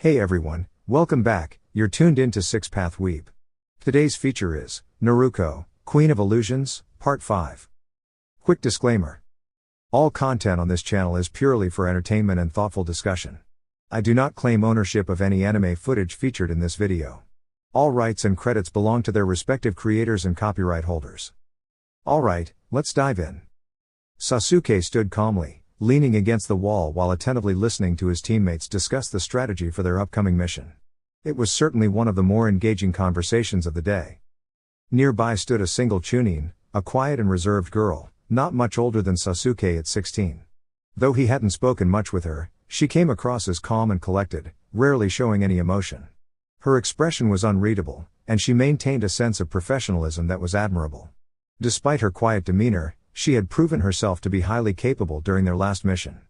Hey everyone, welcome back, you're tuned in to Six Path Weep. Today's feature is Naruko, Queen of Illusions, Part 5. Quick disclaimer. All content on this channel is purely for entertainment and thoughtful discussion. I do not claim ownership of any anime footage featured in this video. All rights and credits belong to their respective creators and copyright holders. Alright, let's dive in. Sasuke stood calmly, leaning against the wall while attentively listening to his teammates discuss the strategy for their upcoming mission. It was certainly one of the more engaging conversations of the day. Nearby stood a single Chunin, a quiet and reserved girl, not much older than Sasuke at 16. Though he hadn't spoken much with her, she came across as calm and collected, rarely showing any emotion. Her expression was unreadable, and she maintained a sense of professionalism that was admirable. Despite her quiet demeanor, she had proven herself to be highly capable during their last mission.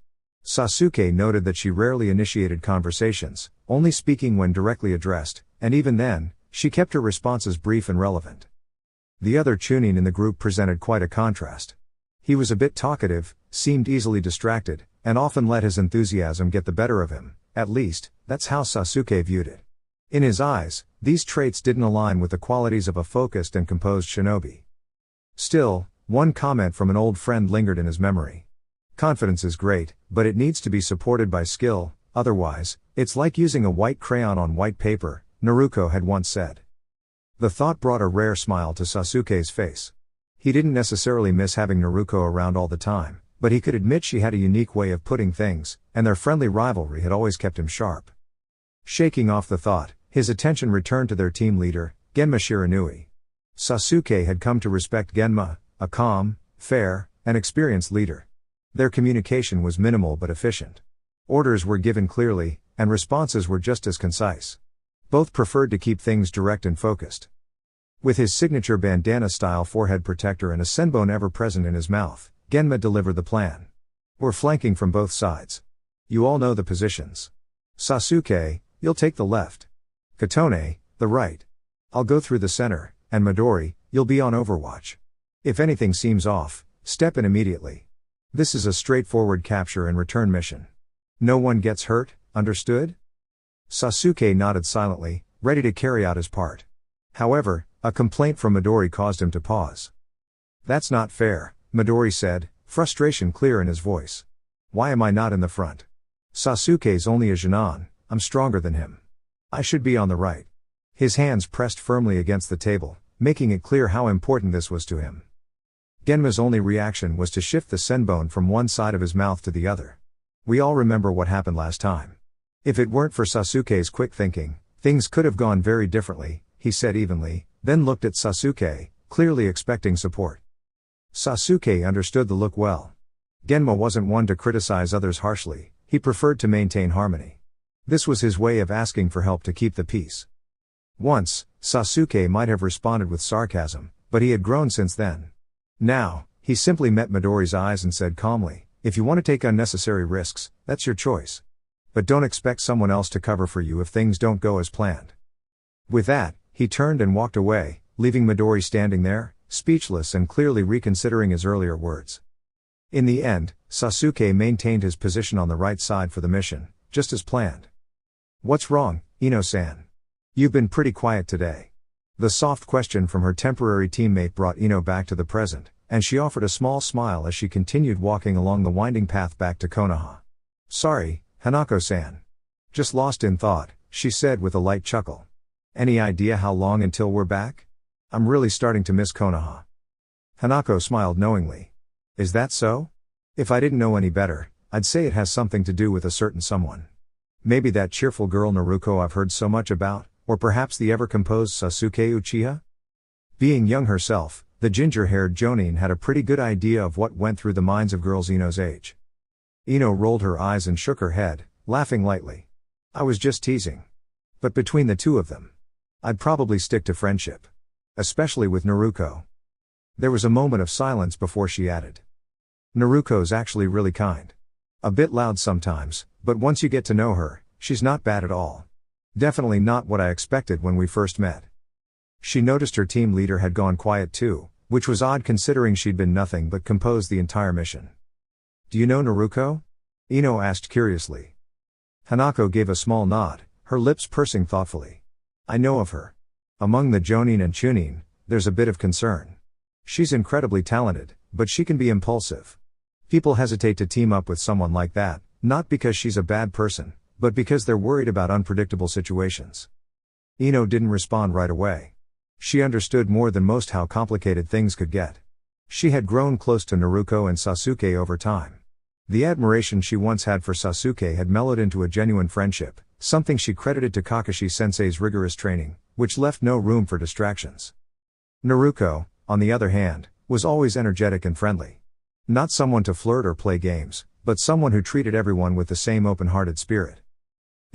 Sasuke noted that she rarely initiated conversations, only speaking when directly addressed, and even then, she kept her responses brief and relevant. The other Chunin in the group presented quite a contrast. He was a bit talkative, seemed easily distracted, and often let his enthusiasm get the better of him, at least, that's how Sasuke viewed it. In his eyes, these traits didn't align with the qualities of a focused and composed shinobi. Still, one comment from an old friend lingered in his memory. Confidence is great, but it needs to be supported by skill, otherwise, it's like using a white crayon on white paper, Naruko had once said. The thought brought a rare smile to Sasuke's face. He didn't necessarily miss having Naruko around all the time, but he could admit she had a unique way of putting things, and their friendly rivalry had always kept him sharp. Shaking off the thought, his attention returned to their team leader, Genma Shiranui. Sasuke had come to respect Genma, a calm, fair, and experienced leader. Their communication was minimal but efficient. Orders were given clearly, and responses were just as concise. Both preferred to keep things direct and focused. With his signature bandana-style forehead protector and a senbon ever present in his mouth, Genma delivered the plan. We're flanking from both sides. You all know the positions. Sasuke, you'll take the left. Katone, the right. I'll go through the center, and Midori, you'll be on overwatch. If anything seems off, step in immediately. This is a straightforward capture and return mission. No one gets hurt, understood? Sasuke nodded silently, ready to carry out his part. However, a complaint from Midori caused him to pause. That's not fair, Midori said, frustration clear in his voice. Why am I not in the front? Sasuke's only a Jonin, I'm stronger than him. I should be on the right. His hands pressed firmly against the table, making it clear how important this was to him. Genma's only reaction was to shift the senbon from one side of his mouth to the other. We all remember what happened last time. If it weren't for Sasuke's quick thinking, things could have gone very differently, he said evenly, then looked at Sasuke, clearly expecting support. Sasuke understood the look well. Genma wasn't one to criticize others harshly, he preferred to maintain harmony. This was his way of asking for help to keep the peace. Once, Sasuke might have responded with sarcasm, but he had grown since then. Now, he simply met Midori's eyes and said calmly, if you want to take unnecessary risks, that's your choice. But don't expect someone else to cover for you if things don't go as planned. With that, he turned and walked away, leaving Midori standing there, speechless and clearly reconsidering his earlier words. In the end, Sasuke maintained his position on the right side for the mission, just as planned. What's wrong, Ino-san? You've been pretty quiet today. The soft question from her temporary teammate brought Ino back to the present, and she offered a small smile as she continued walking along the winding path back to Konoha. Sorry, Hanako-san. Just lost in thought, she said with a light chuckle. Any idea how long until we're back? I'm really starting to miss Konoha. Hanako smiled knowingly. Is that so? If I didn't know any better, I'd say it has something to do with a certain someone. Maybe that cheerful girl Naruko I've heard so much about, or perhaps the ever-composed Sasuke Uchiha? Being young herself, the ginger-haired Jonin had a pretty good idea of what went through the minds of girls Ino's age. Ino rolled her eyes and shook her head, laughing lightly. I was just teasing. But between the two of them, I'd probably stick to friendship. Especially with Naruko. There was a moment of silence before she added. Naruko's actually really kind. A bit loud sometimes, but once you get to know her, she's not bad at all. Definitely not what I expected when we first met. She noticed her team leader had gone quiet too, which was odd considering she'd been nothing but composed the entire mission. Do you know Naruko? Ino asked curiously. Hanako gave a small nod, her lips pursing thoughtfully. I know of her. Among the Jonin and Chunin, there's a bit of concern. She's incredibly talented, but she can be impulsive. People hesitate to team up with someone like that, not because she's a bad person, but because they're worried about unpredictable situations. Ino didn't respond right away. She understood more than most how complicated things could get. She had grown close to Naruko and Sasuke over time. The admiration she once had for Sasuke had mellowed into a genuine friendship, something she credited to Kakashi-sensei's rigorous training, which left no room for distractions. Naruko, on the other hand, was always energetic and friendly. Not someone to flirt or play games, but someone who treated everyone with the same open-hearted spirit.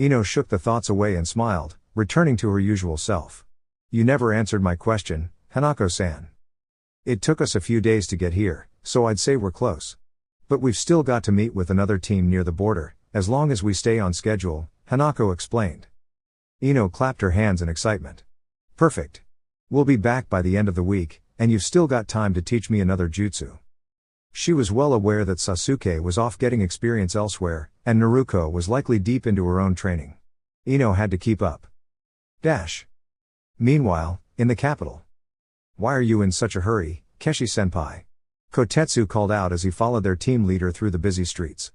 Ino shook the thoughts away and smiled, returning to her usual self. You never answered my question, Hanako-san. It took us a few days to get here, so I'd say we're close. But we've still got to meet with another team near the border, as long as we stay on schedule, Hanako explained. Ino clapped her hands in excitement. Perfect. We'll be back by the end of the week, and you've still got time to teach me another jutsu. She was well aware that Sasuke was off getting experience elsewhere, and Naruko was likely deep into her own training. Ino had to keep up. Meanwhile, in the capital. Why are you in such a hurry, Keshi-senpai? Kotetsu called out as he followed their team leader through the busy streets.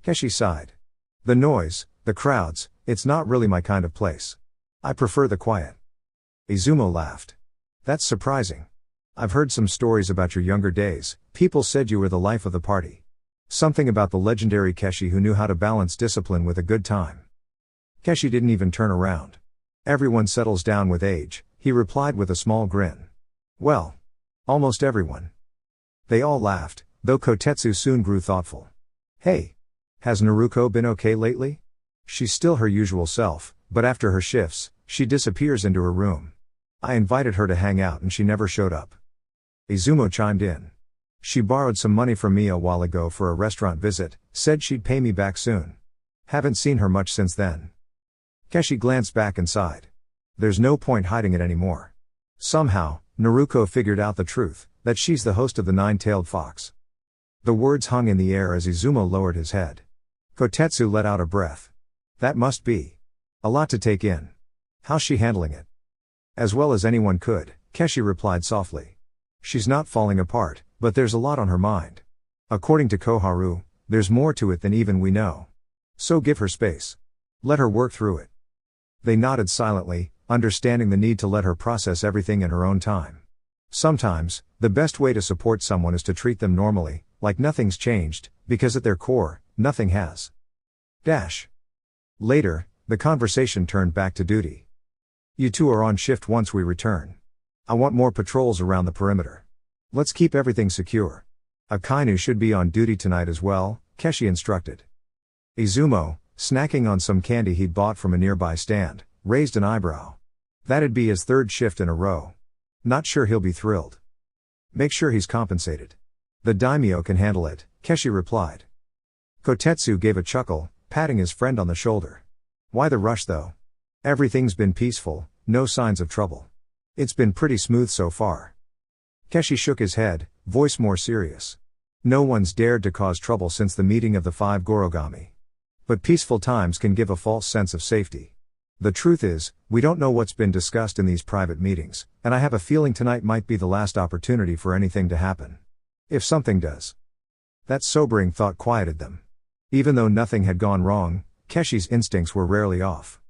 Keshi sighed. The noise, the crowds, it's not really my kind of place. I prefer the quiet. Izumo laughed. That's surprising. I've heard some stories about your younger days. People said you were the life of the party. Something about the legendary Keshi who knew how to balance discipline with a good time. Keshi didn't even turn around. Everyone settles down with age, he replied with a small grin. Well, almost everyone. They all laughed, though Kotetsu soon grew thoughtful. Hey, has Naruko been okay lately? She's still her usual self, but after her shifts, she disappears into her room. I invited her to hang out and she never showed up. Izumo chimed in. She borrowed some money from me a while ago for a restaurant visit, said she'd pay me back soon. Haven't seen her much since then. Keshi glanced back and sighed. There's no point hiding it anymore. Somehow, Naruko figured out the truth, that she's the host of the Nine-Tailed Fox. The words hung in the air as Izumo lowered his head. Kotetsu let out a breath. That must be a lot to take in. How's she handling it? As well as anyone could, Keshi replied softly. She's not falling apart, but there's a lot on her mind. According to Koharu, there's more to it than even we know. So give her space. Let her work through it. They nodded silently, understanding the need to let her process everything in her own time. Sometimes, the best way to support someone is to treat them normally, like nothing's changed, because at their core, nothing has. Later, the conversation turned back to duty. You two are on shift once we return. I want more patrols around the perimeter. Let's keep everything secure. Akainu should be on duty tonight as well, Keshi instructed. Izumo, snacking on some candy he'd bought from a nearby stand, raised an eyebrow. That'd be his third shift in a row. Not sure he'll be thrilled. Make sure he's compensated. The daimyo can handle it, Keshi replied. Kotetsu gave a chuckle, patting his friend on the shoulder. Why the rush though? Everything's been peaceful, no signs of trouble. It's been pretty smooth so far. Keshi shook his head, voice more serious. No one's dared to cause trouble since the meeting of the 5 Gorogami. But peaceful times can give a false sense of safety. The truth is, we don't know what's been discussed in these private meetings, and I have a feeling tonight might be the last opportunity for anything to happen. If something does. That sobering thought quieted them. Even though nothing had gone wrong, Keshi's instincts were rarely off.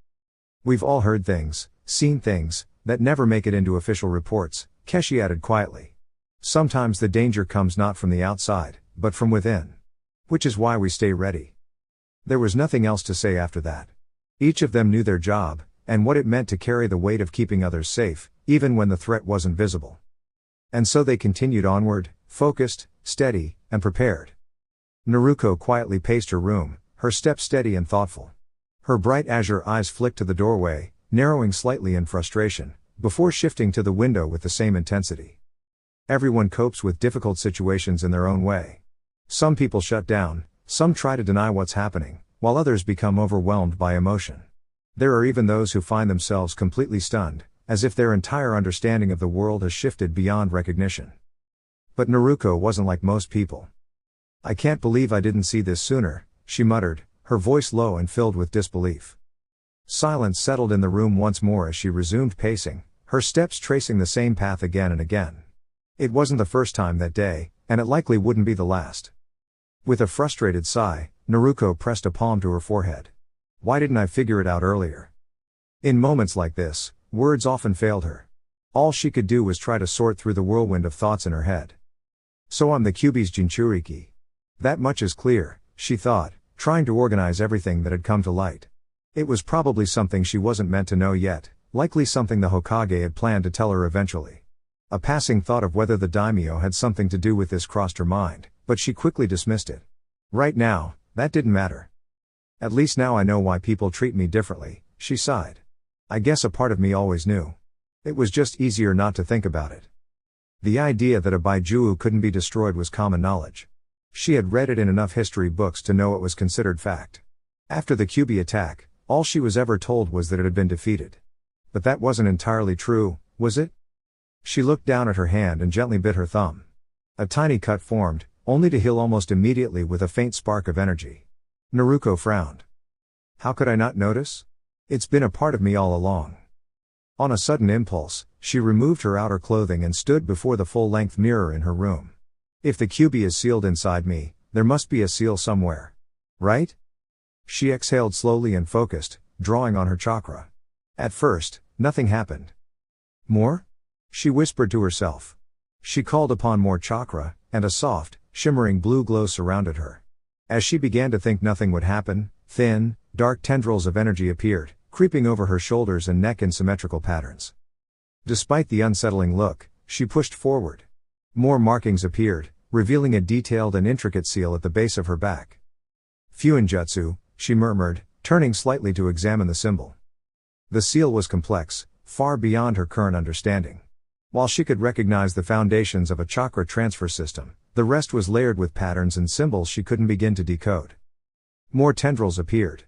We've all heard things, seen things, that never make it into official reports, Keshi added quietly. Sometimes the danger comes not from the outside, but from within. Which is why we stay ready. There was nothing else to say after that. Each of them knew their job, and what it meant to carry the weight of keeping others safe, even when the threat wasn't visible. And so they continued onward, focused, steady, and prepared. Naruko quietly paced her room, her step steady and thoughtful. Her bright azure eyes flicked to the doorway, narrowing slightly in frustration, before shifting to the window with the same intensity. Everyone copes with difficult situations in their own way. Some people shut down, some try to deny what's happening, while others become overwhelmed by emotion. There are even those who find themselves completely stunned, as if their entire understanding of the world has shifted beyond recognition. But Naruko wasn't like most people. I can't believe I didn't see this sooner, she muttered, her voice low and filled with disbelief. Silence settled in the room once more as she resumed pacing, her steps tracing the same path again and again. It wasn't the first time that day, and it likely wouldn't be the last. With a frustrated sigh, Naruko pressed a palm to her forehead. Why didn't I figure it out earlier? In moments like this, words often failed her. All she could do was try to sort through the whirlwind of thoughts in her head. So I'm the Kyuubi's Jinchuriki. That much is clear, she thought, trying to organize everything that had come to light. It was probably something she wasn't meant to know yet, likely something the Hokage had planned to tell her eventually. A passing thought of whether the daimyo had something to do with this crossed her mind, but she quickly dismissed it. Right now, that didn't matter. At least now I know why people treat me differently, she sighed. I guess a part of me always knew. It was just easier not to think about it. The idea that a Baijuu couldn't be destroyed was common knowledge. She had read it in enough history books to know it was considered fact. After the Kyuubi attack, all she was ever told was that it had been defeated. But that wasn't entirely true, was it? She looked down at her hand and gently bit her thumb. A tiny cut formed, only to heal almost immediately with a faint spark of energy. Naruko frowned. How could I not notice? It's been a part of me all along. On a sudden impulse, she removed her outer clothing and stood before the full-length mirror in her room. If the Kyuubi is sealed inside me, there must be a seal somewhere. Right? She exhaled slowly and focused, drawing on her chakra. At first, nothing happened. More? She whispered to herself. She called upon more chakra, and a soft, shimmering blue glow surrounded her. As she began to think nothing would happen, thin, dark tendrils of energy appeared, creeping over her shoulders and neck in symmetrical patterns. Despite the unsettling look, she pushed forward. More markings appeared, revealing a detailed and intricate seal at the base of her back. Fuinjutsu, she murmured, turning slightly to examine the symbol. The seal was complex, far beyond her current understanding. While she could recognize the foundations of a chakra transfer system, the rest was layered with patterns and symbols she couldn't begin to decode. More tendrils appeared.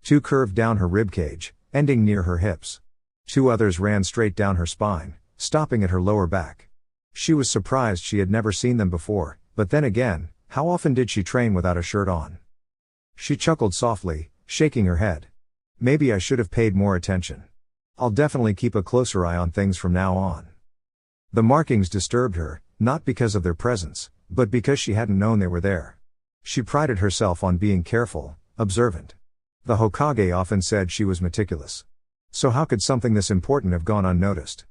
2 curved down her ribcage, ending near her hips. 2 others ran straight down her spine, stopping at her lower back. She was surprised she had never seen them before, but then again, how often did she train without a shirt on? She chuckled softly, shaking her head. Maybe I should have paid more attention. I'll definitely keep a closer eye on things from now on. The markings disturbed her, not because of their presence, but because she hadn't known they were there. She prided herself on being careful, observant. The Hokage often said she was meticulous. So how could something this important have gone unnoticed?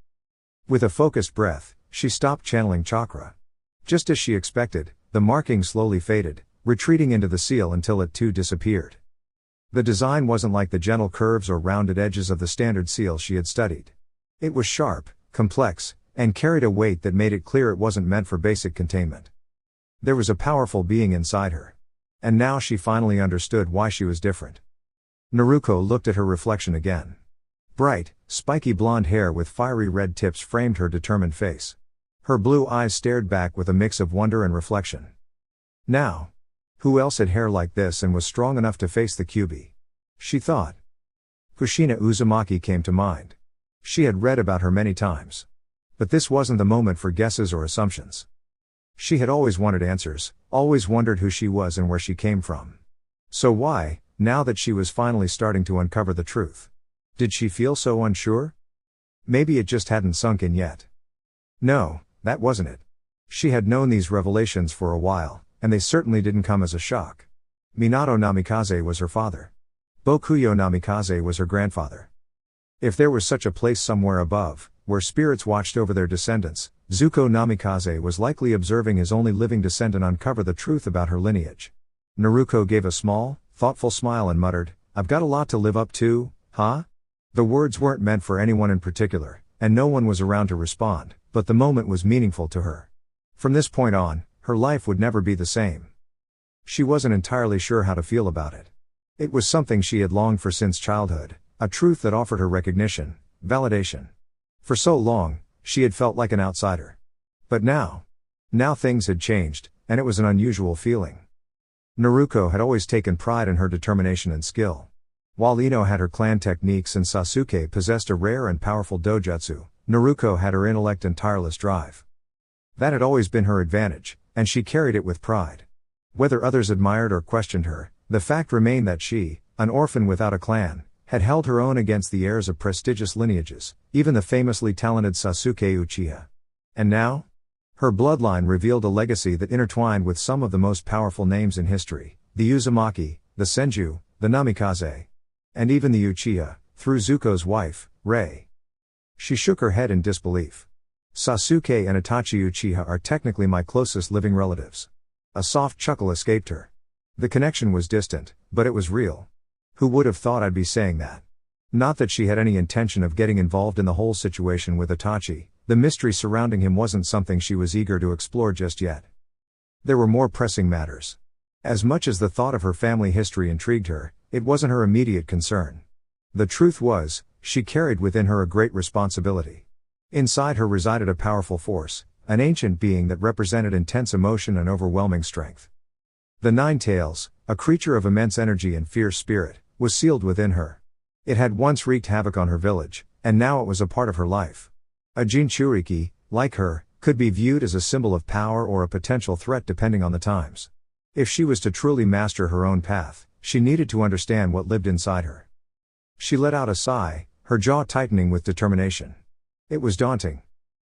With a focused breath, she stopped channeling chakra. Just as she expected, the marking slowly faded, retreating into the seal until it too disappeared. The design wasn't like the gentle curves or rounded edges of the standard seal she had studied. It was sharp, complex, and carried a weight that made it clear it wasn't meant for basic containment. There was a powerful being inside her. And now she finally understood why she was different. Naruko looked at her reflection again. Bright, spiky blonde hair with fiery red tips framed her determined face. Her blue eyes stared back with a mix of wonder and reflection. Now, who else had hair like this and was strong enough to face the Kyuubi? She thought. Kushina Uzumaki came to mind. She had read about her many times. But this wasn't the moment for guesses or assumptions. She had always wanted answers, always wondered who she was and where she came from. So why, now that she was finally starting to uncover the truth? Did she feel so unsure? Maybe it just hadn't sunk in yet. No, that wasn't it. She had known these revelations for a while, and they certainly didn't come as a shock. Minato Namikaze was her father. Bokuyo Namikaze was her grandfather. If there was such a place somewhere above, where spirits watched over their descendants, Zuko Namikaze was likely observing his only living descendant uncover the truth about her lineage. Naruko gave a small, thoughtful smile and muttered, "I've got a lot to live up to, huh?" The words weren't meant for anyone in particular, and no one was around to respond, but the moment was meaningful to her. From this point on, her life would never be the same. She wasn't entirely sure how to feel about it. It was something she had longed for since childhood, a truth that offered her recognition, validation. For so long, she had felt like an outsider. But now things had changed, and it was an unusual feeling. Naruko had always taken pride in her determination and skill. While Ino had her clan techniques and Sasuke possessed a rare and powerful dojutsu, Naruko had her intellect and tireless drive. That had always been her advantage, and she carried it with pride. Whether others admired or questioned her, the fact remained that she, an orphan without a clan, had held her own against the heirs of prestigious lineages, even the famously talented Sasuke Uchiha. And now? Her bloodline revealed a legacy that intertwined with some of the most powerful names in history, the Uzumaki, the Senju, the Namikaze. And even the Uchiha, through Zuko's wife, Rei. She shook her head in disbelief. Sasuke and Itachi Uchiha are technically my closest living relatives. A soft chuckle escaped her. The connection was distant, but it was real. Who would have thought I'd be saying that? Not that she had any intention of getting involved in the whole situation with Itachi, the mystery surrounding him wasn't something she was eager to explore just yet. There were more pressing matters. As much as the thought of her family history intrigued her, it wasn't her immediate concern. The truth was, she carried within her a great responsibility. Inside her resided a powerful force, an ancient being that represented intense emotion and overwhelming strength. The Nine Tails, a creature of immense energy and fierce spirit, was sealed within her. It had once wreaked havoc on her village, and now it was a part of her life. A Jinchuriki, like her, could be viewed as a symbol of power or a potential threat depending on the times. If she was to truly master her own path, she needed to understand what lived inside her. She let out a sigh, her jaw tightening with determination. It was daunting.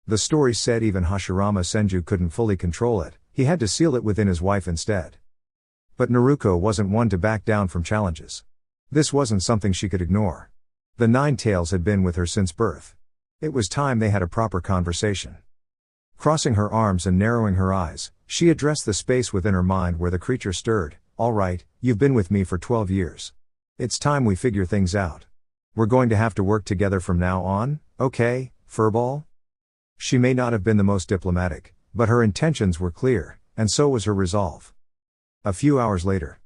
The story said even Hashirama Senju couldn't fully control it, he had to seal it within his wife instead. But Naruko wasn't one to back down from challenges. This wasn't something she could ignore. The Nine Tails had been with her since birth. It was time they had a proper conversation. Crossing her arms and narrowing her eyes, she addressed the space within her mind where the creature stirred. All right, you've been with me for 12 years. It's time we figure things out. We're going to have to work together from now on, okay, furball? She may not have been the most diplomatic, but her intentions were clear, and so was her resolve. A few hours later.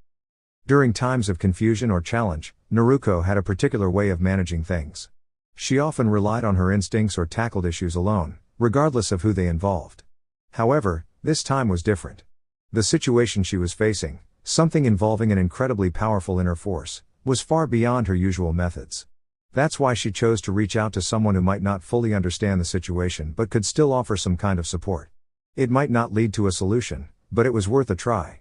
During times of confusion or challenge, Naruko had a particular way of managing things. She often relied on her instincts or tackled issues alone, regardless of who they involved. However, this time was different. The situation she was facing, something involving an incredibly powerful inner force, was far beyond her usual methods. That's why she chose to reach out to someone who might not fully understand the situation but could still offer some kind of support. It might not lead to a solution, but it was worth a try.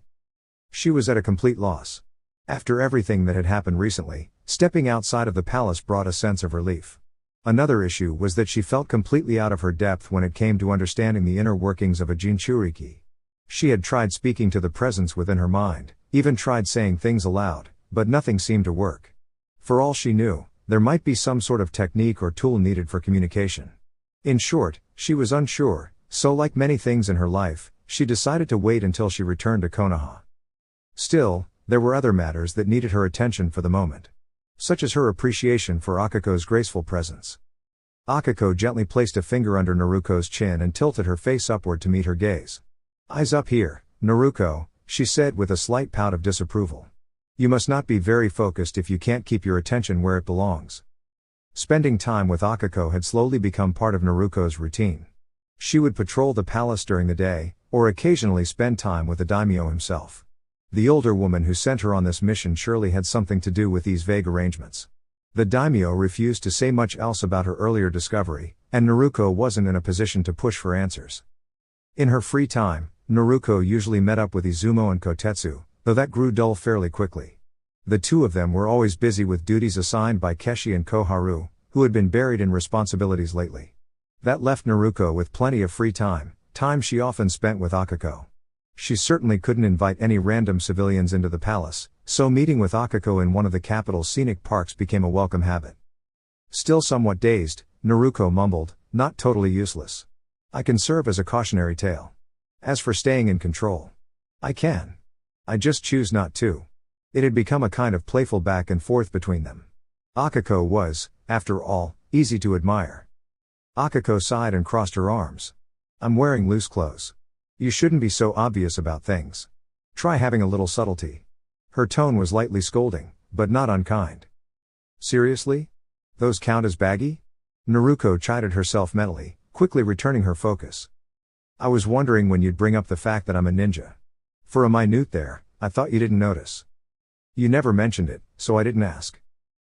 She was at a complete loss. After everything that had happened recently, stepping outside of the palace brought a sense of relief. Another issue was that she felt completely out of her depth when it came to understanding the inner workings of a Jinchuriki. She had tried speaking to the presence within her mind, even tried saying things aloud, but nothing seemed to work. For all she knew, there might be some sort of technique or tool needed for communication. In short, she was unsure, so like many things in her life, she decided to wait until she returned to Konoha. Still, there were other matters that needed her attention for the moment. Such as her appreciation for Akiko's graceful presence. Akiko gently placed a finger under Naruko's chin and tilted her face upward to meet her gaze. Eyes up here, Naruko, she said with a slight pout of disapproval. You must not be very focused if you can't keep your attention where it belongs. Spending time with Akiko had slowly become part of Naruko's routine. She would patrol the palace during the day, or occasionally spend time with the daimyo himself. The older woman who sent her on this mission surely had something to do with these vague arrangements. The daimyo refused to say much else about her earlier discovery, and Naruko wasn't in a position to push for answers. In her free time, Naruko usually met up with Izumo and Kotetsu, though that grew dull fairly quickly. The two of them were always busy with duties assigned by Keshi and Koharu, who had been buried in responsibilities lately. That left Naruko with plenty of free time, time she often spent with Akiko. She certainly couldn't invite any random civilians into the palace, so meeting with Akiko in one of the capital's scenic parks became a welcome habit. Still somewhat dazed, Naruko mumbled, "Not totally useless. I can serve as a cautionary tale. As for staying in control, I can. I just choose not to." It had become a kind of playful back and forth between them. Akiko was, after all, easy to admire. Akiko sighed and crossed her arms. "I'm wearing loose clothes. You shouldn't be so obvious about things. Try having a little subtlety." Her tone was lightly scolding, but not unkind. "Seriously? Those count as baggy?" Naruko chided herself mentally, quickly returning her focus. "I was wondering when you'd bring up the fact that I'm a ninja. For a minute there, I thought you didn't notice. You never mentioned it, so I didn't ask.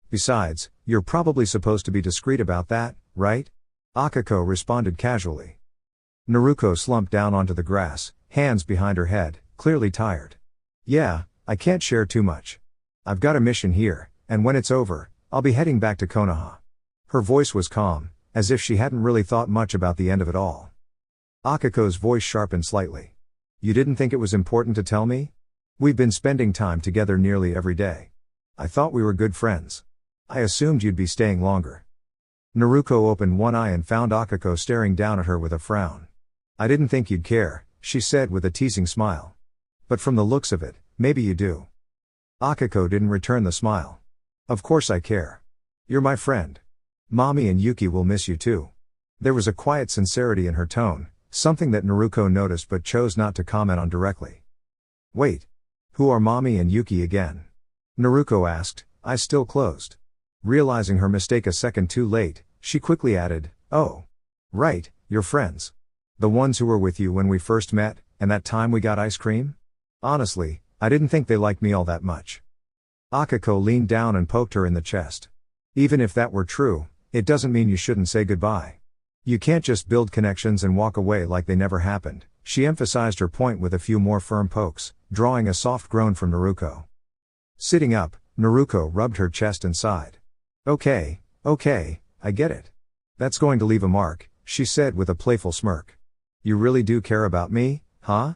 Besides, you're probably supposed to be discreet about that, right?" Akiko responded casually. Naruko slumped down onto the grass, hands behind her head, clearly tired. "Yeah, I can't share too much. I've got a mission here, and when it's over, I'll be heading back to Konoha. Her voice was calm, as if she hadn't really thought much about the end of it all. Akiko's voice sharpened slightly. You didn't think it was important to tell me? We've been spending time together nearly every day. I thought we were good friends. I assumed you'd be staying longer. Naruko opened one eye and found Akiko staring down at her with a frown. I didn't think you'd care, she said with a teasing smile. But from the looks of it, maybe you do. Akiko didn't return the smile. Of course I care. You're my friend. Mommy and Yuki will miss you too. There was a quiet sincerity in her tone, something that Naruko noticed but chose not to comment on directly. Wait. Who are Mommy and Yuki again? Naruko asked, eyes still closed. Realizing her mistake a second too late, she quickly added, oh. Right, your friends. The ones who were with you when we first met, and that time we got ice cream? Honestly, I didn't think they liked me all that much. Akiko leaned down and poked her in the chest. Even if that were true, it doesn't mean you shouldn't say goodbye. You can't just build connections and walk away like they never happened. She emphasized her point with a few more firm pokes, drawing a soft groan from Naruko. Sitting up, Naruko rubbed her chest and sighed. Okay, I get it. That's going to leave a mark, she said with a playful smirk. You really do care about me, huh?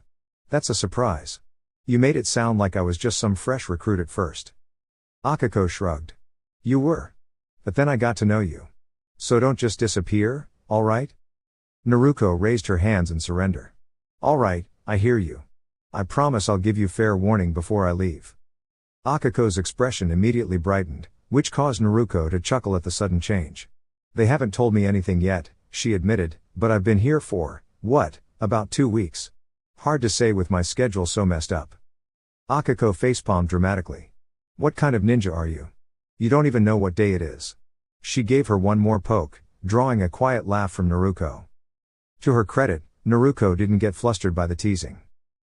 That's a surprise. You made it sound like I was just some fresh recruit at first. Akiko shrugged. You were. But then I got to know you. So don't just disappear, alright? Naruko raised her hands in surrender. Alright, I hear you. I promise I'll give you fair warning before I leave. Akiko's expression immediately brightened, which caused Naruko to chuckle at the sudden change. They haven't told me anything yet, she admitted, but I've been here for, about 2 weeks. Hard to say with my schedule so messed up. Akiko facepalmed dramatically. What kind of ninja are you? You don't even know what day it is. She gave her one more poke, drawing a quiet laugh from Naruko. To her credit, Naruko didn't get flustered by the teasing.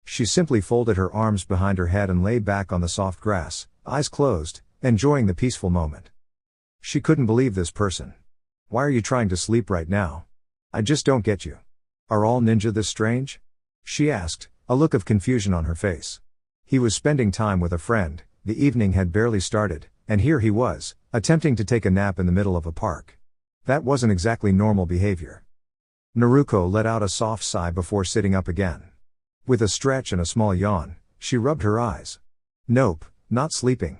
She simply folded her arms behind her head and lay back on the soft grass, eyes closed, enjoying the peaceful moment. She couldn't believe this person. Why are you trying to sleep right now? I just don't get you. Are all ninja this strange? She asked, a look of confusion on her face. He was spending time with a friend, the evening had barely started, and here he was, attempting to take a nap in the middle of a park. That wasn't exactly normal behavior. Naruko let out a soft sigh before sitting up again. With a stretch and a small yawn, she rubbed her eyes. Nope, not sleeping.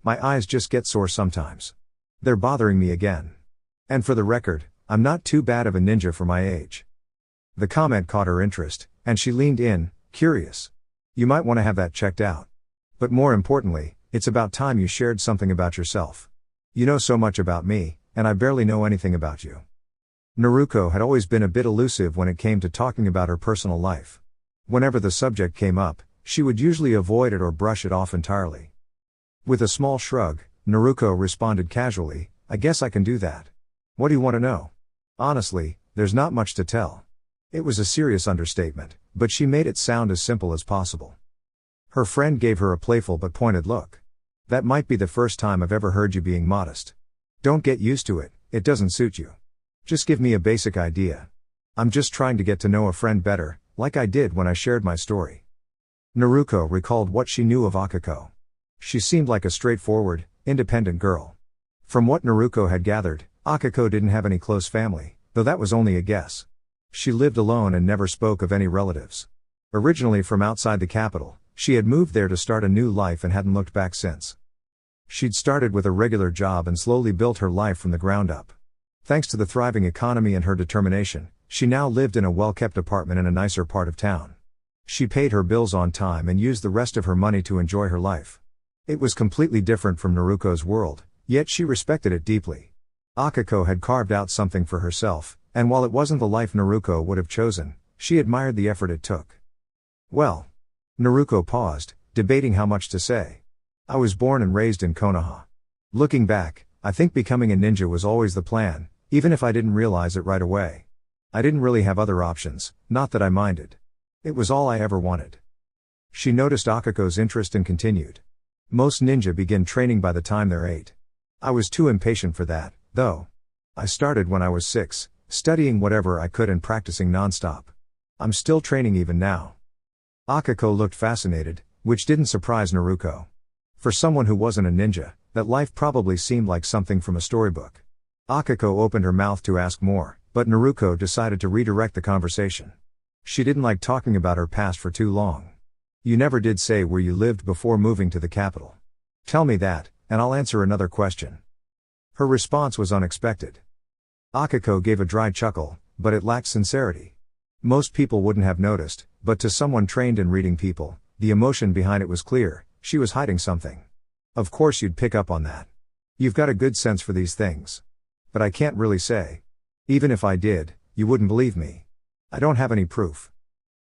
My eyes just get sore sometimes. They're bothering me again. And for the record, I'm not too bad of a ninja for my age. The comment caught her interest, and she leaned in, curious. You might want to have that checked out. But more importantly, it's about time you shared something about yourself. You know so much about me, and I barely know anything about you. Naruko had always been a bit elusive when it came to talking about her personal life. Whenever the subject came up, she would usually avoid it or brush it off entirely. With a small shrug, Naruko responded casually, I guess I can do that. What do you want to know? Honestly, there's not much to tell. It was a serious understatement, but she made it sound as simple as possible. Her friend gave her a playful but pointed look. That might be the first time I've ever heard you being modest. Don't get used to it, it doesn't suit you. Just give me a basic idea. I'm just trying to get to know a friend better, like I did when I shared my story. Naruko recalled what she knew of Akiko. She seemed like a straightforward, independent girl. From what Naruko had gathered, Akiko didn't have any close family, though that was only a guess. She lived alone and never spoke of any relatives. Originally from outside the capital, she had moved there to start a new life and hadn't looked back since. She'd started with a regular job and slowly built her life from the ground up. Thanks to the thriving economy and her determination, she now lived in a well-kept apartment in a nicer part of town. She paid her bills on time and used the rest of her money to enjoy her life. It was completely different from Naruko's world, yet she respected it deeply. Akiko had carved out something for herself, and while it wasn't the life Naruko would have chosen, she admired the effort it took. Well. Naruko paused, debating how much to say. I was born and raised in Konoha. Looking back, I think becoming a ninja was always the plan, even if I didn't realize it right away. I didn't really have other options, not that I minded. It was all I ever wanted. She noticed Akiko's interest and continued. Most ninja begin training by the time they're 8. I was too impatient for that, though. I started when I was 6, studying whatever I could and practicing nonstop. I'm still training even now. Akiko looked fascinated, which didn't surprise Naruko. For someone who wasn't a ninja, that life probably seemed like something from a storybook. Akiko opened her mouth to ask more, but Naruko decided to redirect the conversation. She didn't like talking about her past for too long. You never did say where you lived before moving to the capital. Tell me that, and I'll answer another question. Her response was unexpected. Akiko gave a dry chuckle, but it lacked sincerity. Most people wouldn't have noticed, but to someone trained in reading people, the emotion behind it was clear. She was hiding something. Of course you'd pick up on that. You've got a good sense for these things. But I can't really say. Even if I did, you wouldn't believe me. I don't have any proof.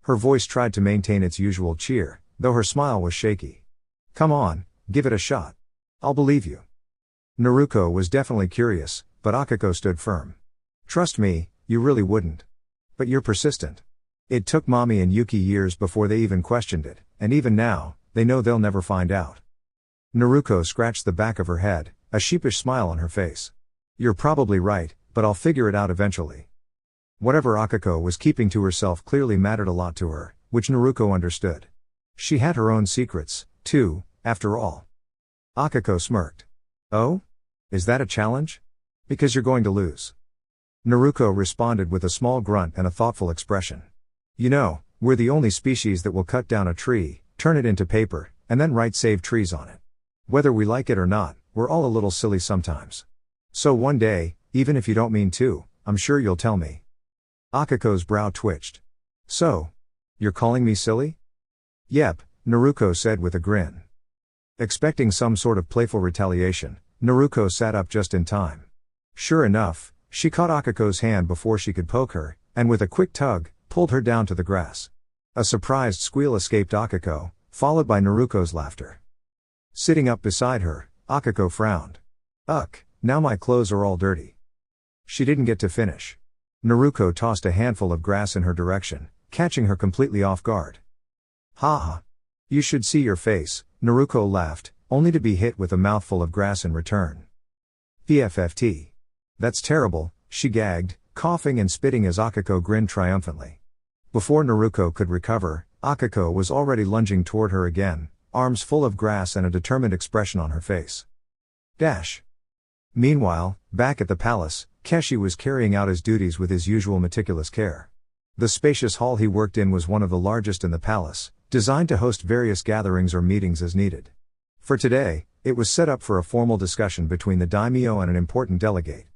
Her voice tried to maintain its usual cheer, though her smile was shaky. Come on, give it a shot. I'll believe you. Naruko was definitely curious, but Akiko stood firm. Trust me, you really wouldn't. But you're persistent. It took Mommy and Yuki years before they even questioned it, and even now, they know they'll never find out. Naruko scratched the back of her head, a sheepish smile on her face. You're probably right, but I'll figure it out eventually. Whatever Akiko was keeping to herself clearly mattered a lot to her, which Naruko understood. She had her own secrets, too, after all. Akiko smirked. Oh? Is that a challenge? Because you're going to lose. Naruko responded with a small grunt and a thoughtful expression. You know, we're the only species that will cut down a tree, turn it into paper, and then write "Save Trees" on it. Whether we like it or not, we're all a little silly sometimes. So one day, even if you don't mean to, I'm sure you'll tell me. Akiko's brow twitched. So? You're calling me silly? Yep, Naruko said with a grin. Expecting some sort of playful retaliation, Naruko sat up just in time. Sure enough, she caught Akiko's hand before she could poke her, and with a quick tug, pulled her down to the grass. A surprised squeal escaped Akiko, followed by Naruko's laughter. Sitting up beside her, Akiko frowned. Ugh, now my clothes are all dirty. She didn't get to finish. Naruko tossed a handful of grass in her direction, catching her completely off guard. Ha ha. You should see your face, Naruko laughed, only to be hit with a mouthful of grass in return. PFFT. That's terrible, she gagged, coughing and spitting as Akiko grinned triumphantly. Before Naruko could recover, Akiko was already lunging toward her again, arms full of grass and a determined expression on her face. Dash. Meanwhile, back at the palace, Keshi was carrying out his duties with his usual meticulous care. The spacious hall he worked in was one of the largest in the palace, designed to host various gatherings or meetings as needed. For today, it was set up for a formal discussion between the daimyo and an important delegate.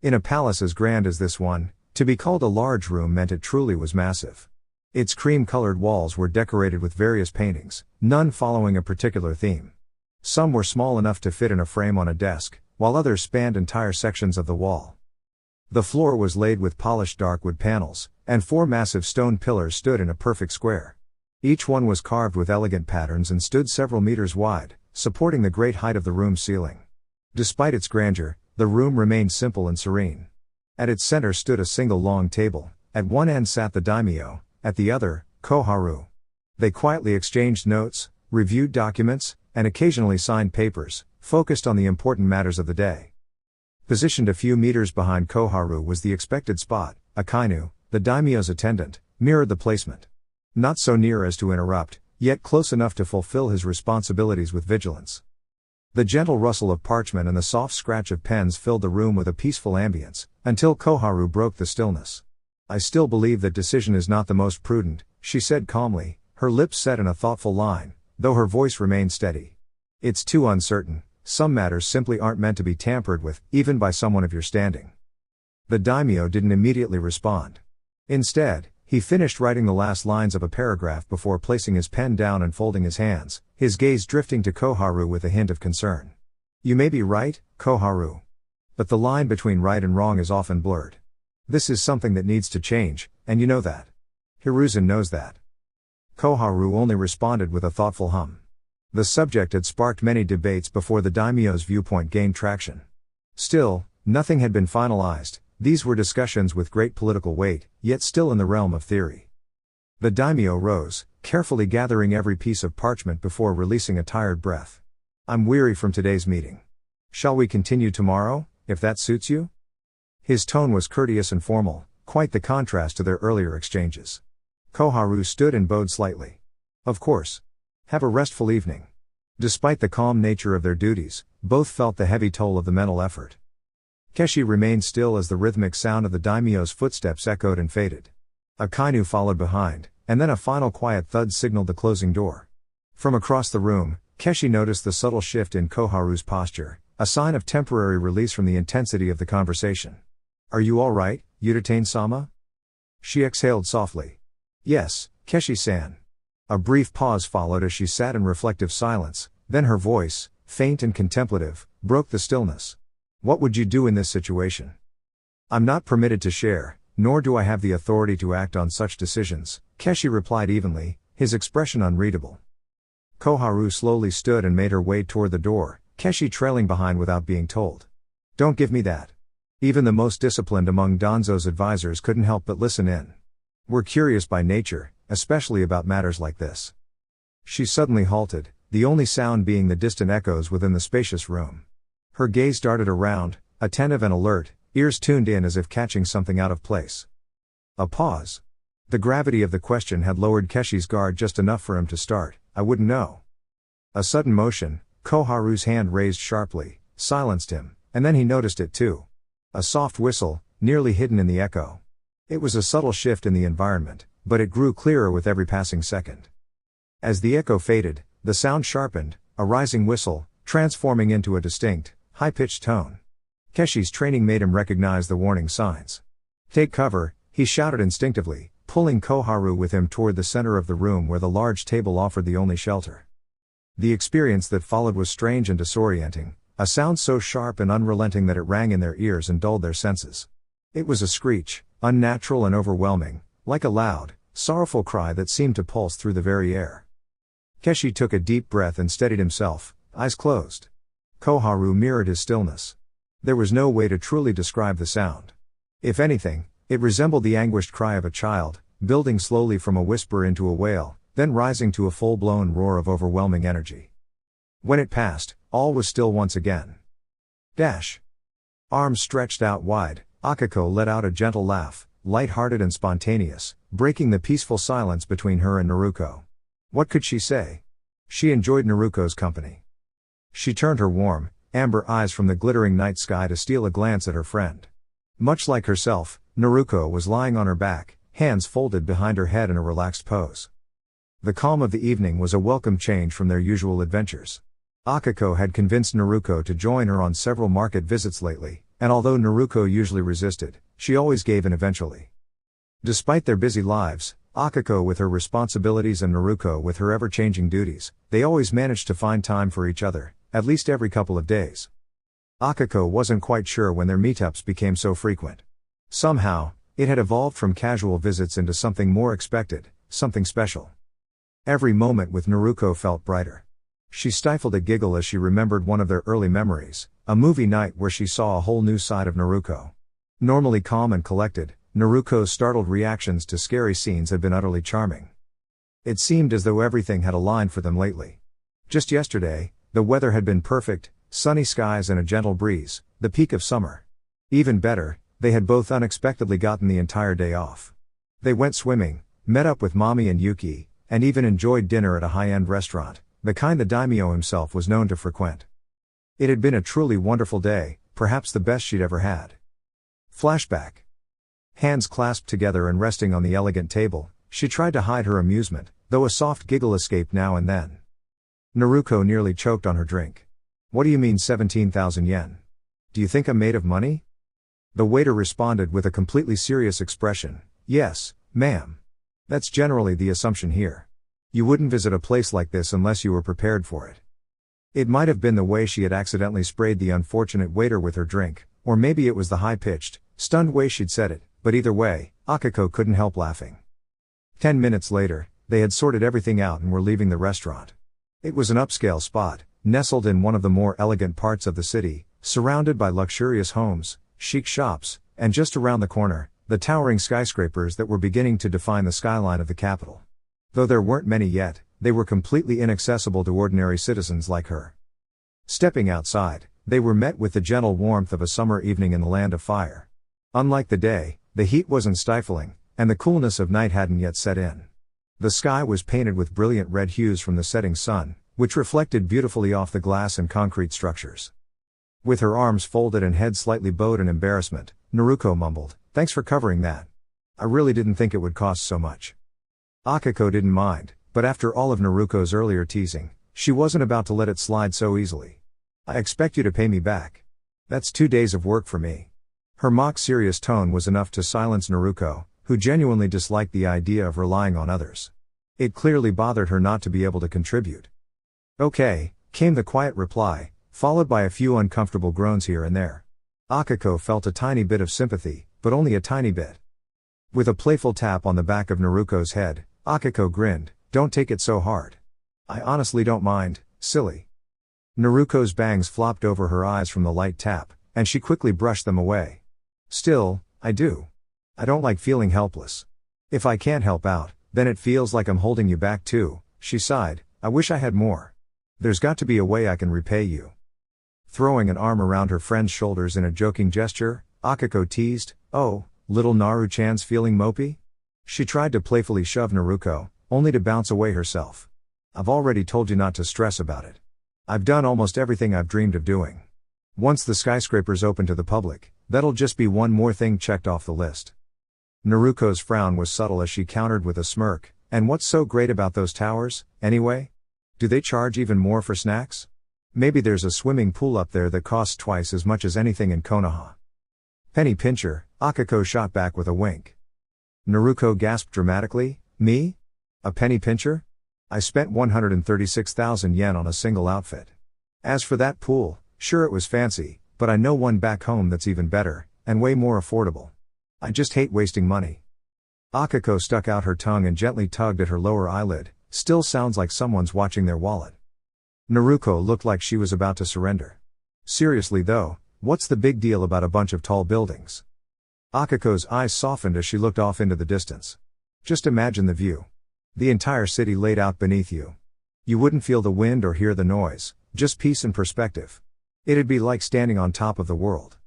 In a palace as grand as this one, to be called a large room meant it truly was massive. Its cream-colored walls were decorated with various paintings, none following a particular theme. Some were small enough to fit in a frame on a desk, while others spanned entire sections of the wall. The floor was laid with polished dark wood panels, and 4 massive stone pillars stood in a perfect square. Each one was carved with elegant patterns and stood several meters wide, supporting the great height of the room's ceiling. Despite its grandeur, the room remained simple and serene. At its center stood a single long table. At one end sat the daimyo, at the other, Koharu. They quietly exchanged notes, reviewed documents, and occasionally signed papers, focused on the important matters of the day. Positioned a few meters behind Koharu was the expected spot. Akainu, the daimyo's attendant, mirrored the placement. Not so near as to interrupt, yet close enough to fulfill his responsibilities with vigilance. The gentle rustle of parchment and the soft scratch of pens filled the room with a peaceful ambience, until Koharu broke the stillness. I still believe that decision is not the most prudent, she said calmly, her lips set in a thoughtful line, though her voice remained steady. It's too uncertain, some matters simply aren't meant to be tampered with, even by someone of your standing. The daimyo didn't immediately respond. Instead, he finished writing the last lines of a paragraph before placing his pen down and folding his hands, his gaze drifting to Koharu with a hint of concern. You may be right, Koharu. But the line between right and wrong is often blurred. This is something that needs to change, and you know that. Hiruzen knows that. Koharu only responded with a thoughtful hum. The subject had sparked many debates before the daimyo's viewpoint gained traction. Still, nothing had been finalized. These were discussions with great political weight, yet still in the realm of theory. The daimyo rose, carefully gathering every piece of parchment before releasing a tired breath. I'm weary from today's meeting. Shall we continue tomorrow, if that suits you? His tone was courteous and formal, quite the contrast to their earlier exchanges. Koharu stood and bowed slightly. Of course. Have a restful evening. Despite the calm nature of their duties, both felt the heavy toll of the mental effort. Keshi remained still as the rhythmic sound of the daimyo's footsteps echoed and faded. A kainu followed behind, and then a final quiet thud signaled the closing door. From across the room, Keshi noticed the subtle shift in Koharu's posture, a sign of temporary release from the intensity of the conversation. "Are you all right, Yutane-sama?" She exhaled softly. "Yes, Keshi-san." A brief pause followed as she sat in reflective silence, then her voice, faint and contemplative, broke the stillness. "What would you do in this situation?" "I'm not permitted to share, nor do I have the authority to act on such decisions," Keshi replied evenly, his expression unreadable. Koharu slowly stood and made her way toward the door, Keshi trailing behind without being told. "Don't give me that." Even the most disciplined among Danzo's advisors couldn't help but listen in. "We're curious by nature, especially about matters like this." She suddenly halted, the only sound being the distant echoes within the spacious room. Her gaze darted around, attentive and alert, ears tuned in as if catching something out of place. A pause. The gravity of the question had lowered Keshi's guard just enough for him to start, "I wouldn't know." A sudden motion, Koharu's hand raised sharply, silenced him, and then he noticed it too. A soft whistle, nearly hidden in the echo. It was a subtle shift in the environment, but it grew clearer with every passing second. As the echo faded, the sound sharpened, a rising whistle, transforming into a distinct, high-pitched tone. Keshi's training made him recognize the warning signs. "Take cover," he shouted instinctively, pulling Koharu with him toward the center of the room where the large table offered the only shelter. The experience that followed was strange and disorienting, a sound so sharp and unrelenting that it rang in their ears and dulled their senses. It was a screech, unnatural and overwhelming, like a loud, sorrowful cry that seemed to pulse through the very air. Keshi took a deep breath and steadied himself, eyes closed. Koharu mirrored his stillness. There was no way to truly describe the sound. If anything, it resembled the anguished cry of a child, building slowly from a whisper into a wail, then rising to a full-blown roar of overwhelming energy. When it passed, all was still once again. Dash. Arms stretched out wide, Akiko let out a gentle laugh, light-hearted and spontaneous, breaking the peaceful silence between her and Naruko. What could she say? She enjoyed Naruko's company. She turned her warm, amber eyes from the glittering night sky to steal a glance at her friend. Much like herself, Naruko was lying on her back, hands folded behind her head in a relaxed pose. The calm of the evening was a welcome change from their usual adventures. Akiko had convinced Naruko to join her on several market visits lately, and although Naruko usually resisted, she always gave in eventually. Despite their busy lives, Akiko with her responsibilities and Naruko with her ever-changing duties, they always managed to find time for each other, at least every couple of days. Akiko wasn't quite sure when their meetups became so frequent. Somehow, it had evolved from casual visits into something more expected, something special. Every moment with Naruko felt brighter. She stifled a giggle as she remembered one of their early memories, a movie night where she saw a whole new side of Naruko. Normally calm and collected, Naruko's startled reactions to scary scenes had been utterly charming. It seemed as though everything had aligned for them lately. Just yesterday, the weather had been perfect, sunny skies and a gentle breeze, the peak of summer. Even better, they had both unexpectedly gotten the entire day off. They went swimming, met up with Mami and Yuki, and even enjoyed dinner at a high-end restaurant, the kind the daimyo himself was known to frequent. It had been a truly wonderful day, perhaps the best she'd ever had. Flashback. Hands clasped together and resting on the elegant table, she tried to hide her amusement, though a soft giggle escaped now and then. Naruko nearly choked on her drink. "What do you mean 17,000 yen? Do you think I'm made of money?" The waiter responded with a completely serious expression, "Yes, ma'am. That's generally the assumption here. You wouldn't visit a place like this unless you were prepared for it." It might have been the way she had accidentally sprayed the unfortunate waiter with her drink, or maybe it was the high-pitched, stunned way she'd said it, but either way, Akiko couldn't help laughing. 10 minutes later, they had sorted everything out and were leaving the restaurant. It was an upscale spot, nestled in one of the more elegant parts of the city, surrounded by luxurious homes, chic shops, and just around the corner, the towering skyscrapers that were beginning to define the skyline of the capital. Though there weren't many yet, they were completely inaccessible to ordinary citizens like her. Stepping outside, they were met with the gentle warmth of a summer evening in the land of fire. Unlike the day, the heat wasn't stifling, and the coolness of night hadn't yet set in. The sky was painted with brilliant red hues from the setting sun, which reflected beautifully off the glass and concrete structures. With her arms folded and head slightly bowed in embarrassment, Naruko mumbled, "Thanks for covering that. I really didn't think it would cost so much." Akiko didn't mind, but after all of Naruko's earlier teasing, she wasn't about to let it slide so easily. "I expect you to pay me back. That's 2 days of work for me." Her mock-serious tone was enough to silence Naruko, who genuinely disliked the idea of relying on others. It clearly bothered her not to be able to contribute. "Okay," came the quiet reply, followed by a few uncomfortable groans here and there. Akiko felt a tiny bit of sympathy, but only a tiny bit. With a playful tap on the back of Naruko's head, Akiko grinned, "Don't take it so hard. I honestly don't mind, silly." Naruko's bangs flopped over her eyes from the light tap, and she quickly brushed them away. "Still, I do. I don't like feeling helpless. If I can't help out, then it feels like I'm holding you back too," she sighed. "I wish I had more. There's got to be a way I can repay you." Throwing an arm around her friend's shoulders in a joking gesture, Akiko teased, "Oh, little Naru-chan's feeling mopey?" She tried to playfully shove Naruko, only to bounce away herself. "I've already told you not to stress about it. I've done almost everything I've dreamed of doing. Once the skyscraper's open to the public, that'll just be one more thing checked off the list." Naruko's frown was subtle as she countered with a smirk, "And what's so great about those towers, anyway? Do they charge even more for snacks? Maybe there's a swimming pool up there that costs twice as much as anything in Konoha." "Penny pincher," Akiko shot back with a wink. Naruko gasped dramatically, "Me? A penny pincher? I spent 136,000 yen on a single outfit. As for that pool, sure it was fancy, but I know one back home that's even better, and way more affordable. I just hate wasting money." Akiko stuck out her tongue and gently tugged at her lower eyelid. "Still sounds like someone's watching their wallet." Naruko looked like she was about to surrender. "Seriously though, what's the big deal about a bunch of tall buildings?" Akiko's eyes softened as she looked off into the distance. "Just imagine the view. The entire city laid out beneath you. You wouldn't feel the wind or hear the noise, just peace and perspective. It'd be like standing on top of the world."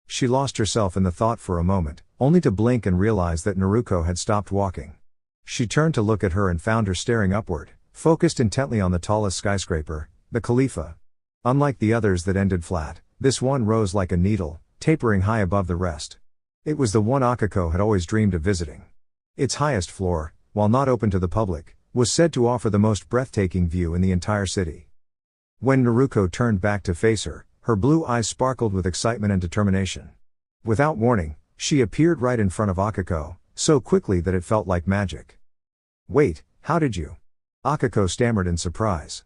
She lost herself in the thought for a moment, only to blink and realize that Naruko had stopped walking. She turned to look at her and found her staring upward, focused intently on the tallest skyscraper, the Khalifa. Unlike the others that ended flat, this one rose like a needle, tapering high above the rest. It was the one Akiko had always dreamed of visiting. Its highest floor, while not open to the public, was said to offer the most breathtaking view in the entire city. When Naruko turned back to face her, her blue eyes sparkled with excitement and determination. Without warning, she appeared right in front of Akiko, so quickly that it felt like magic. "Wait, how did you?" Akiko stammered in surprise.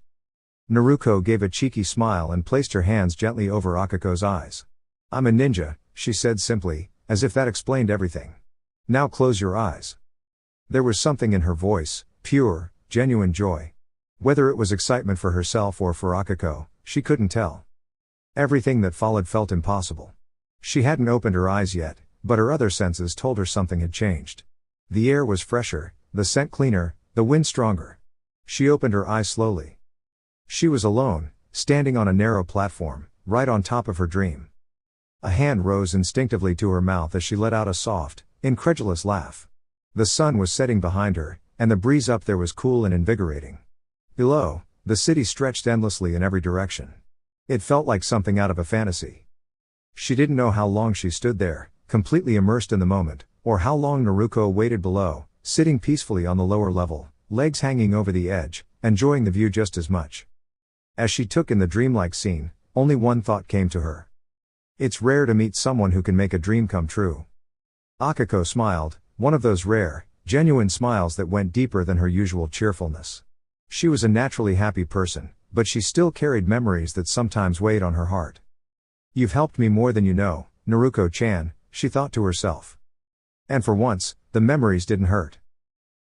Naruko gave a cheeky smile and placed her hands gently over Akiko's eyes. "I'm a ninja," she said simply, as if that explained everything. "Now close your eyes." There was something in her voice, pure, genuine joy. Whether it was excitement for herself or for Akiko, she couldn't tell. Everything that followed felt impossible. She hadn't opened her eyes yet, but her other senses told her something had changed. The air was fresher, the scent cleaner, the wind stronger. She opened her eyes slowly. She was alone, standing on a narrow platform, right on top of her dream. A hand rose instinctively to her mouth as she let out a soft, incredulous laugh. The sun was setting behind her, and the breeze up there was cool and invigorating. Below, the city stretched endlessly in every direction. It felt like something out of a fantasy. She didn't know how long she stood there, completely immersed in the moment, or how long Naruko waited below, sitting peacefully on the lower level, legs hanging over the edge, enjoying the view just as much. As she took in the dreamlike scene, only one thought came to her. It's rare to meet someone who can make a dream come true. Akiko smiled, one of those rare, genuine smiles that went deeper than her usual cheerfulness. She was a naturally happy person, but she still carried memories that sometimes weighed on her heart. "You've helped me more than you know, Naruko-chan," she thought to herself. And for once, the memories didn't hurt.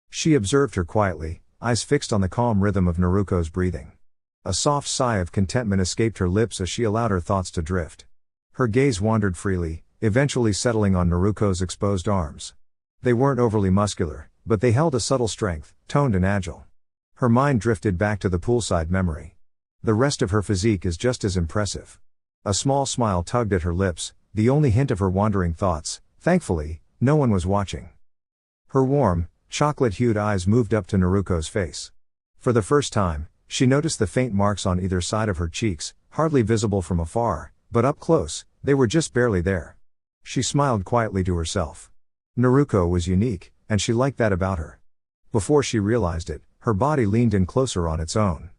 She observed her quietly, eyes fixed on the calm rhythm of Naruko's breathing. A soft sigh of contentment escaped her lips as she allowed her thoughts to drift. Her gaze wandered freely, eventually settling on Naruko's exposed arms. They weren't overly muscular, but they held a subtle strength, toned and agile. Her mind drifted back to the poolside memory. The rest of her physique is just as impressive. A small smile tugged at her lips, the only hint of her wandering thoughts. Thankfully, no one was watching. Her warm, chocolate-hued eyes moved up to Naruko's face. For the first time, She noticed the faint marks on either side of her cheeks, hardly visible from afar, but up close, they were just barely there. She smiled quietly to herself. Naruko was unique, and she liked that about her. Before she realized it, her body leaned in closer on its own.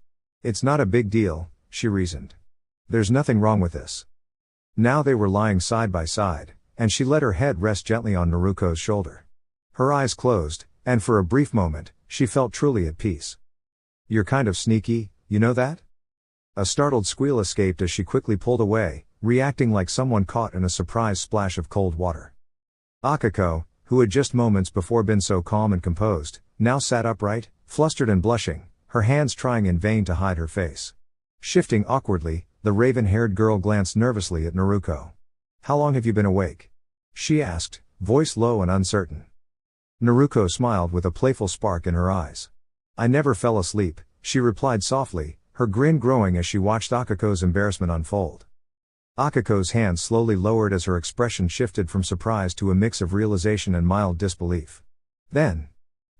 It's not a big deal, she reasoned. There's nothing wrong with this. Now they were lying side by side, and she let her head rest gently on Naruko's shoulder. Her eyes closed, and for a brief moment, she felt truly at peace. You're kind of sneaky, you know that? A startled squeal escaped as she quickly pulled away, reacting like someone caught in a surprise splash of cold water. Akiko, who had just moments before been so calm and composed, now sat upright, flustered and blushing, her hands trying in vain to hide her face. Shifting awkwardly, the raven-haired girl glanced nervously at Naruko. How long have you been awake? She asked, voice low and uncertain. Naruko smiled with a playful spark in her eyes. I never fell asleep, she replied softly, her grin growing as she watched Akiko's embarrassment unfold. Akiko's hands slowly lowered as her expression shifted from surprise to a mix of realization and mild disbelief. Then,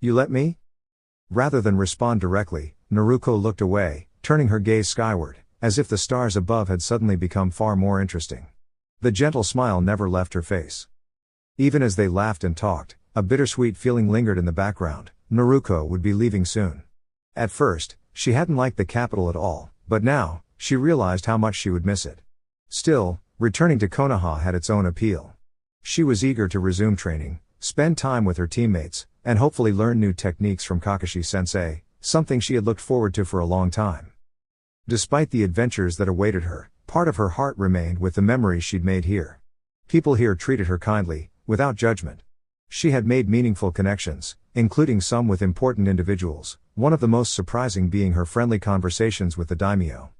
you let me? Rather than respond directly, Naruko looked away, turning her gaze skyward, as if the stars above had suddenly become far more interesting. The gentle smile never left her face. Even as they laughed and talked, a bittersweet feeling lingered in the background. Naruko would be leaving soon. At first, she hadn't liked the capital at all, but now, she realized how much she would miss it. Still, returning to Konoha had its own appeal. She was eager to resume training, spend time with her teammates, and hopefully learn new techniques from Kakashi-sensei, something she had looked forward to for a long time. Despite the adventures that awaited her, part of her heart remained with the memories she'd made here. People here treated her kindly, without judgment. She had made meaningful connections, including some with important individuals, one of the most surprising being her friendly conversations with the daimyo.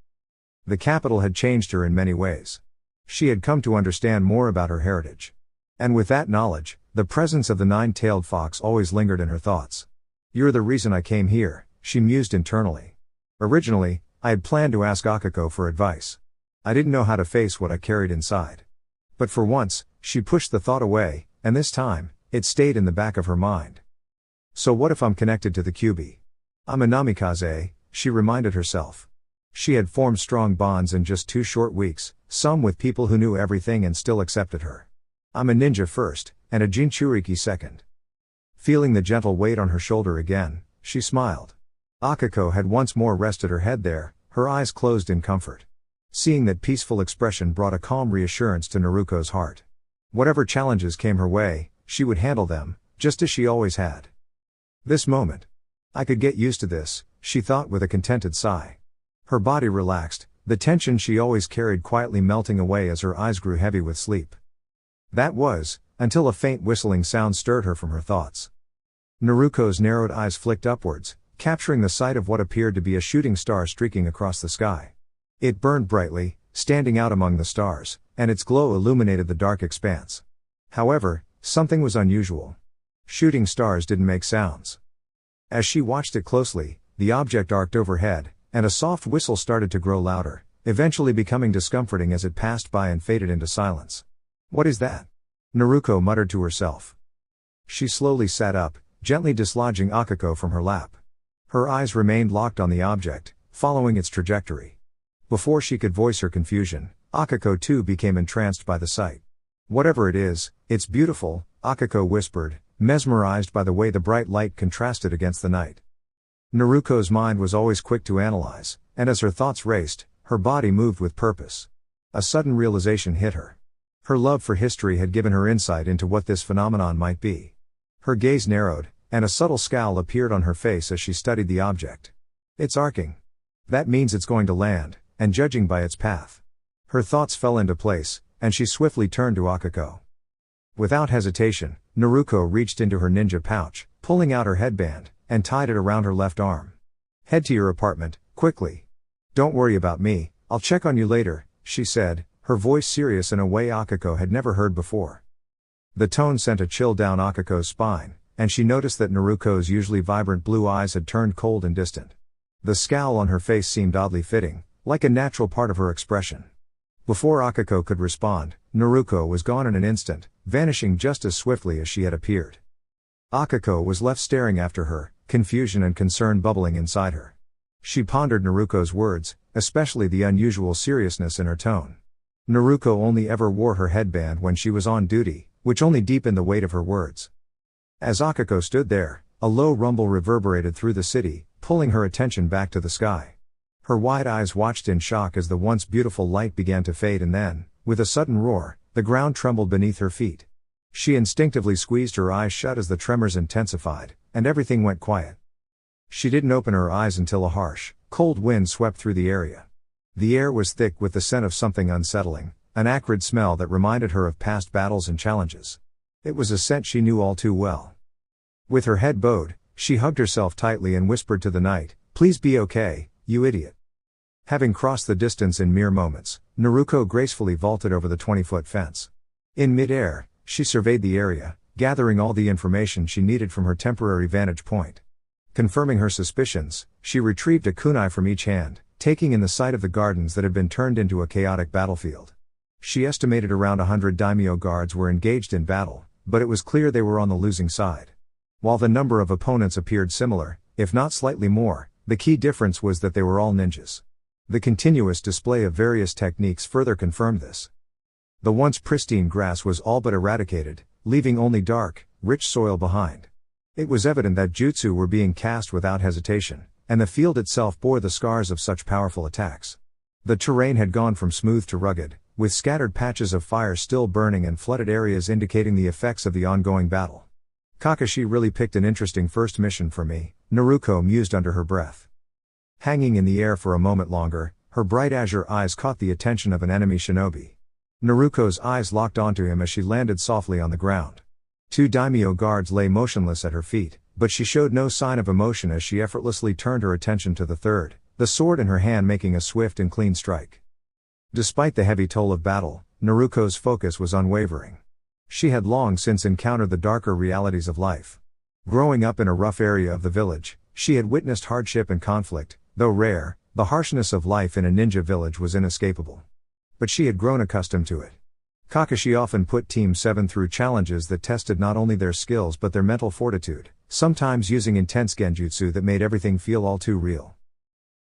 The capital had changed her in many ways. She had come to understand more about her heritage. And with that knowledge, the presence of the nine-tailed fox always lingered in her thoughts. You're the reason I came here, she mused internally. Originally, I had planned to ask Akiko for advice. I didn't know how to face what I carried inside. But for once, she pushed the thought away, and this time, it stayed in the back of her mind. So what if I'm connected to the Kyuubi? I'm a namikaze, she reminded herself. She had formed strong bonds in just 2 short weeks, some with people who knew everything and still accepted her. I'm a ninja first, and a jinchuriki second. Feeling the gentle weight on her shoulder again, she smiled. Akiko had once more rested her head there, her eyes closed in comfort. Seeing that peaceful expression brought a calm reassurance to Naruko's heart. Whatever challenges came her way, she would handle them, just as she always had. This moment. I could get used to this, she thought with a contented sigh. Her body relaxed, the tension she always carried quietly melting away as her eyes grew heavy with sleep. That was, until a faint whistling sound stirred her from her thoughts. Naruko's narrowed eyes flicked upwards, capturing the sight of what appeared to be a shooting star streaking across the sky. It burned brightly, standing out among the stars, and its glow illuminated the dark expanse. However, something was unusual. Shooting stars didn't make sounds. As she watched it closely, the object arced overhead, and a soft whistle started to grow louder, eventually becoming discomforting as it passed by and faded into silence. What is that? Naruko muttered to herself. She slowly sat up, gently dislodging Akiko from her lap. Her eyes remained locked on the object, following its trajectory. Before she could voice her confusion, Akiko too became entranced by the sight. Whatever it is, it's beautiful, Akiko whispered, mesmerized by the way the bright light contrasted against the night. Naruko's mind was always quick to analyze, and as her thoughts raced, her body moved with purpose. A sudden realization hit her. Her love for history had given her insight into what this phenomenon might be. Her gaze narrowed, and a subtle scowl appeared on her face as she studied the object. It's arcing. That means it's going to land, and judging by its path. Her thoughts fell into place, and she swiftly turned to Akiko. Without hesitation, Naruko reached into her ninja pouch, pulling out her headband, and tied it around her left arm. Head to your apartment, quickly. Don't worry about me, I'll check on you later, she said, her voice serious in a way Akiko had never heard before. The tone sent a chill down Akiko's spine, and she noticed that Naruko's usually vibrant blue eyes had turned cold and distant. The scowl on her face seemed oddly fitting, like a natural part of her expression. Before Akiko could respond, Naruko was gone in an instant, vanishing just as swiftly as she had appeared. Akiko was left staring after her, confusion and concern bubbling inside her. She pondered Naruko's words, especially the unusual seriousness in her tone. Naruko only ever wore her headband when she was on duty, which only deepened the weight of her words. As Akiko stood there, a low rumble reverberated through the city, pulling her attention back to the sky. Her wide eyes watched in shock as the once beautiful light began to fade, and then, with a sudden roar, the ground trembled beneath her feet. She instinctively squeezed her eyes shut as the tremors intensified, and everything went quiet. She didn't open her eyes until a harsh, cold wind swept through the area. The air was thick with the scent of something unsettling, an acrid smell that reminded her of past battles and challenges. It was a scent she knew all too well. With her head bowed, she hugged herself tightly and whispered to the night, "Please be okay, you idiot." Having crossed the distance in mere moments, Naruko gracefully vaulted over the 20-foot fence. In mid-air, she surveyed the area, gathering all the information she needed from her temporary vantage point. Confirming her suspicions, she retrieved a kunai from each hand, taking in the sight of the gardens that had been turned into a chaotic battlefield. She estimated around 100 daimyo guards were engaged in battle, but it was clear they were on the losing side. While the number of opponents appeared similar, if not slightly more, the key difference was that they were all ninjas. The continuous display of various techniques further confirmed this. The once pristine grass was all but eradicated, leaving only dark, rich soil behind. It was evident that jutsu were being cast without hesitation, and the field itself bore the scars of such powerful attacks. The terrain had gone from smooth to rugged, with scattered patches of fire still burning and flooded areas indicating the effects of the ongoing battle. Kakashi really picked an interesting first mission for me, Naruko mused under her breath. Hanging in the air for a moment longer, her bright azure eyes caught the attention of an enemy shinobi. Naruko's eyes locked onto him as she landed softly on the ground. 2 daimyo guards lay motionless at her feet, but she showed no sign of emotion as she effortlessly turned her attention to the third, the sword in her hand making a swift and clean strike. Despite the heavy toll of battle, Naruko's focus was unwavering. She had long since encountered the darker realities of life. Growing up in a rough area of the village, she had witnessed hardship and conflict. Though rare, the harshness of life in a ninja village was inescapable. But she had grown accustomed to it. Kakashi often put Team 7 through challenges that tested not only their skills but their mental fortitude, sometimes using intense genjutsu that made everything feel all too real.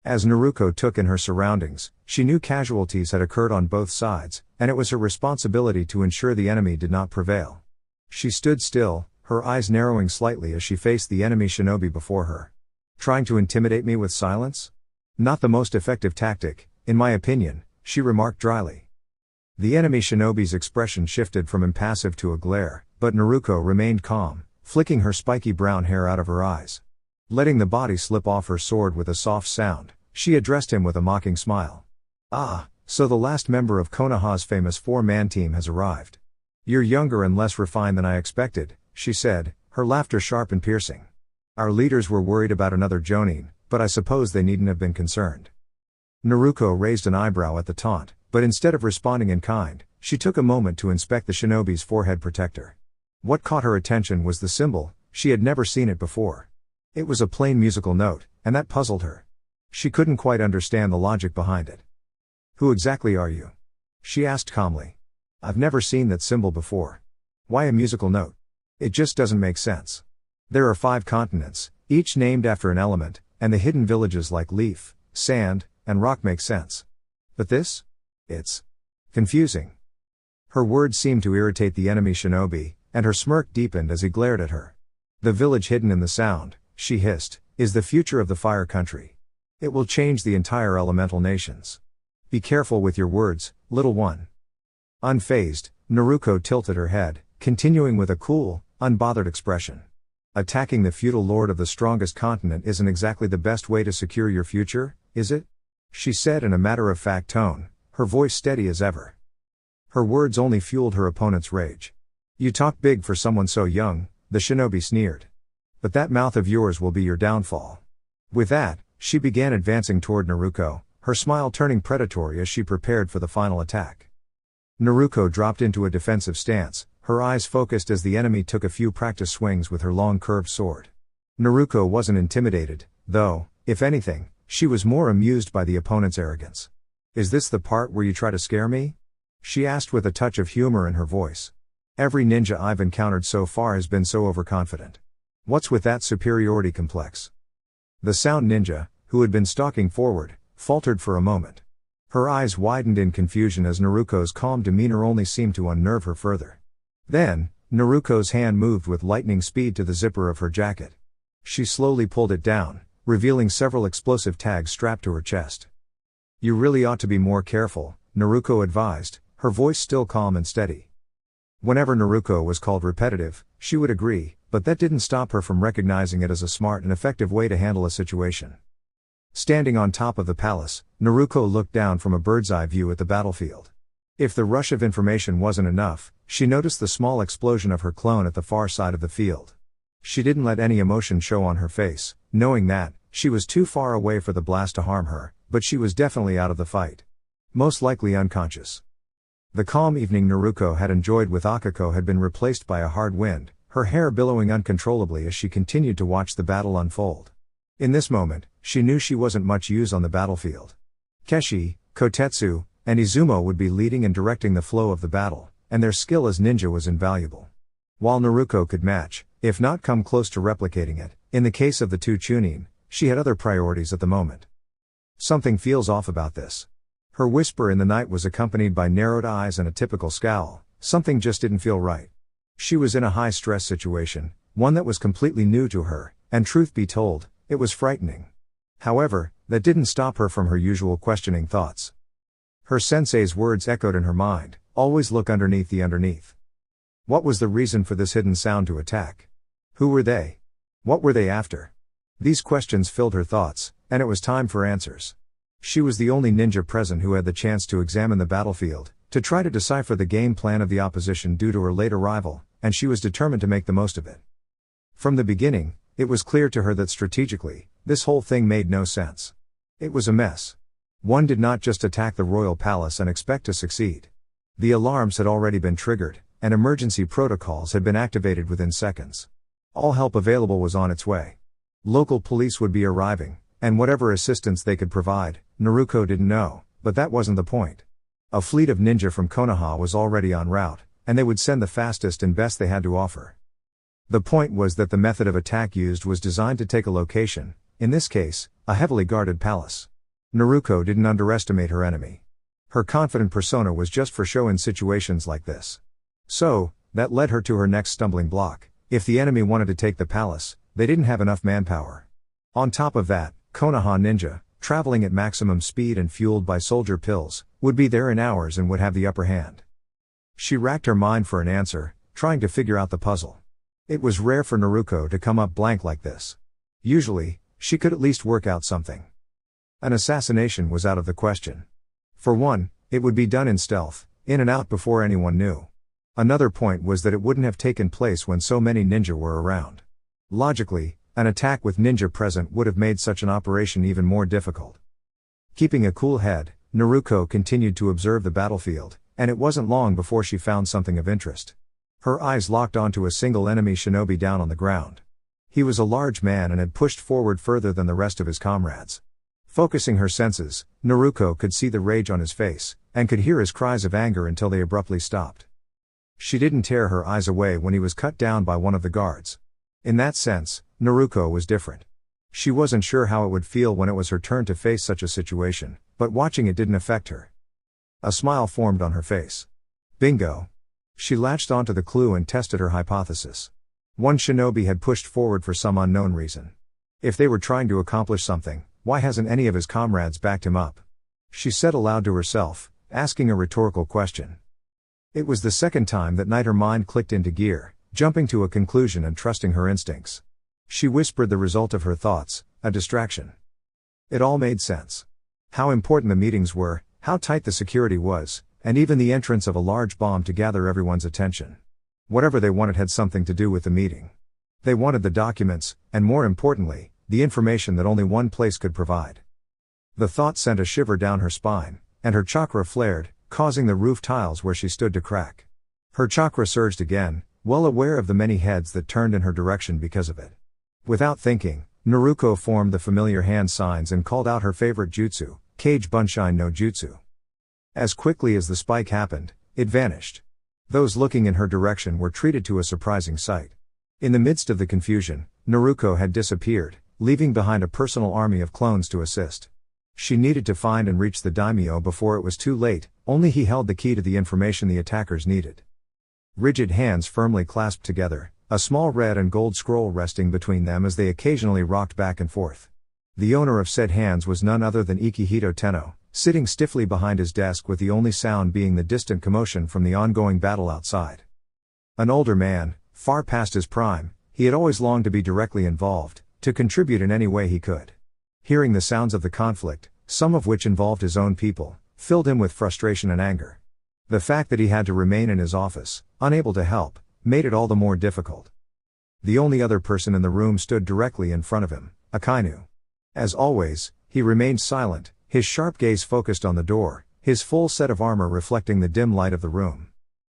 As Naruko took in her surroundings, she knew casualties had occurred on both sides, and it was her responsibility to ensure the enemy did not prevail. She stood still, her eyes narrowing slightly as she faced the enemy shinobi before her. Trying to intimidate me with silence? Not the most effective tactic, in my opinion, she remarked dryly. The enemy shinobi's expression shifted from impassive to a glare, but Naruko remained calm, flicking her spiky brown hair out of her eyes. Letting the body slip off her sword with a soft sound, she addressed him with a mocking smile. "Ah, so the last member of Konoha's famous 4-man team has arrived. You're younger and less refined than I expected," she said, her laughter sharp and piercing. "Our leaders were worried about another jonin, but I suppose they needn't have been concerned." Naruko raised an eyebrow at the taunt, but instead of responding in kind, she took a moment to inspect the shinobi's forehead protector. What caught her attention was the symbol. She had never seen it before. It was a plain musical note, and that puzzled her. She couldn't quite understand the logic behind it. "Who exactly are you?" she asked calmly. "I've never seen that symbol before. Why a musical note? It just doesn't make sense. There are 5 continents, each named after an element, and the hidden villages like leaf, sand, and rock make sense. But this? It's confusing." Her words seemed to irritate the enemy shinobi, and her smirk deepened as he glared at her. "The village hidden in the sound," she hissed, "is the future of the fire country. It will change the entire elemental nations. Be careful with your words, little one." Unfazed, Naruko tilted her head, continuing with a cool, unbothered expression. "Attacking the feudal lord of the strongest continent isn't exactly the best way to secure your future, is it?" she said in a matter-of-fact tone, her voice steady as ever. Her words only fueled her opponent's rage. "You talk big for someone so young," the shinobi sneered. "But that mouth of yours will be your downfall." With that, she began advancing toward Naruko, her smile turning predatory as she prepared for the final attack. Naruko dropped into a defensive stance, her eyes focused as the enemy took a few practice swings with her long curved sword. Naruko wasn't intimidated, though, if anything, she was more amused by the opponent's arrogance. "Is this the part where you try to scare me?" she asked with a touch of humor in her voice. "Every ninja I've encountered so far has been so overconfident. What's with that superiority complex?" The sound ninja, who had been stalking forward, faltered for a moment. Her eyes widened in confusion as Naruko's calm demeanor only seemed to unnerve her further. Then, Naruko's hand moved with lightning speed to the zipper of her jacket. She slowly pulled it down, revealing several explosive tags strapped to her chest. "You really ought to be more careful," Naruko advised, her voice still calm and steady. Whenever Naruko was called repetitive, she would agree, but that didn't stop her from recognizing it as a smart and effective way to handle a situation. Standing on top of the palace, Naruko looked down from a bird's-eye view at the battlefield. If the rush of information wasn't enough, she noticed the small explosion of her clone at the far side of the field. She didn't let any emotion show on her face, knowing that she was too far away for the blast to harm her, but she was definitely out of the fight. Most likely unconscious. The calm evening Naruko had enjoyed with Akiko had been replaced by a hard wind, her hair billowing uncontrollably as she continued to watch the battle unfold. In this moment, she knew she wasn't much use on the battlefield. Keshi, Kotetsu, and Izumo would be leading and directing the flow of the battle, and their skill as ninja was invaluable. While Naruko could match, if not come close to replicating it, in the case of the two Chunin, she had other priorities at the moment. "Something feels off about this." Her whisper in the night was accompanied by narrowed eyes and a typical scowl. Something just didn't feel right. She was in a high-stress situation, one that was completely new to her, and truth be told, it was frightening. However, that didn't stop her from her usual questioning thoughts. Her sensei's words echoed in her mind, "Always look underneath the underneath." What was the reason for this hidden sound to attack? Who were they? What were they after? These questions filled her thoughts, and it was time for answers. She was the only ninja present who had the chance to examine the battlefield, to try to decipher the game plan of the opposition due to her late arrival, and she was determined to make the most of it. From the beginning, it was clear to her that strategically, this whole thing made no sense. It was a mess. One did not just attack the royal palace and expect to succeed. The alarms had already been triggered, and emergency protocols had been activated within seconds. All help available was on its way. Local police would be arriving, and whatever assistance they could provide, Naruko didn't know, but that wasn't the point. A fleet of ninja from Konoha was already en route, and they would send the fastest and best they had to offer. The point was that the method of attack used was designed to take a location, in this case, a heavily guarded palace. Naruko didn't underestimate her enemy. Her confident persona was just for show in situations like this. So, that led her to her next stumbling block. If the enemy wanted to take the palace, they didn't have enough manpower. On top of that, Konoha ninja, traveling at maximum speed and fueled by soldier pills, would be there in hours and would have the upper hand. She racked her mind for an answer, trying to figure out the puzzle. It was rare for Naruko to come up blank like this. Usually, she could at least work out something. An assassination was out of the question. For one, it would be done in stealth, in and out before anyone knew. Another point was that it wouldn't have taken place when so many ninja were around. Logically, an attack with ninja present would have made such an operation even more difficult. Keeping a cool head, Naruko continued to observe the battlefield, and it wasn't long before she found something of interest. Her eyes locked onto a single enemy shinobi down on the ground. He was a large man and had pushed forward further than the rest of his comrades. Focusing her senses, Naruko could see the rage on his face, and could hear his cries of anger until they abruptly stopped. She didn't tear her eyes away when he was cut down by one of the guards. In that sense, Naruko was different. She wasn't sure how it would feel when it was her turn to face such a situation, but watching it didn't affect her. A smile formed on her face. Bingo! She latched onto the clue and tested her hypothesis. One shinobi had pushed forward for some unknown reason. If they were trying to accomplish something, why hasn't any of his comrades backed him up? She said aloud to herself, asking a rhetorical question. It was the second time that night her mind clicked into gear, jumping to a conclusion and trusting her instincts. She whispered the result of her thoughts, a distraction. It all made sense. How important the meetings were, how tight the security was, and even the entrance of a large bomb to gather everyone's attention. Whatever they wanted had something to do with the meeting. They wanted the documents, and more importantly, the information that only one place could provide. The thought sent a shiver down her spine, and her chakra flared, causing the roof tiles where she stood to crack. Her chakra surged again, well aware of the many heads that turned in her direction because of it. Without thinking, Naruko formed the familiar hand signs and called out her favorite jutsu, Kage Bunshin no Jutsu. As quickly as the spike happened, it vanished. Those looking in her direction were treated to a surprising sight. In the midst of the confusion, Naruko had disappeared, leaving behind a personal army of clones to assist. She needed to find and reach the daimyo before it was too late, only he held the key to the information the attackers needed. Rigid hands firmly clasped together, a small red and gold scroll resting between them as they occasionally rocked back and forth. The owner of said hands was none other than Ikehito Tenno, sitting stiffly behind his desk with the only sound being the distant commotion from the ongoing battle outside. An older man, far past his prime, he had always longed to be directly involved, to contribute in any way he could. Hearing the sounds of the conflict, some of which involved his own people, filled him with frustration and anger. The fact that he had to remain in his office, unable to help, made it all the more difficult. The only other person in the room stood directly in front of him, Akainu. As always, he remained silent, his sharp gaze focused on the door, his full set of armor reflecting the dim light of the room.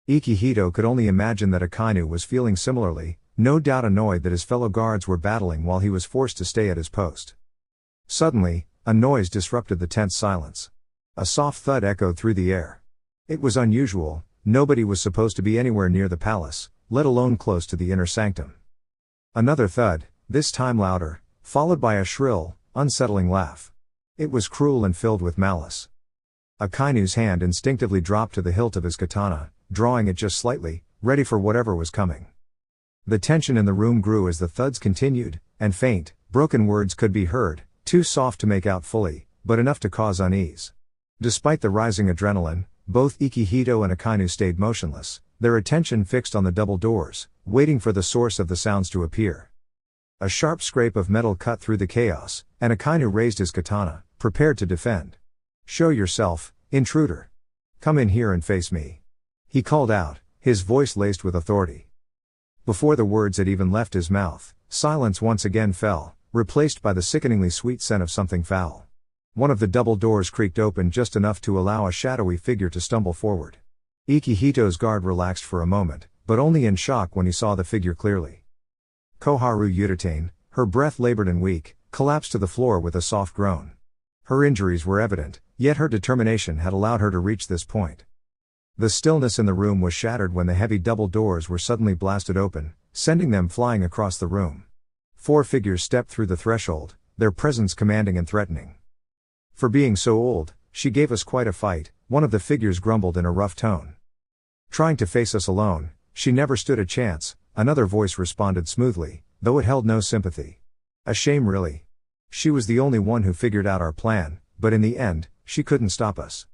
Ikehito could only imagine that Akainu was feeling similarly, no doubt annoyed that his fellow guards were battling while he was forced to stay at his post. Suddenly, a noise disrupted the tense silence. A soft thud echoed through the air. It was unusual, nobody was supposed to be anywhere near the palace, let alone close to the inner sanctum. Another thud, this time louder, followed by a shrill, unsettling laugh. It was cruel and filled with malice. Akainu's hand instinctively dropped to the hilt of his katana, drawing it just slightly, ready for whatever was coming. The tension in the room grew as the thuds continued, and faint, broken words could be heard, too soft to make out fully, but enough to cause unease. Despite the rising adrenaline, both Ikehito and Akainu stayed motionless, their attention fixed on the double doors, waiting for the source of the sounds to appear. A sharp scrape of metal cut through the chaos, and Akainu raised his katana, prepared to defend. "Show yourself, intruder. Come in here and face me," he called out, his voice laced with authority. Before the words had even left his mouth, silence once again fell, replaced by the sickeningly sweet scent of something foul. One of the double doors creaked open just enough to allow a shadowy figure to stumble forward. Ikehito's guard relaxed for a moment, but only in shock when he saw the figure clearly. Koharu Yutane, her breath labored and weak, collapsed to the floor with a soft groan. Her injuries were evident, yet her determination had allowed her to reach this point. The stillness in the room was shattered when the heavy double doors were suddenly blasted open, sending them flying across the room. 4 figures stepped through the threshold, their presence commanding and threatening. "For being so old, she gave us quite a fight," one of the figures grumbled in a rough tone. "Trying to face us alone, she never stood a chance," another voice responded smoothly, though it held no sympathy. "A shame really. She was the only one who figured out our plan, but in the end, she couldn't stop us."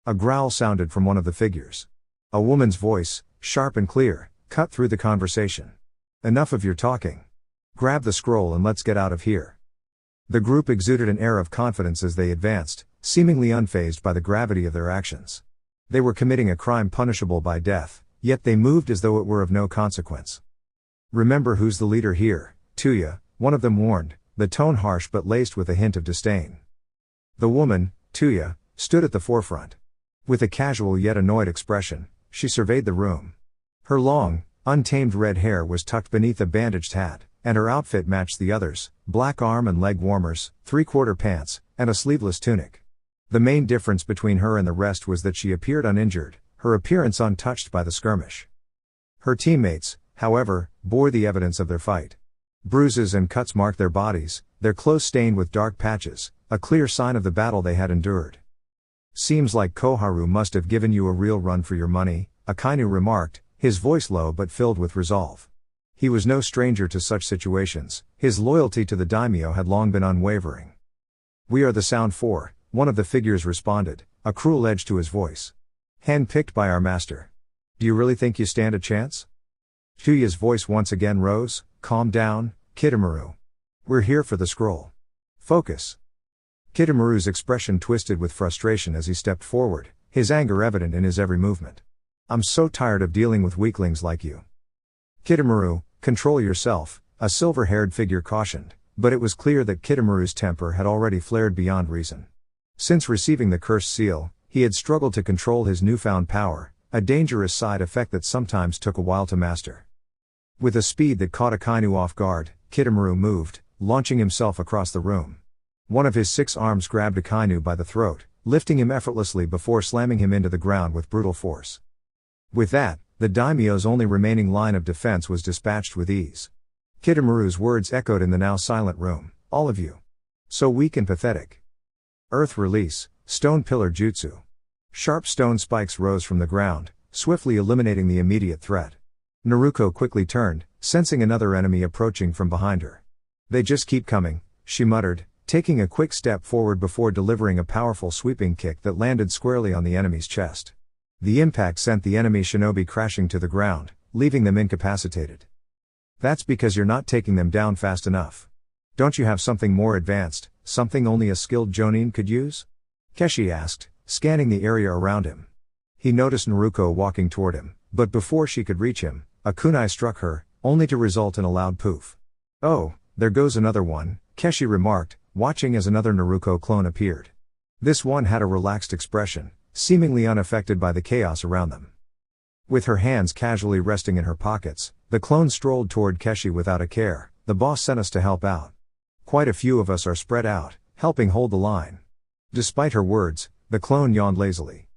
A growl sounded from one of the figures. A woman's voice, sharp and clear, cut through the conversation. "Enough of your talking. Grab the scroll and let's get out of here." The group exuded an air of confidence as they advanced, seemingly unfazed by the gravity of their actions. They were committing a crime punishable by death, yet they moved as though it were of no consequence. "Remember who's the leader here, Tuya," one of them warned, the tone harsh but laced with a hint of disdain. The woman, Tuya, stood at the forefront. With a casual yet annoyed expression, she surveyed the room. Her long, untamed red hair was tucked beneath a bandaged hat, and her outfit matched the others: black arm and leg warmers, 3/4 pants, and a sleeveless tunic. The main difference between her and the rest was that she appeared uninjured, her appearance untouched by the skirmish. Her teammates, however, bore the evidence of their fight. Bruises and cuts marked their bodies, their clothes stained with dark patches, a clear sign of the battle they had endured. "Seems like Koharu must have given you a real run for your money," Akainu remarked, his voice low but filled with resolve. He was no stranger to such situations, his loyalty to the daimyo had long been unwavering. "We are the Sound Four," one of the figures responded, a cruel edge to his voice. "Hand-picked by our master. Do you really think you stand a chance?" Tuya's voice once again rose. "Calm down, Kitamaru. We're here for the scroll. Focus." Kitamaru's expression twisted with frustration as he stepped forward, his anger evident in his every movement. "I'm so tired of dealing with weaklings like you." "Kitamaru, control yourself," a silver-haired figure cautioned, but it was clear that Kitamaru's temper had already flared beyond reason. Since receiving the cursed seal, he had struggled to control his newfound power, a dangerous side effect that sometimes took a while to master. With a speed that caught Akainu off guard, Kitamaru moved, launching himself across the room. One of his 6 arms grabbed Akainu by the throat, lifting him effortlessly before slamming him into the ground with brutal force. With that, the daimyo's only remaining line of defense was dispatched with ease. Kitamaru's words echoed in the now silent room. All of you. So weak and pathetic. Earth release, stone pillar jutsu. Sharp stone spikes rose from the ground, swiftly eliminating the immediate threat. Naruko quickly turned, sensing another enemy approaching from behind her. They just keep coming, she muttered, taking a quick step forward before delivering a powerful sweeping kick that landed squarely on the enemy's chest. The impact sent the enemy shinobi crashing to the ground, leaving them incapacitated. That's because you're not taking them down fast enough. Don't you have something more advanced, something only a skilled jonin could use? Keshi asked, scanning the area around him. He noticed Naruko walking toward him, but before she could reach him, a kunai struck her, only to result in a loud poof. Oh, there goes another one, Keshi remarked, watching as another Naruko clone appeared. This one had a relaxed expression, seemingly unaffected by the chaos around them. With her hands casually resting in her pockets, the clone strolled toward Keshi without a care. The boss sent us to help out. Quite a few of us are spread out, helping hold the line. Despite her words, the clone yawned lazily.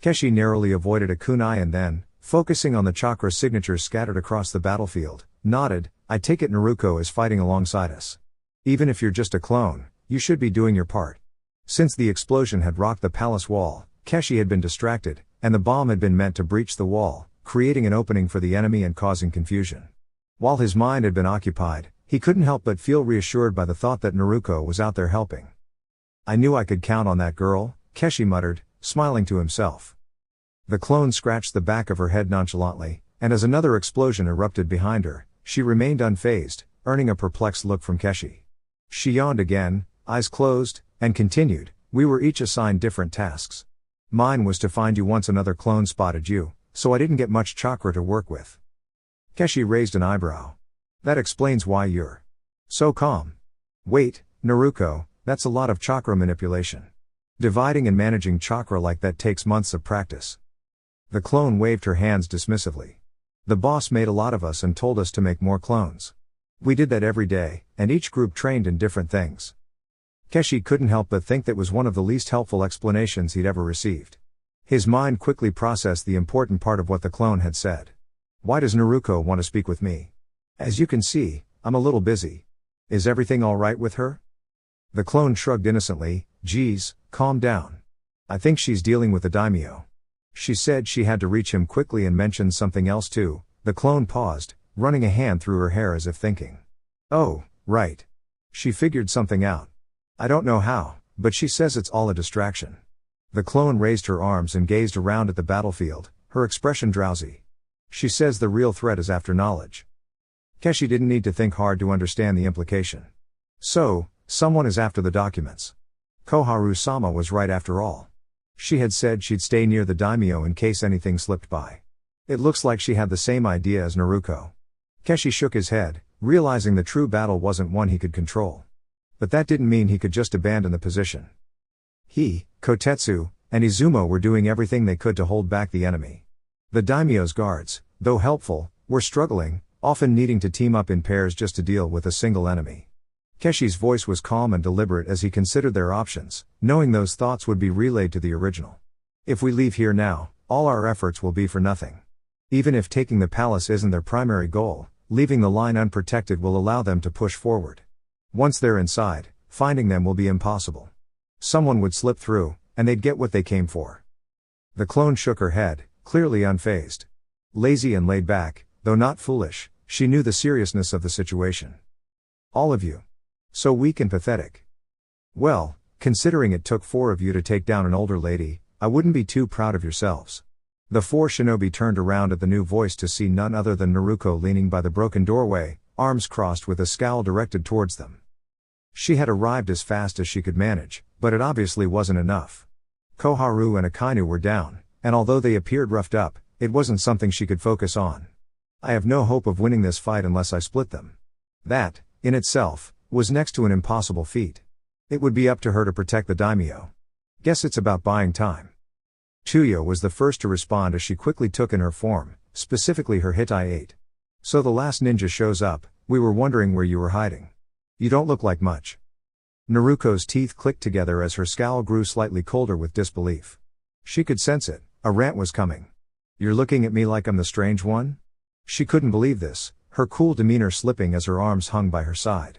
Keshi narrowly avoided a kunai and then, focusing on the chakra signatures scattered across the battlefield, nodded, I take it Naruko is fighting alongside us. Even if you're just a clone, you should be doing your part. Since the explosion had rocked the palace wall, Keshi had been distracted, and the bomb had been meant to breach the wall, creating an opening for the enemy and causing confusion. While his mind had been occupied, he couldn't help but feel reassured by the thought that Naruko was out there helping. I knew I could count on that girl, Keshi muttered, smiling to himself. The clone scratched the back of her head nonchalantly, and as another explosion erupted behind her, she remained unfazed, earning a perplexed look from Keshi. She yawned again, eyes closed, and continued, we were each assigned different tasks. Mine was to find you once another clone spotted you, so I didn't get much chakra to work with. Keshi raised an eyebrow. That explains why you're so calm. Wait, Naruko, that's a lot of chakra manipulation. Dividing and managing chakra like that takes months of practice. The clone waved her hands dismissively. The boss made a lot of us and told us to make more clones. We did that every day, and each group trained in different things. Keshi couldn't help but think that was one of the least helpful explanations he'd ever received. His mind quickly processed the important part of what the clone had said. Why does Naruko want to speak with me? As you can see, I'm a little busy. Is everything alright with her? The clone shrugged innocently, geez, calm down. I think she's dealing with the daimyo. She said she had to reach him quickly and mentioned something else too. The clone paused, running a hand through her hair as if thinking. Oh, right. She figured something out. I don't know how, but she says it's all a distraction. The clone raised her arms and gazed around at the battlefield, her expression drowsy. She says the real threat is after knowledge. Keshi didn't need to think hard to understand the implication. So, someone is after the documents. Koharu-sama was right after all. She had said she'd stay near the daimyo in case anything slipped by. It looks like she had the same idea as Naruko. Keshi shook his head, realizing the true battle wasn't one he could control. But that didn't mean he could just abandon the position. He, Kotetsu, and Izumo were doing everything they could to hold back the enemy. The daimyo's guards, though helpful, were struggling, often needing to team up in pairs just to deal with a single enemy. Keshi's voice was calm and deliberate as he considered their options, knowing those thoughts would be relayed to the original. If we leave here now, all our efforts will be for nothing. Even if taking the palace isn't their primary goal, leaving the line unprotected will allow them to push forward. Once they're inside, finding them will be impossible. Someone would slip through, and they'd get what they came for. The clone shook her head, clearly unfazed. Lazy and laid back, though not foolish, she knew the seriousness of the situation. All of you. So weak and pathetic. Well, considering it took 4 of you to take down an older lady, I wouldn't be too proud of yourselves. The 4 shinobi turned around at the new voice to see none other than Naruko leaning by the broken doorway, arms crossed with a scowl directed towards them. She had arrived as fast as she could manage, but it obviously wasn't enough. Koharu and Akainu were down, and although they appeared roughed up, it wasn't something she could focus on. I have no hope of winning this fight unless I split them. That, in itself, was next to an impossible feat. It would be up to her to protect the daimyo. Guess it's about buying time. Chuyo was the first to respond as she quickly took in her form, specifically her Hitai 8. So the last ninja shows up, we were wondering where you were hiding. You don't look like much. Naruko's teeth clicked together as her scowl grew slightly colder with disbelief. She could sense it, a rant was coming. You're looking at me like I'm the strange one? She couldn't believe this, her cool demeanor slipping as her arms hung by her side.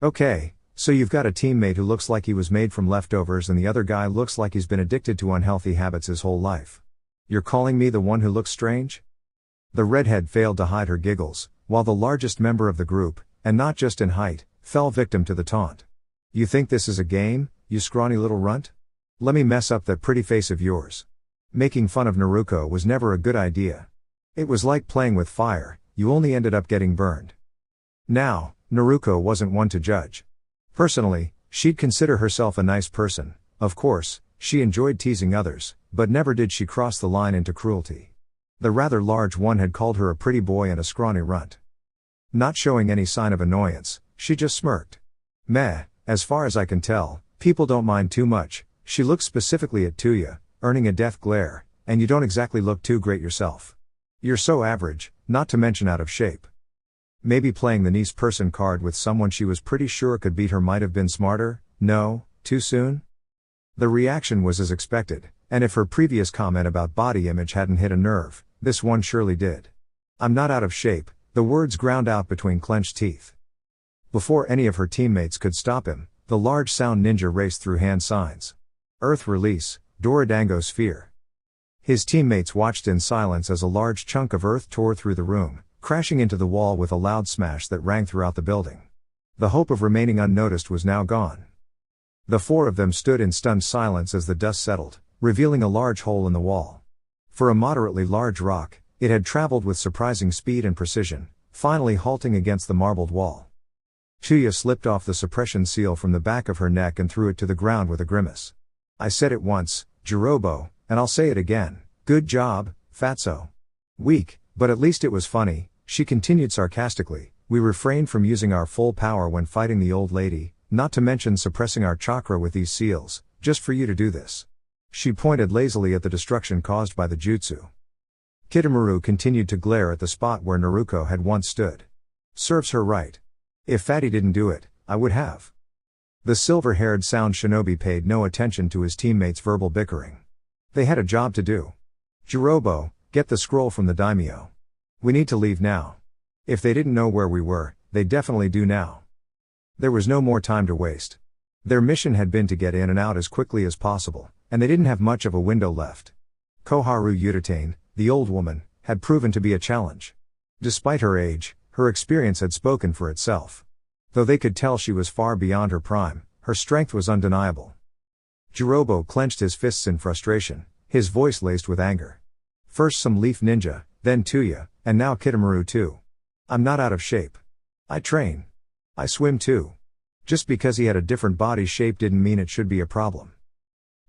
Okay, So you've got a teammate who looks like he was made from leftovers and the other guy looks like he's been addicted to unhealthy habits his whole life. You're calling me the one who looks strange? The redhead failed to hide her giggles, while the largest member of the group, and not just in height, fell victim to the taunt. You think this is a game, you scrawny little runt? Let me mess up that pretty face of yours. Making fun of Naruko was never a good idea. It was like playing with fire, you only ended up getting burned. Now, Naruko wasn't one to judge. Personally, she'd consider herself a nice person. Of course, she enjoyed teasing others, but never did she cross the line into cruelty. The rather large one had called her a pretty boy and a scrawny runt. Not showing any sign of annoyance, she just smirked. Meh, as far as I can tell, people don't mind too much. She looked specifically at Tuya, earning a death glare, and you don't exactly look too great yourself. You're so average, not to mention out of shape. Maybe playing the nice person card with someone she was pretty sure could beat her might have been smarter. No, too soon? The reaction was as expected, and if her previous comment about body image hadn't hit a nerve, this one surely did. I'm not out of shape, the words ground out between clenched teeth. Before any of her teammates could stop him, the large sound ninja raced through hand signs. Earth release, Dorodango sphere. His teammates watched in silence as a large chunk of earth tore through the room, crashing into the wall with a loud smash that rang throughout the building. The hope of remaining unnoticed was now gone. The four of them stood in stunned silence as the dust settled, revealing a large hole in the wall. For a moderately large rock, it had traveled with surprising speed and precision, finally halting against the marbled wall. Tuya slipped off the suppression seal from the back of her neck and threw it to the ground with a grimace. I said it once, Jirobo, and I'll say it again. Good job, Fatso. Weak, but at least it was funny, she continued sarcastically. We refrained from using our full power when fighting the old lady, not to mention suppressing our chakra with these seals, just for you to do this. She pointed lazily at the destruction caused by the jutsu. Kitamaru continued to glare at the spot where Naruko had once stood. Serves her right. If Fatty didn't do it, I would have. The silver-haired sound shinobi paid no attention to his teammates' verbal bickering. They had a job to do. Jirobo, get the scroll from the daimyo. We need to leave now. If they didn't know where we were, they definitely do now. There was no more time to waste. Their mission had been to get in and out as quickly as possible, and they didn't have much of a window left. Koharu Utatane, the old woman, had proven to be a challenge. Despite her age, her experience had spoken for itself. Though they could tell she was far beyond her prime, her strength was undeniable. Jirobo clenched his fists in frustration, his voice laced with anger. First some leaf ninja, then Tuya, and now Kitamaru too. I'm not out of shape. I train. I swim too. Just because he had a different body shape didn't mean it should be a problem.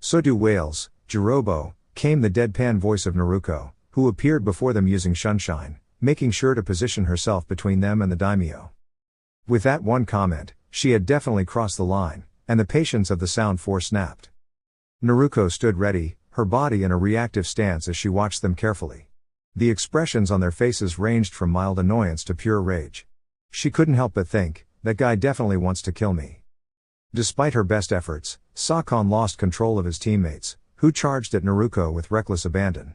So do whales, Jirobo, came the deadpan voice of Naruko, who appeared before them using Shunshine, making sure to position herself between them and the daimyo. With that one comment, she had definitely crossed the line, and the patience of the sound force snapped. Naruko stood ready, her body in a reactive stance as she watched them carefully. The expressions on their faces ranged from mild annoyance to pure rage. She couldn't help but think, that guy definitely wants to kill me. Despite her best efforts, Sakon lost control of his teammates, who charged at Naruko with reckless abandon.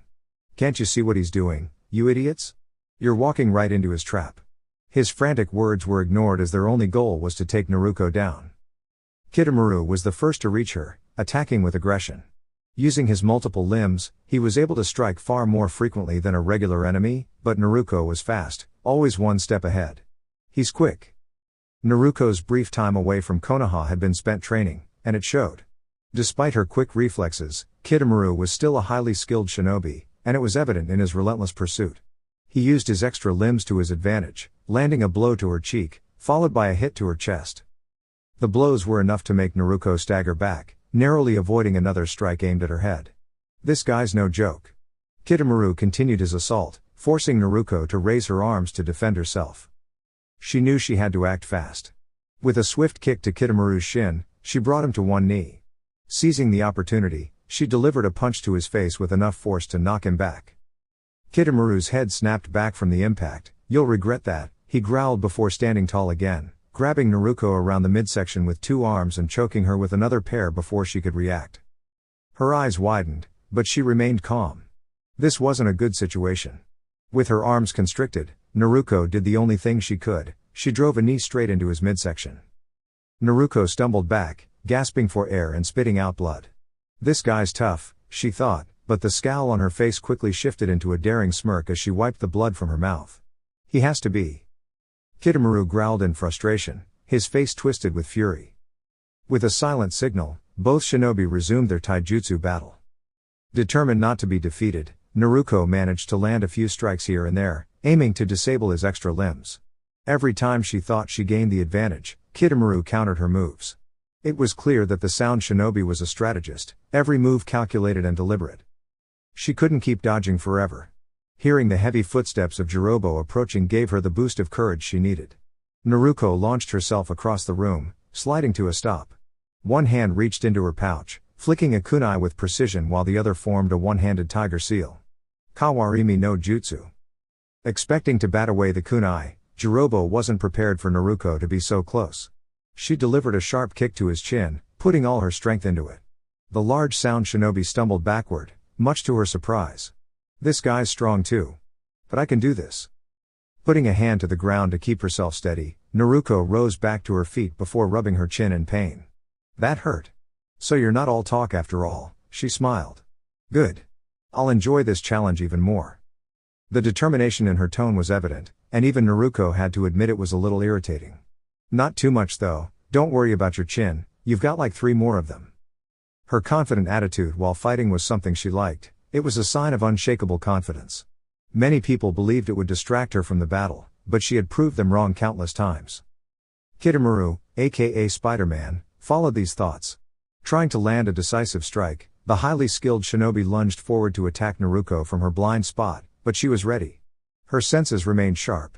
Can't you see what he's doing, you idiots? You're walking right into his trap. His frantic words were ignored as their only goal was to take Naruko down. Kitamaru was the first to reach her, attacking with aggression. Using his multiple limbs, he was able to strike far more frequently than a regular enemy, but Naruko was fast, always one step ahead. He's quick. Naruko's brief time away from Konoha had been spent training, and it showed. Despite her quick reflexes, Kitamaru was still a highly skilled shinobi, and it was evident in his relentless pursuit. He used his extra limbs to his advantage, landing a blow to her cheek, followed by a hit to her chest. The blows were enough to make Naruko stagger back, narrowly avoiding another strike aimed at her head. This guy's no joke. Kitamaru continued his assault, forcing Naruko to raise her arms to defend herself. She knew she had to act fast. With a swift kick to Kitamaru's shin, she brought him to one knee. Seizing the opportunity, she delivered a punch to his face with enough force to knock him back. Kitamaru's head snapped back from the impact. You'll regret that, he growled before standing tall again, grabbing Naruko around the midsection with two arms and choking her with another pair before she could react. Her eyes widened, but she remained calm. This wasn't a good situation. With her arms constricted, Naruko did the only thing she could, she drove a knee straight into his midsection. Naruko stumbled back, gasping for air and spitting out blood. This guy's tough, she thought, but the scowl on her face quickly shifted into a daring smirk as she wiped the blood from her mouth. He has to be. Kitamaru growled in frustration, his face twisted with fury. With a silent signal, both shinobi resumed their taijutsu battle. Determined not to be defeated, Naruko managed to land a few strikes here and there, aiming to disable his extra limbs. Every time she thought she gained the advantage, Kitamaru countered her moves. It was clear that the sound shinobi was a strategist, every move calculated and deliberate. She couldn't keep dodging forever. Hearing the heavy footsteps of Jirobo approaching gave her the boost of courage she needed. Naruko launched herself across the room, sliding to a stop. One hand reached into her pouch, flicking a kunai with precision while the other formed a one-handed tiger seal. Kawarimi no jutsu. Expecting to bat away the kunai, Jirobo wasn't prepared for Naruko to be so close. She delivered a sharp kick to his chin, putting all her strength into it. The large sound shinobi stumbled backward, much to her surprise. This guy's strong too. But I can do this. Putting a hand to the ground to keep herself steady, Naruko rose back to her feet before rubbing her chin in pain. That hurt. So you're not all talk after all, she smiled. Good. I'll enjoy this challenge even more. The determination in her tone was evident, and even Naruko had to admit it was a little irritating. Not too much though, don't worry about your chin, you've got like 3 more of them. Her confident attitude while fighting was something she liked, it was a sign of unshakable confidence. Many people believed it would distract her from the battle, but she had proved them wrong countless times. Kitamaru, aka Spider-Man, followed these thoughts. Trying to land a decisive strike, the highly skilled shinobi lunged forward to attack Naruko from her blind spot, but she was ready. Her senses remained sharp.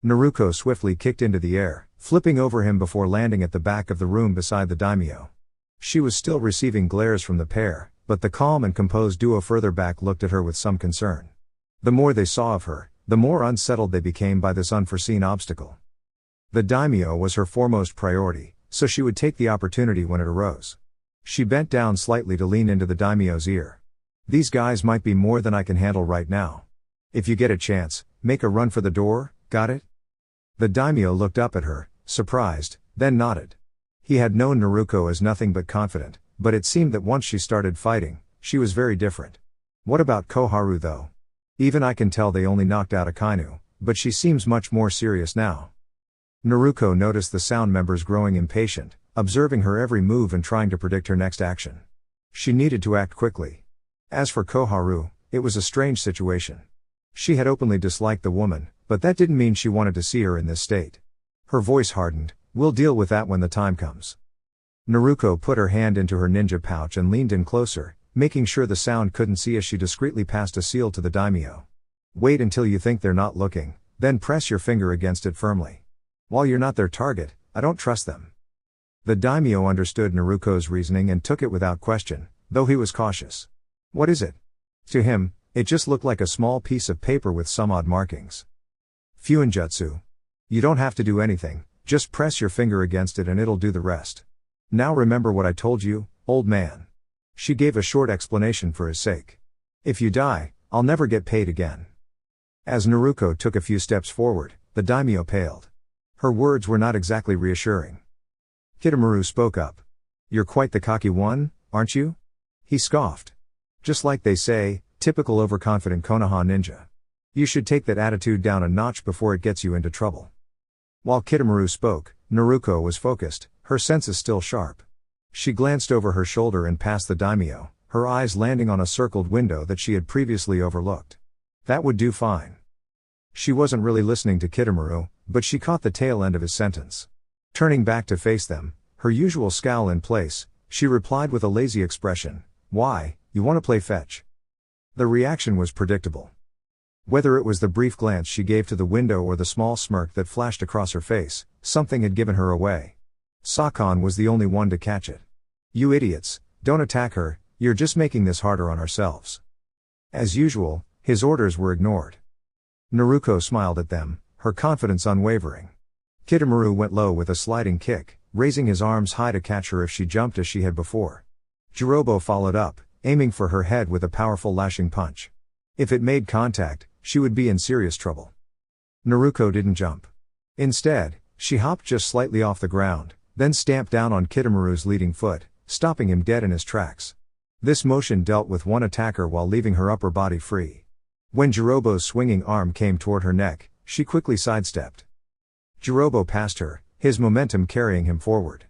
Naruko swiftly kicked into the air, flipping over him before landing at the back of the room beside the daimyo. She was still receiving glares from the pair, but the calm and composed duo further back looked at her with some concern. The more they saw of her, the more unsettled they became by this unforeseen obstacle. The daimyo was her foremost priority, so she would take the opportunity when it arose. She bent down slightly to lean into the daimyo's ear. These guys might be more than I can handle right now. If you get a chance, make a run for the door, got it? The daimyo looked up at her, surprised, then nodded. He had known Naruko as nothing but confident, but it seemed that once she started fighting, she was very different. What about Koharu though? Even I can tell they only knocked out Akainu, but she seems much more serious now. Naruko noticed the sound members growing impatient, observing her every move and trying to predict her next action. She needed to act quickly. As for Koharu, it was a strange situation. She had openly disliked the woman, but that didn't mean she wanted to see her in this state. Her voice hardened, "We'll deal with that when the time comes." Naruko put her hand into her ninja pouch and leaned in closer, making sure the sound couldn't see as she discreetly passed a seal to the daimyo. Wait until you think they're not looking, then press your finger against it firmly. While you're not their target, I don't trust them. The daimyo understood Naruko's reasoning and took it without question, though he was cautious. What is it? To him, it just looked like a small piece of paper with some odd markings. Fuinjutsu. You don't have to do anything, just press your finger against it and it'll do the rest. Now remember what I told you, old man. She gave a short explanation for his sake. If you die, I'll never get paid again. As Naruko took a few steps forward, the daimyo paled. Her words were not exactly reassuring. Kitamaru spoke up. You're quite the cocky one, aren't you? He scoffed. Just like they say, typical overconfident Konoha ninja. You should take that attitude down a notch before it gets you into trouble. While Kitamaru spoke, Naruko was focused, her senses still sharp. She glanced over her shoulder and past the daimyo, her eyes landing on a circled window that she had previously overlooked. That would do fine. She wasn't really listening to Kitamaru, but she caught the tail end of his sentence. Turning back to face them, her usual scowl in place, she replied with a lazy expression, "Why, you want to play fetch?" The reaction was predictable. Whether it was the brief glance she gave to the window or the small smirk that flashed across her face, something had given her away. Sakan was the only one to catch it. You idiots, don't attack her, you're just making this harder on ourselves. As usual, his orders were ignored. Naruko smiled at them, her confidence unwavering. Kitamaru went low with a sliding kick, raising his arms high to catch her if she jumped as she had before. Jirobo followed up, aiming for her head with a powerful lashing punch. If it made contact, she would be in serious trouble. Naruko didn't jump. Instead, she hopped just slightly off the ground, then stamped down on Kitamaru's leading foot, stopping him dead in his tracks. This motion dealt with one attacker while leaving her upper body free. When Jirobo's swinging arm came toward her neck, she quickly sidestepped. Jirobo passed her, his momentum carrying him forward.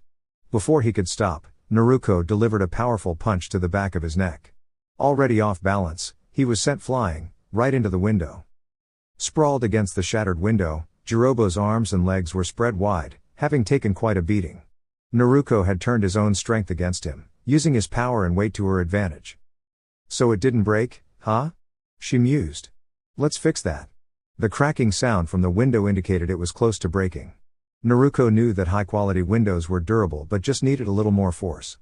Before he could stop, Naruko delivered a powerful punch to the back of his neck. Already off balance, he was sent flying, right into the window. Sprawled against the shattered window, Jirobo's arms and legs were spread wide, having taken quite a beating. Naruko had turned his own strength against him, using his power and weight to her advantage. So it didn't break, huh? She mused. Let's fix that. The cracking sound from the window indicated it was close to breaking. Naruko knew that high-quality windows were durable but just needed a little more force.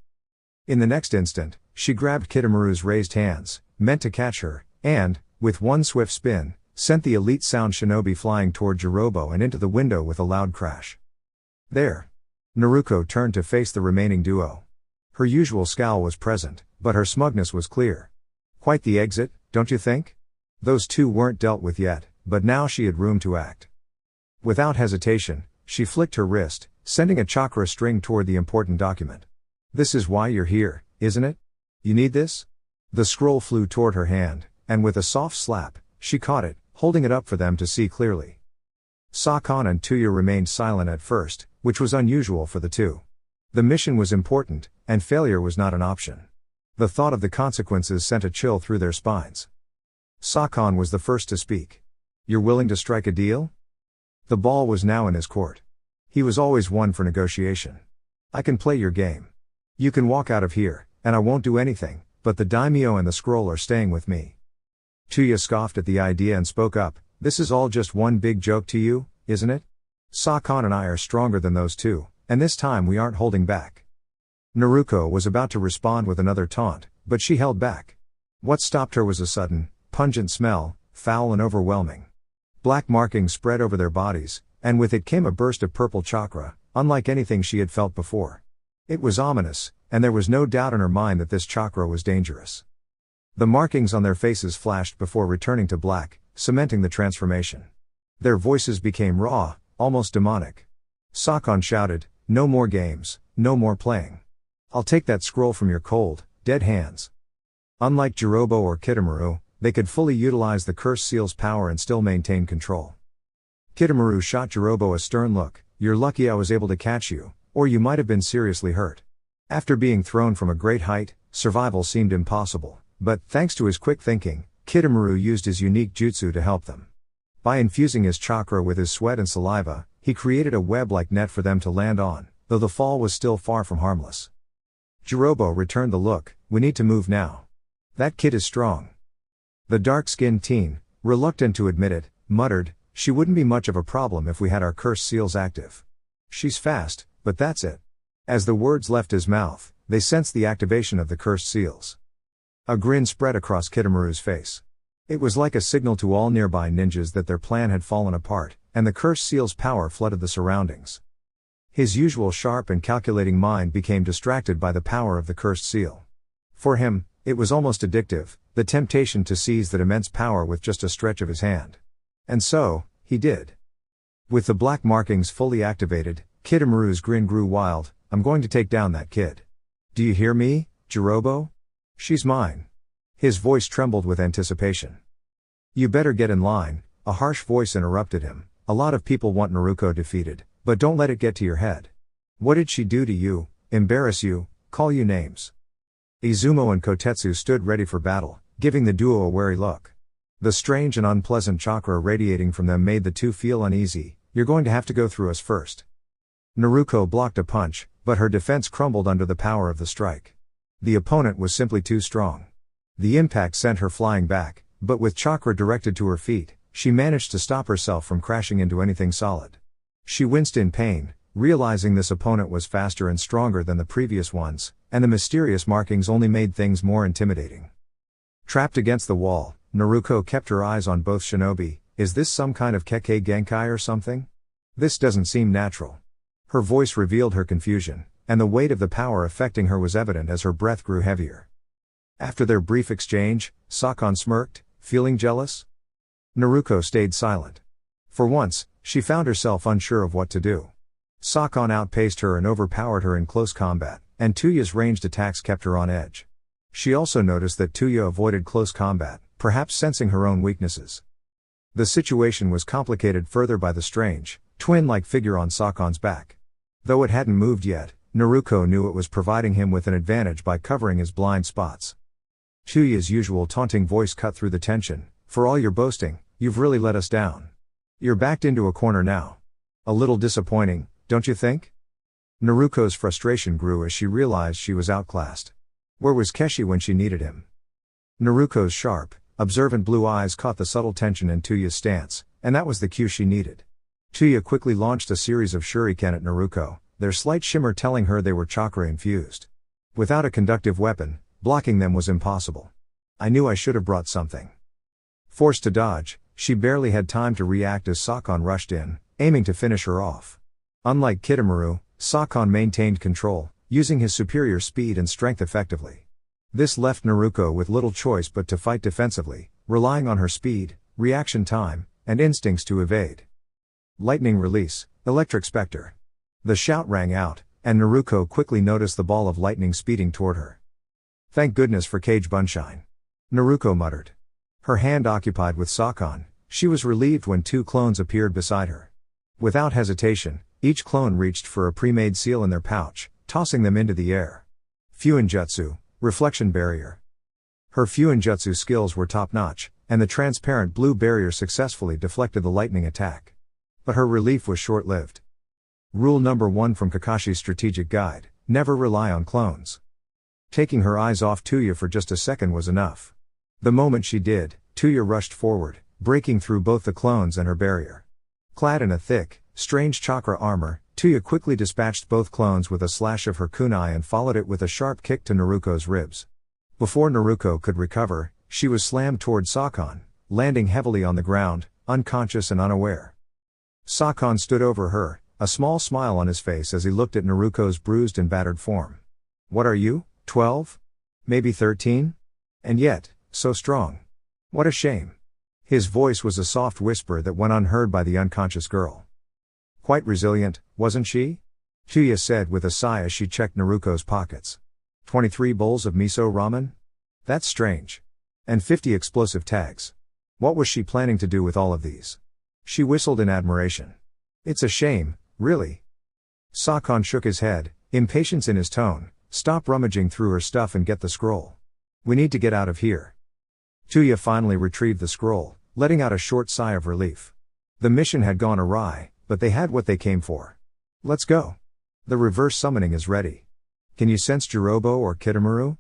In the next instant, she grabbed Kitamaru's raised hands, meant to catch her, and, with one swift spin, sent the elite sound shinobi flying toward Jirobo and into the window with a loud crash. There. Naruko turned to face the remaining duo. Her usual scowl was present, but her smugness was clear. Quite the exit, don't you think? Those two weren't dealt with yet, but now she had room to act. Without hesitation, she flicked her wrist, sending a chakra string toward the important document. This is why you're here, isn't it? You need this? The scroll flew toward her hand, and with a soft slap, she caught it, holding it up for them to see clearly. Sakon and Tuya remained silent at first, which was unusual for the two. The mission was important, and failure was not an option. The thought of the consequences sent a chill through their spines. Sakon was the first to speak. You're willing to strike a deal? The ball was now in his court. He was always one for negotiation. I can play your game. You can walk out of here, and I won't do anything, but the daimyo and the scroll are staying with me. Tuya scoffed at the idea and spoke up, this is all just one big joke to you, isn't it? Sakon and I are stronger than those two, and this time we aren't holding back. Naruko was about to respond with another taunt, but she held back. What stopped her was a sudden, pungent smell, foul and overwhelming. Black markings spread over their bodies, and with it came a burst of purple chakra, unlike anything she had felt before. It was ominous, and there was no doubt in her mind that this chakra was dangerous. The markings on their faces flashed before returning to black, cementing the transformation. Their voices became raw, almost demonic. Sakon shouted, no more games, no more playing. I'll take that scroll from your cold, dead hands. Unlike Jirobo or Kitamaru, they could fully utilize the cursed seal's power and still maintain control. Kitamaru shot Jirobo a stern look, you're lucky I was able to catch you, or you might have been seriously hurt. After being thrown from a great height, survival seemed impossible, but, thanks to his quick thinking, Kitamaru used his unique jutsu to help them. By infusing his chakra with his sweat and saliva, he created a web-like net for them to land on, though the fall was still far from harmless. Jirobo returned the look, we need to move now. That kid is strong. The dark-skinned teen, reluctant to admit it, muttered, she wouldn't be much of a problem if we had our cursed seals active. She's fast, but that's it. As the words left his mouth, they sensed the activation of the cursed seals. A grin spread across Kitamaru's face. It was like a signal to all nearby ninjas that their plan had fallen apart, and the cursed seal's power flooded the surroundings. His usual sharp and calculating mind became distracted by the power of the cursed seal. For him, it was almost addictive, the temptation to seize that immense power with just a stretch of his hand. And so, he did. With the black markings fully activated, Kitamaru's grin grew wild, I'm going to take down that kid. Do you hear me, Jirobo? She's mine. His voice trembled with anticipation. You better get in line, a harsh voice interrupted him. A lot of people want Naruko defeated, but don't let it get to your head. What did she do to you, embarrass you, call you names? Izumo and Kotetsu stood ready for battle, giving the duo a wary look. The strange and unpleasant chakra radiating from them made the two feel uneasy, you're going to have to go through us first. Naruko blocked a punch, but her defense crumbled under the power of the strike. The opponent was simply too strong. The impact sent her flying back, but with chakra directed to her feet, she managed to stop herself from crashing into anything solid. She winced in pain, realizing this opponent was faster and stronger than the previous ones, and the mysterious markings only made things more intimidating. Trapped against the wall, Naruko kept her eyes on both shinobi. Is this some kind of Kekkei Genkai or something? This doesn't seem natural. Her voice revealed her confusion, and the weight of the power affecting her was evident as her breath grew heavier. After their brief exchange, Sakon smirked, feeling jealous? Naruko stayed silent. For once, she found herself unsure of what to do. Sakon outpaced her and overpowered her in close combat, and Tuya's ranged attacks kept her on edge. She also noticed that Tuya avoided close combat, perhaps sensing her own weaknesses. The situation was complicated further by the strange, twin-like figure on Sakon's back. Though it hadn't moved yet, Naruko knew it was providing him with an advantage by covering his blind spots. Tuya's usual taunting voice cut through the tension. For all your boasting, you've really let us down. You're backed into a corner now. A little disappointing, don't you think? Naruko's frustration grew as she realized she was outclassed. Where was Keshi when she needed him? Naruko's sharp, observant blue eyes caught the subtle tension in Tuya's stance, and that was the cue she needed. Tuya quickly launched a series of shuriken at Naruko, their slight shimmer telling her they were chakra-infused. Without a conductive weapon, blocking them was impossible. I knew I should have brought something. Forced to dodge, she barely had time to react as Sakon rushed in, aiming to finish her off. Unlike Kitamaru, Sakon maintained control, using his superior speed and strength effectively. This left Naruko with little choice but to fight defensively, relying on her speed, reaction time, and instincts to evade. Lightning release, Electric Spectre. The shout rang out, and Naruko quickly noticed the ball of lightning speeding toward her. Thank goodness for Cage Bunshine. Naruko muttered. Her hand occupied with Sakon, she was relieved when two clones appeared beside her. Without hesitation, each clone reached for a pre-made seal in their pouch, tossing them into the air. Fuinjutsu, Reflection Barrier. Her Fuinjutsu skills were top-notch, and the transparent blue barrier successfully deflected the lightning attack. But her relief was short-lived. Rule number 1 from Kakashi's strategic guide, never rely on clones. Taking her eyes off Tuya for just a second was enough. The moment she did, Tuya rushed forward, breaking through both the clones and her barrier. Clad in a thick, strange chakra armor, Tuya quickly dispatched both clones with a slash of her kunai and followed it with a sharp kick to Naruko's ribs. Before Naruko could recover, she was slammed toward Sakon, landing heavily on the ground, unconscious and unaware. Sakon stood over her, a small smile on his face as he looked at Naruko's bruised and battered form. What are you, 12? Maybe 13? And yet, so strong. What a shame. His voice was a soft whisper that went unheard by the unconscious girl. Quite resilient, wasn't she? Tuya said with a sigh as she checked Naruko's pockets. 23 bowls of miso ramen? That's strange. And 50 explosive tags. What was she planning to do with all of these? She whistled in admiration. It's a shame, really. Sakon shook his head, impatience in his tone. Stop rummaging through her stuff and get the scroll. We need to get out of here. Tuya finally retrieved the scroll, letting out a short sigh of relief. The mission had gone awry, but they had what they came for. Let's go. The reverse summoning is ready. Can you sense Jirobo or Kitamaru?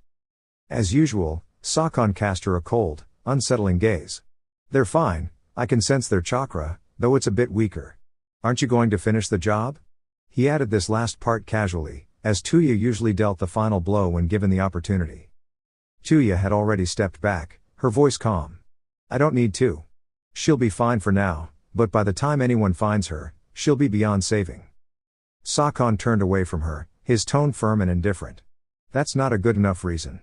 As usual, Sakon cast her a cold, unsettling gaze. They're fine, I can sense their chakra, though it's a bit weaker. Aren't you going to finish the job? He added this last part casually, as Tuya usually dealt the final blow when given the opportunity. Tuya had already stepped back, her voice calm. I don't need to. She'll be fine for now, but by the time anyone finds her, she'll be beyond saving. Sakon turned away from her, his tone firm and indifferent. That's not a good enough reason.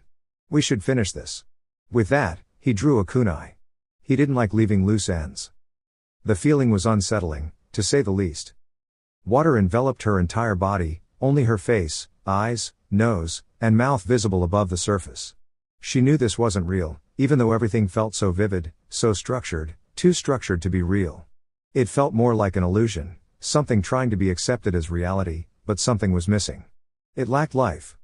We should finish this. With that, he drew a kunai. He didn't like leaving loose ends. The feeling was unsettling, to say the least. Water enveloped her entire body, only her face, eyes, nose, and mouth visible above the surface. She knew this wasn't real, even though everything felt so vivid, so structured, too structured to be real. It felt more like an illusion, something trying to be accepted as reality, but something was missing. It lacked life.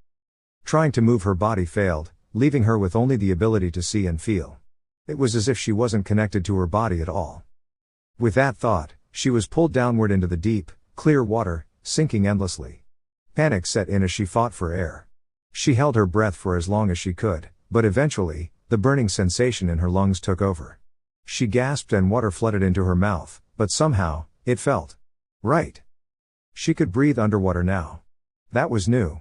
Trying to move her body failed, leaving her with only the ability to see and feel. It was as if she wasn't connected to her body at all. With that thought, she was pulled downward into the deep, clear water, sinking endlessly. Panic set in as she fought for air. She held her breath for as long as she could, but eventually, the burning sensation in her lungs took over. She gasped and water flooded into her mouth, but somehow, it felt right. She could breathe underwater now. That was new.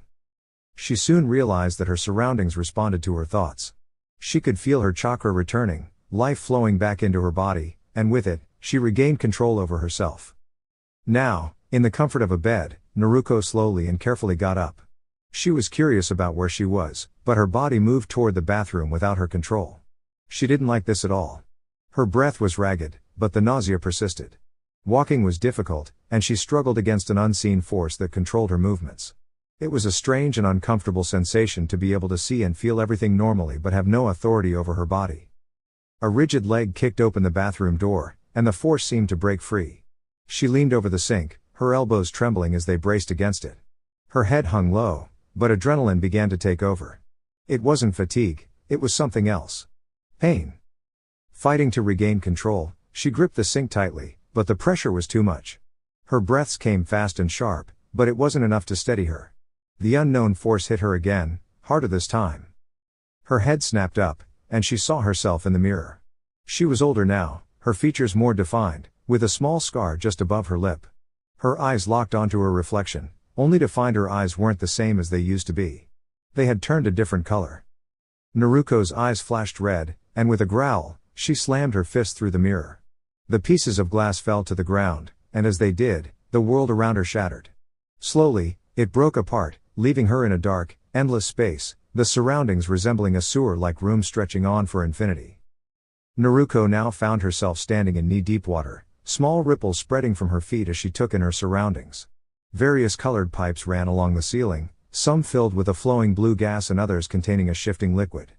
She soon realized that her surroundings responded to her thoughts. She could feel her chakra returning, life flowing back into her body, and with it, she regained control over herself. Now, in the comfort of a bed, Naruko slowly and carefully got up. She was curious about where she was, but her body moved toward the bathroom without her control. She didn't like this at all. Her breath was ragged, but the nausea persisted. Walking was difficult, and she struggled against an unseen force that controlled her movements. It was a strange and uncomfortable sensation to be able to see and feel everything normally but have no authority over her body. A rigid leg kicked open the bathroom door, and the force seemed to break free. She leaned over the sink, her elbows trembling as they braced against it. Her head hung low, but adrenaline began to take over. It wasn't fatigue, it was something else. Pain. Fighting to regain control, she gripped the sink tightly, but the pressure was too much. Her breaths came fast and sharp, but it wasn't enough to steady her. The unknown force hit her again, harder this time. Her head snapped up, and she saw herself in the mirror. She was older now, her features more defined, with a small scar just above her lip. Her eyes locked onto her reflection, only to find her eyes weren't the same as they used to be. They had turned a different color. Naruko's eyes flashed red, and with a growl, she slammed her fist through the mirror. The pieces of glass fell to the ground, and as they did, the world around her shattered. Slowly, it broke apart, leaving her in a dark, endless space, the surroundings resembling a sewer-like room stretching on for infinity. Naruko now found herself standing in knee-deep water, small ripples spreading from her feet as she took in her surroundings. Various colored pipes ran along the ceiling, some filled with a flowing blue gas and others containing a shifting liquid.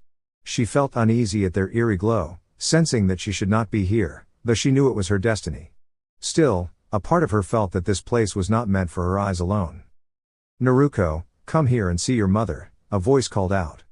She felt uneasy at their eerie glow, sensing that she should not be here, though she knew it was her destiny. Still, a part of her felt that this place was not meant for her eyes alone. "Naruko, come here and see your mother," a voice called out.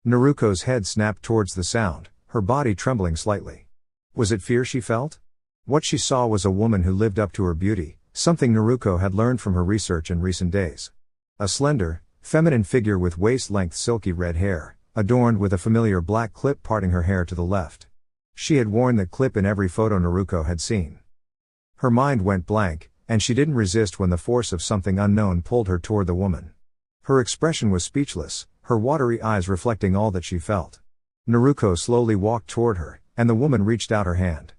Naruko's head snapped towards the sound, her body trembling slightly. Was it fear she felt? What she saw was a woman who lived up to her beauty, something Naruko had learned from her research in recent days. A slender, feminine figure with waist-length silky red hair, adorned with a familiar black clip parting her hair to the left. She had worn that clip in every photo Naruko had seen. Her mind went blank, and she didn't resist when the force of something unknown pulled her toward the woman. Her expression was speechless, her watery eyes reflecting all that she felt. Naruko slowly walked toward her, and the woman reached out her hand.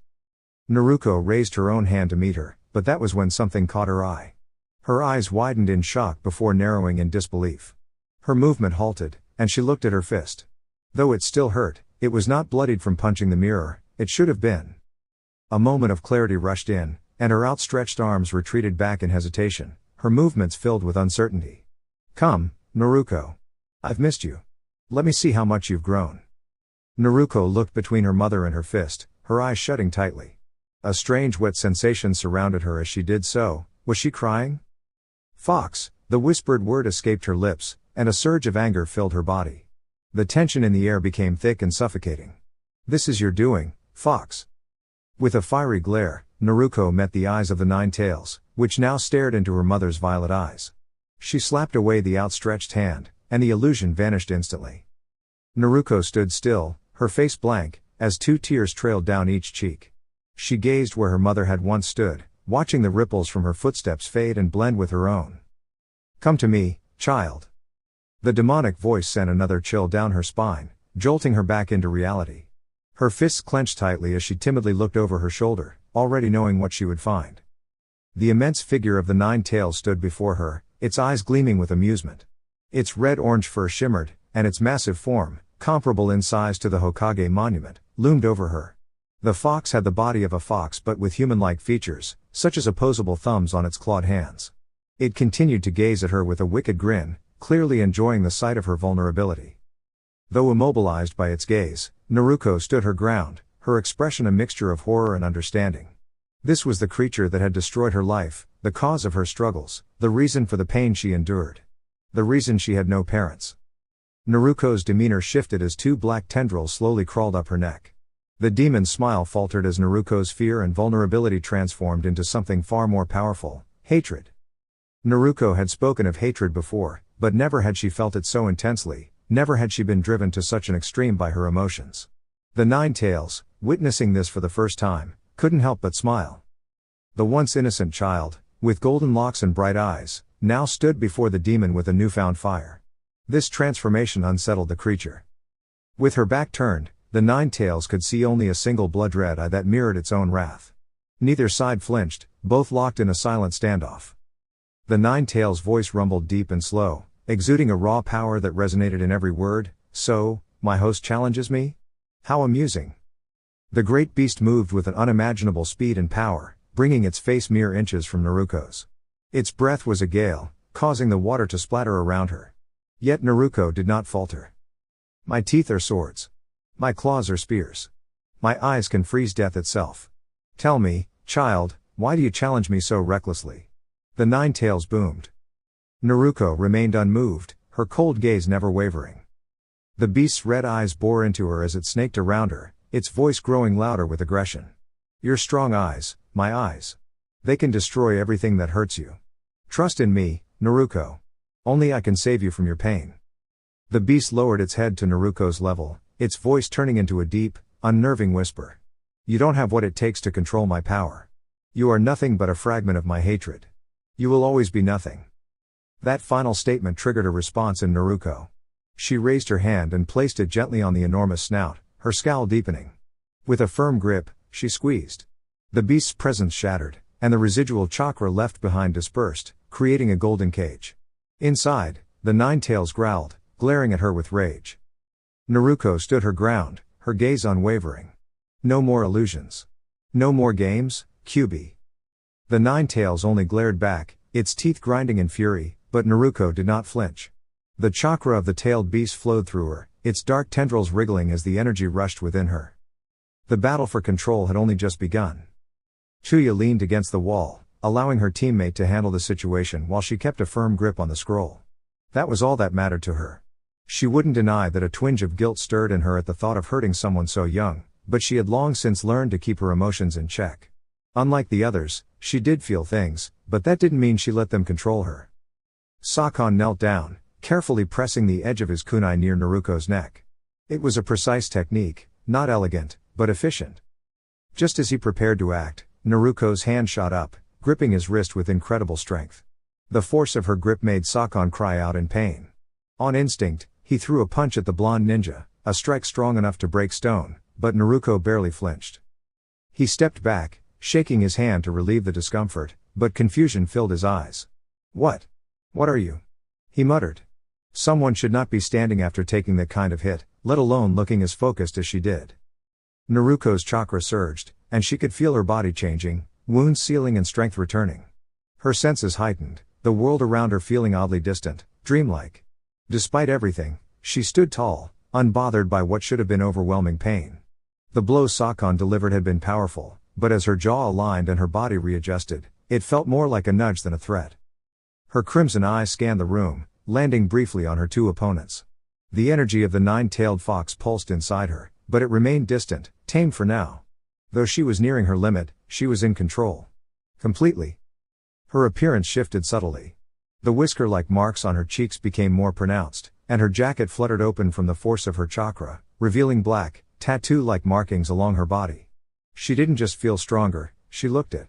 Naruko raised her own hand to meet her, but that was when something caught her eye. Her eyes widened in shock before narrowing in disbelief. Her movement halted, and she looked at her fist. Though it still hurt, it was not bloodied from punching the mirror, it should have been. A moment of clarity rushed in, and her outstretched arms retreated back in hesitation, her movements filled with uncertainty. "Come, Naruko. I've missed you. Let me see how much you've grown." Naruko looked between her mother and her fist, her eyes shutting tightly. A strange wet sensation surrounded her as she did so. Was she crying? "Fox," the whispered word escaped her lips, and a surge of anger filled her body. The tension in the air became thick and suffocating. "This is your doing, Fox." With a fiery glare, Naruko met the eyes of the Nine Tails, which now stared into her mother's violet eyes. She slapped away the outstretched hand, and the illusion vanished instantly. Naruko stood still, her face blank, as 2 tears trailed down each cheek. She gazed where her mother had once stood, watching the ripples from her footsteps fade and blend with her own. "Come to me, child." The demonic voice sent another chill down her spine, jolting her back into reality. Her fists clenched tightly as she timidly looked over her shoulder, already knowing what she would find. The immense figure of the Nine Tails stood before her, its eyes gleaming with amusement. Its red-orange fur shimmered, and its massive form, comparable in size to the Hokage monument, loomed over her. The fox had the body of a fox but with human-like features, such as opposable thumbs on its clawed hands. It continued to gaze at her with a wicked grin, clearly enjoying the sight of her vulnerability. Though immobilized by its gaze, Naruko stood her ground, her expression a mixture of horror and understanding. This was the creature that had destroyed her life, the cause of her struggles, the reason for the pain she endured. The reason she had no parents. Naruko's demeanor shifted as 2 black tendrils slowly crawled up her neck. The demon's smile faltered as Naruko's fear and vulnerability transformed into something far more powerful, hatred. Naruko had spoken of hatred before, but never had she felt it so intensely, never had she been driven to such an extreme by her emotions. The Nine Tails, witnessing this for the first time, couldn't help but smile. The once innocent child, with golden locks and bright eyes, now stood before the demon with a newfound fire. This transformation unsettled the creature. With her back turned, the Nine Tails could see only a single blood-red eye that mirrored its own wrath. Neither side flinched, both locked in a silent standoff. The Nine Tails' voice rumbled deep and slow, exuding a raw power that resonated in every word. "So, my host challenges me? How amusing." The great beast moved with an unimaginable speed and power, bringing its face mere inches from Naruko's. Its breath was a gale, causing the water to splatter around her. Yet Naruko did not falter. My teeth are swords. My claws are spears. My eyes can freeze death itself. Tell me, child, why do you challenge me so recklessly? The Nine Tails boomed. Naruko remained unmoved, her cold gaze never wavering. The beast's red eyes bore into her as it snaked around her, its voice growing louder with aggression. Your strong eyes, my eyes. They can destroy everything that hurts you. Trust in me, Naruko. Only I can save you from your pain. The beast lowered its head to Naruko's level, its voice turning into a deep, unnerving whisper. You don't have what it takes to control my power. You are nothing but a fragment of my hatred. You will always be nothing. That final statement triggered a response in Naruko. She raised her hand and placed it gently on the enormous snout, her scowl deepening. With a firm grip, she squeezed. The beast's presence shattered, and the residual chakra left behind dispersed, creating a golden cage. Inside, the Nine Tails growled, glaring at her with rage. Naruko stood her ground, her gaze unwavering. No more illusions. No more games, Kyuubi. The Nine Tails only glared back, its teeth grinding in fury, but Naruko did not flinch. The chakra of the tailed beast flowed through her, its dark tendrils wriggling as the energy rushed within her. The battle for control had only just begun. Chuya leaned against the wall, allowing her teammate to handle the situation while she kept a firm grip on the scroll. That was all that mattered to her. She wouldn't deny that a twinge of guilt stirred in her at the thought of hurting someone so young, but she had long since learned to keep her emotions in check. Unlike the others, she did feel things, but that didn't mean she let them control her. Sakon knelt down, carefully pressing the edge of his kunai near Naruko's neck. It was a precise technique, not elegant, but efficient. Just as he prepared to act, Naruko's hand shot up, gripping his wrist with incredible strength. The force of her grip made Sakon cry out in pain. On instinct, he threw a punch at the blonde ninja, a strike strong enough to break stone, but Naruko barely flinched. He stepped back, shaking his hand to relieve the discomfort, but confusion filled his eyes. What? What are you? He muttered. Someone should not be standing after taking that kind of hit, let alone looking as focused as she did. Naruko's chakra surged, and she could feel her body changing, wounds sealing and strength returning. Her senses heightened, the world around her feeling oddly distant, dreamlike. Despite everything, she stood tall, unbothered by what should have been overwhelming pain. The blow Sakon delivered had been powerful, but as her jaw aligned and her body readjusted, it felt more like a nudge than a threat. Her crimson eyes scanned the room, landing briefly on her two opponents. The energy of the nine-tailed fox pulsed inside her, but it remained distant, tamed for now. Though she was nearing her limit, she was in control. Completely. Her appearance shifted subtly. The whisker-like marks on her cheeks became more pronounced, and her jacket fluttered open from the force of her chakra, revealing black, tattoo-like markings along her body. She didn't just feel stronger, she looked it.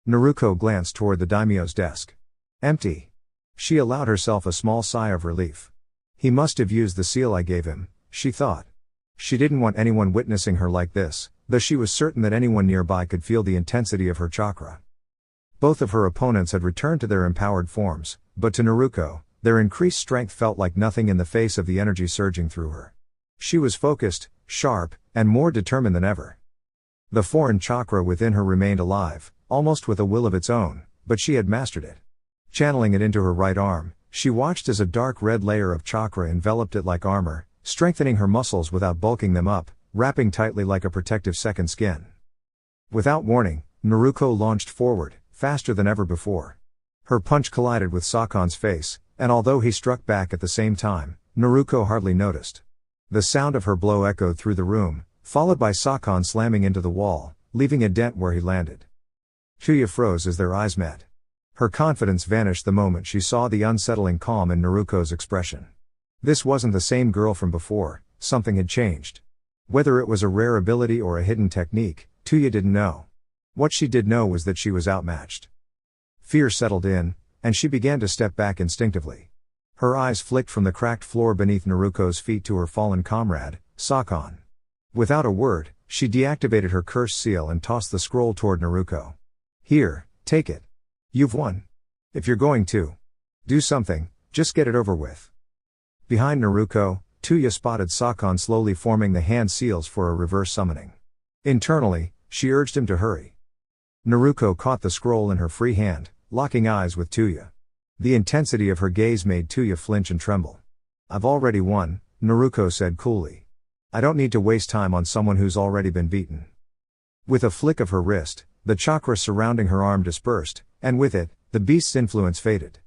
Naruko glanced toward the daimyo's desk. Empty. She allowed herself a small sigh of relief. He must have used the seal I gave him, she thought. She didn't want anyone witnessing her like this, though she was certain that anyone nearby could feel the intensity of her chakra. Both of her opponents had returned to their empowered forms, but to Naruko, their increased strength felt like nothing in the face of the energy surging through her. She was focused, sharp, and more determined than ever. The foreign chakra within her remained alive, almost with a will of its own, but she had mastered it. Channeling it into her right arm, she watched as a dark red layer of chakra enveloped it like armor, strengthening her muscles without bulking them up, wrapping tightly like a protective second skin. Without warning, Naruko launched forward, faster than ever before. Her punch collided with Sakon's face, and although he struck back at the same time, Naruko hardly noticed. The sound of her blow echoed through the room, followed by Sakon slamming into the wall, leaving a dent where he landed. Chuya froze as their eyes met. Her confidence vanished the moment she saw the unsettling calm in Naruko's expression. This wasn't the same girl from before, something had changed. Whether it was a rare ability or a hidden technique, Chuya didn't know. What she did know was that she was outmatched. Fear settled in, and she began to step back instinctively. Her eyes flicked from the cracked floor beneath Naruko's feet to her fallen comrade, Sakon. Without a word, she deactivated her curse seal and tossed the scroll toward Naruko. Here, take it. You've won. If you're going to do something, just get it over with. Behind Naruko, Chuya spotted Sakon slowly forming the hand seals for a reverse summoning. Internally, she urged him to hurry. Naruko caught the scroll in her free hand, locking eyes with Tuya. The intensity of her gaze made Tuya flinch and tremble. I've already won, Naruko said coolly. I don't need to waste time on someone who's already been beaten. With a flick of her wrist, the chakra surrounding her arm dispersed, and with it, the beast's influence faded.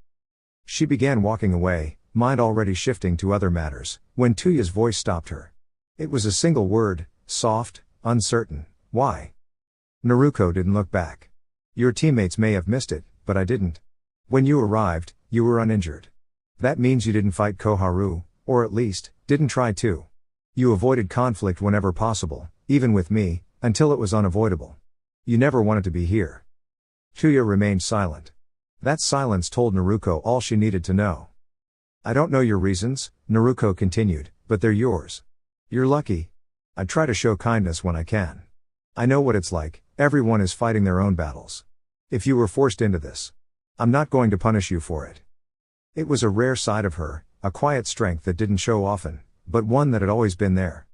She began walking away, mind already shifting to other matters, when Tuya's voice stopped her. It was a single word, soft, uncertain. Why? Naruko didn't look back. Your teammates may have missed it, but I didn't. When you arrived, you were uninjured. That means you didn't fight Koharu, or at least, didn't try to. You avoided conflict whenever possible, even with me, until it was unavoidable. You never wanted to be here. Tuya remained silent. That silence told Naruko all she needed to know. I don't know your reasons, Naruko continued, but they're yours. You're lucky. I try to show kindness when I can. I know what it's like, everyone is fighting their own battles. If you were forced into this, I'm not going to punish you for it. It was a rare side of her, a quiet strength that didn't show often, but one that had always been there.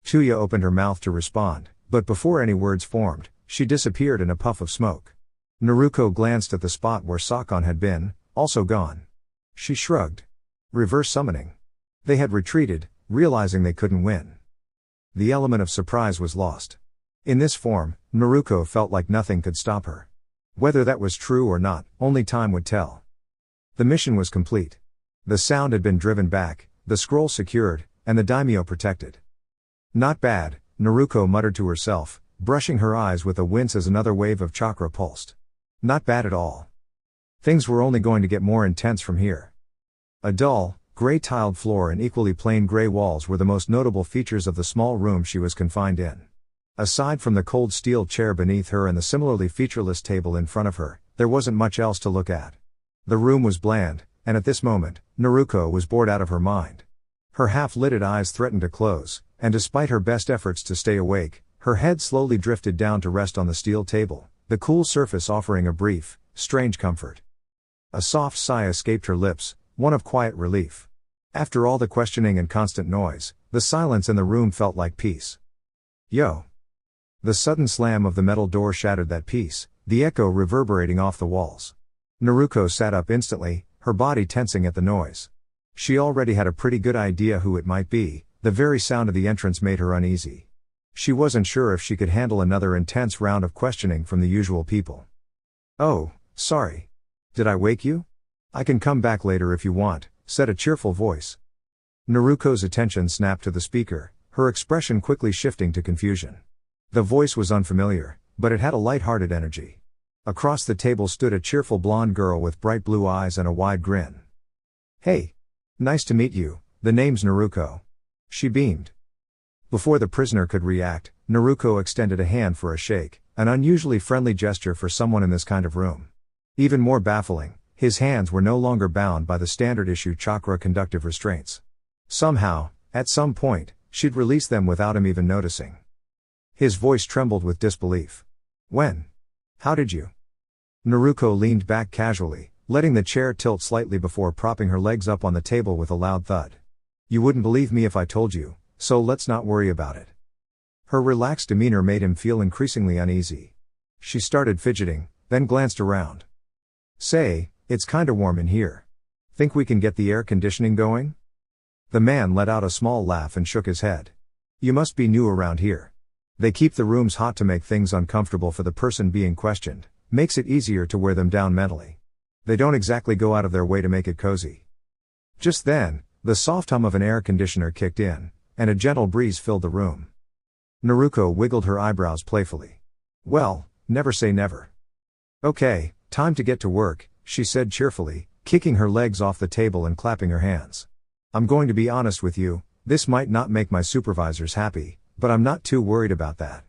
Tuya opened her mouth to respond, but before any words formed, she disappeared in a puff of smoke. Naruko glanced at the spot where Sakon had been, also gone. She shrugged. Reverse summoning. They had retreated, realizing they couldn't win. The element of surprise was lost. In this form, Naruko felt like nothing could stop her. Whether that was true or not, only time would tell. The mission was complete. The sound had been driven back, the scroll secured, and the daimyo protected. Not bad, Naruko muttered to herself, brushing her eyes with a wince as another wave of chakra pulsed. Not bad at all. Things were only going to get more intense from here. A dull, gray tiled floor and equally plain gray walls were the most notable features of the small room she was confined in. Aside from the cold steel chair beneath her and the similarly featureless table in front of her, there wasn't much else to look at. The room was bland, and at this moment, Naruko was bored out of her mind. Her half-lidded eyes threatened to close, and despite her best efforts to stay awake, her head slowly drifted down to rest on the steel table, the cool surface offering a brief, strange comfort. A soft sigh escaped her lips, one of quiet relief. After all the questioning and constant noise, the silence in the room felt like peace. Yo! The sudden slam of the metal door shattered that peace, the echo reverberating off the walls. Naruko sat up instantly, her body tensing at the noise. She already had a pretty good idea who it might be, the very sound of the entrance made her uneasy. She wasn't sure if she could handle another intense round of questioning from the usual people. Oh, sorry. Did I wake you? I can come back later if you want, said a cheerful voice. Naruko's attention snapped to the speaker, her expression quickly shifting to confusion. The voice was unfamiliar, but it had a light-hearted energy. Across the table stood a cheerful blonde girl with bright blue eyes and a wide grin. Hey! Nice to meet you, the name's Naruko. She beamed. Before the prisoner could react, Naruko extended a hand for a shake, an unusually friendly gesture for someone in this kind of room. Even more baffling, his hands were no longer bound by the standard-issue chakra conductive restraints. Somehow, at some point, she'd released them without him even noticing. His voice trembled with disbelief. When? How did you? Naruko leaned back casually, letting the chair tilt slightly before propping her legs up on the table with a loud thud. You wouldn't believe me if I told you, so let's not worry about it. Her relaxed demeanor made him feel increasingly uneasy. She started fidgeting, then glanced around. Say, it's kinda warm in here. Think we can get the air conditioning going? The man let out a small laugh and shook his head. You must be new around here. They keep the rooms hot to make things uncomfortable for the person being questioned, makes it easier to wear them down mentally. They don't exactly go out of their way to make it cozy. Just then, the soft hum of an air conditioner kicked in, and a gentle breeze filled the room. Naruko wiggled her eyebrows playfully. Well, never say never. Okay, time to get to work, she said cheerfully, kicking her legs off the table and clapping her hands. I'm going to be honest with you, this might not make my supervisors happy, but I'm not too worried about that.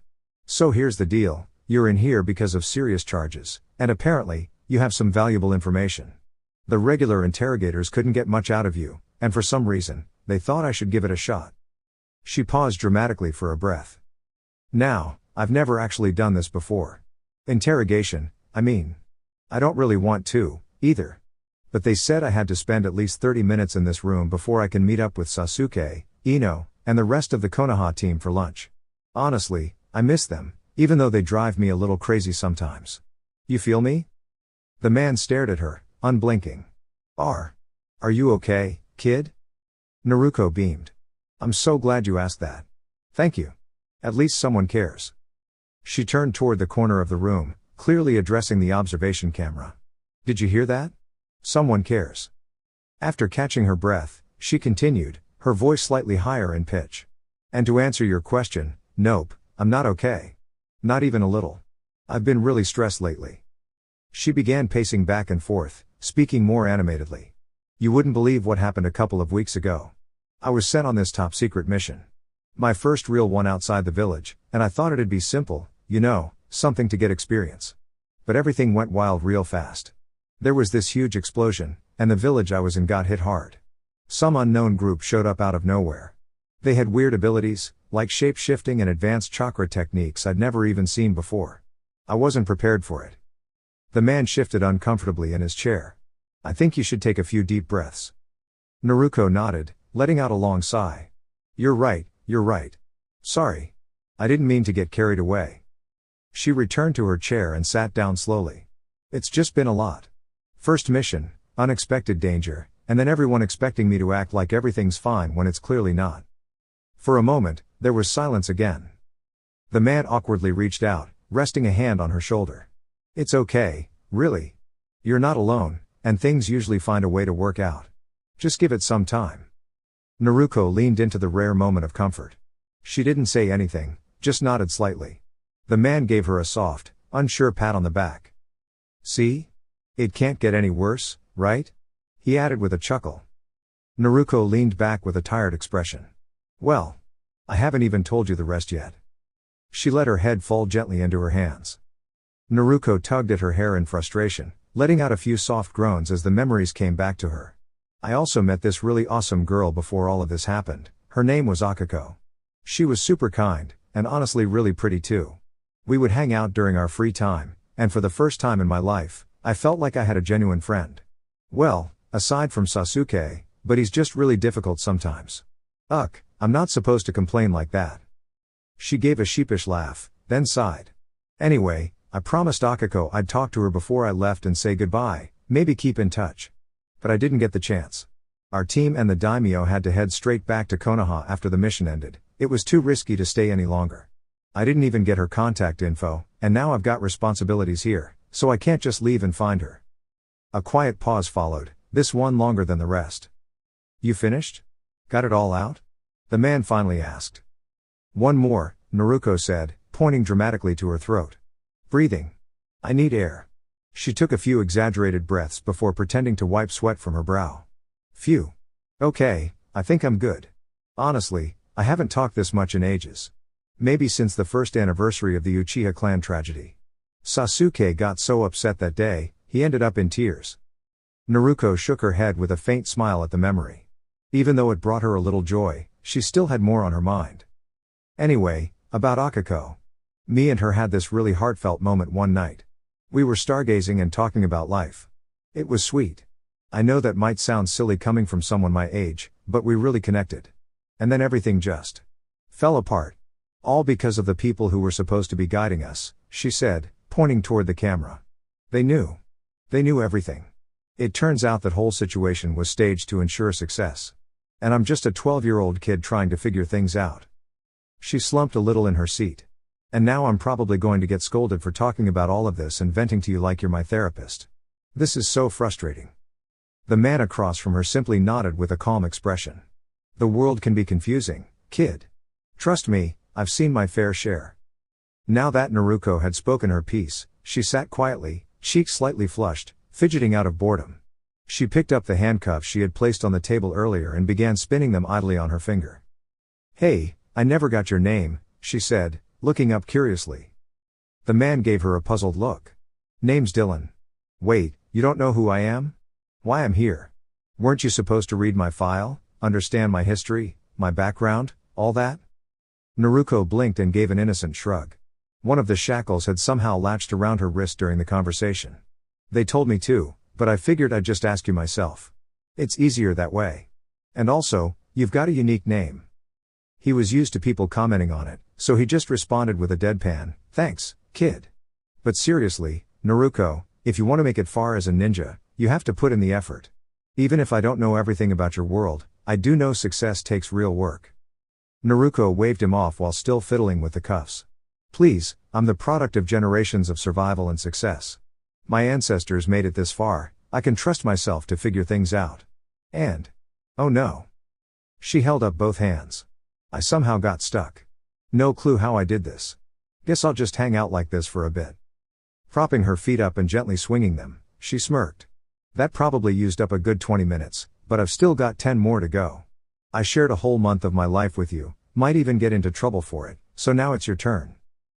So here's the deal, you're in here because of serious charges, and apparently, you have some valuable information. The regular interrogators couldn't get much out of you, and for some reason, they thought I should give it a shot. She paused dramatically for a breath. Now, I've never actually done this before. Interrogation, I mean. I don't really want to, either. But they said I had to spend at least 30 minutes in this room before I can meet up with Sasuke, Ino, and the rest of the Konoha team for lunch. Honestly, I miss them, even though they drive me a little crazy sometimes. You feel me? The man stared at her, unblinking. Are you okay, kid? Naruko beamed. I'm so glad you asked that. Thank you. At least someone cares. She turned toward the corner of the room, clearly addressing the observation camera. Did you hear that? Someone cares. After catching her breath, she continued, her voice slightly higher in pitch. And to answer your question, nope, I'm not okay. Not even a little. I've been really stressed lately. She began pacing back and forth, speaking more animatedly. You wouldn't believe what happened a couple of weeks ago. I was sent on this top secret mission. My first real one outside the village, and I thought it'd be simple, something to get experience. But everything went wild real fast. There was this huge explosion, and the village I was in got hit hard. Some unknown group showed up out of nowhere. They had weird abilities, like shape-shifting and advanced chakra techniques I'd never even seen before. I wasn't prepared for it. The man shifted uncomfortably in his chair. I think you should take a few deep breaths. Naruko nodded, letting out a long sigh. You're right. Sorry. I didn't mean to get carried away. She returned to her chair and sat down slowly. It's just been a lot. First mission, unexpected danger, and then everyone expecting me to act like everything's fine when it's clearly not. For a moment, there was silence again. The man awkwardly reached out, resting a hand on her shoulder. It's okay, really. You're not alone, and things usually find a way to work out. Just give it some time. Naruko leaned into the rare moment of comfort. She didn't say anything, just nodded slightly. The man gave her a soft, unsure pat on the back. See? It can't get any worse, right? He added with a chuckle. Naruko leaned back with a tired expression. Well, I haven't even told you the rest yet. She let her head fall gently into her hands. Naruko tugged at her hair in frustration, letting out a few soft groans as the memories came back to her. I also met this really awesome girl before all of this happened. Her name was Akiko. She was super kind, and honestly really pretty too. We would hang out during our free time, and for the first time in my life, I felt like I had a genuine friend. Well, aside from Sasuke, but he's just really difficult sometimes. I'm not supposed to complain like that. She gave a sheepish laugh, then sighed. Anyway, I promised Akiko I'd talk to her before I left and say goodbye, maybe keep in touch. But I didn't get the chance. Our team and the daimyo had to head straight back to Konoha after the mission ended. It was too risky to stay any longer. I didn't even get her contact info, and now I've got responsibilities here, so I can't just leave and find her. A quiet pause followed, this one longer than the rest. You finished? Got it all out? The man finally asked. One more, Naruko said, pointing dramatically to her throat. Breathing. I need air. She took a few exaggerated breaths before pretending to wipe sweat from her brow. Phew. Okay, I think I'm good. Honestly, I haven't talked this much in ages. Maybe since the first anniversary of the Uchiha clan tragedy. Sasuke got so upset that day, he ended up in tears. Naruko shook her head with a faint smile at the memory. Even though it brought her a little joy, she still had more on her mind. Anyway, about Akiko. Me and her had this really heartfelt moment one night. We were stargazing and talking about life. It was sweet. I know that might sound silly coming from someone my age, but we really connected. And then everything just fell apart. All because of the people who were supposed to be guiding us, she said, pointing toward the camera. They knew. They knew everything. It turns out that whole situation was staged to ensure success. And I'm just a 12-year-old kid trying to figure things out. She slumped a little in her seat. And now I'm probably going to get scolded for talking about all of this and venting to you like you're my therapist. This is so frustrating. The man across from her simply nodded with a calm expression. The world can be confusing, kid. Trust me, I've seen my fair share. Now that Naruko had spoken her piece, she sat quietly, cheeks slightly flushed, fidgeting out of boredom. She picked up the handcuffs she had placed on the table earlier and began spinning them idly on her finger. Hey, I never got your name, she said, looking up curiously. The man gave her a puzzled look. Name's Dylan. Wait, you don't know who I am? Why I'm here. Weren't you supposed to read my file, understand my history, my background, all that? Naruko blinked and gave an innocent shrug. One of the shackles had somehow latched around her wrist during the conversation. They told me to, but I figured I'd just ask you myself. It's easier that way. And also, you've got a unique name. He was used to people commenting on it, so he just responded with a deadpan, "Thanks, kid." But seriously, Naruko, if you want to make it far as a ninja, you have to put in the effort. Even if I don't know everything about your world, I do know success takes real work. Naruko waved him off while still fiddling with the cuffs. "Please, I'm the product of generations of survival and success. My ancestors made it this far, I can trust myself to figure things out. And oh no." She held up both hands. "I somehow got stuck. No clue how I did this. Guess I'll just hang out like this for a bit." Propping her feet up and gently swinging them, she smirked. "That probably used up a good 20 minutes, but I've still got 10 more to go. I shared a whole month of my life with you, might even get into trouble for it, so now it's your turn.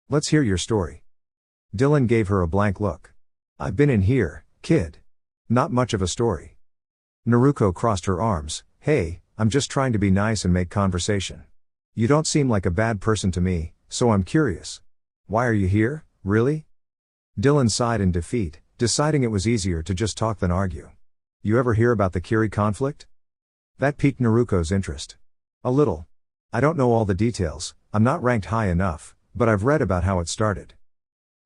Let's hear your story." Dylan gave her a blank look. "I've been in here, kid. Not much of a story." Naruko crossed her arms. "Hey, I'm just trying to be nice and make conversation. You don't seem like a bad person to me, so I'm curious. Why are you here, really?" Dylan sighed in defeat, deciding it was easier to just talk than argue. "You ever hear about the Kiri conflict?" That piqued Naruko's interest. "A little. I don't know all the details, I'm not ranked high enough, but I've read about how it started."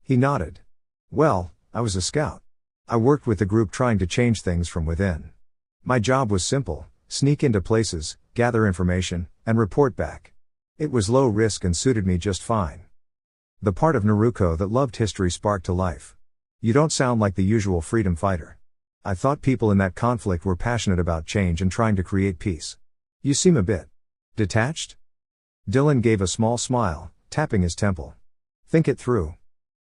He nodded. "Well, I was a scout. I worked with the group trying to change things from within. My job was simple: sneak into places, gather information, and report back. It was low risk and suited me just fine." The part of Naruko that loved history sparked to life. "You don't sound like the usual freedom fighter. I thought people in that conflict were passionate about change and trying to create peace. You seem a bit detached?" Dylan gave a small smile, tapping his temple. "Think it through.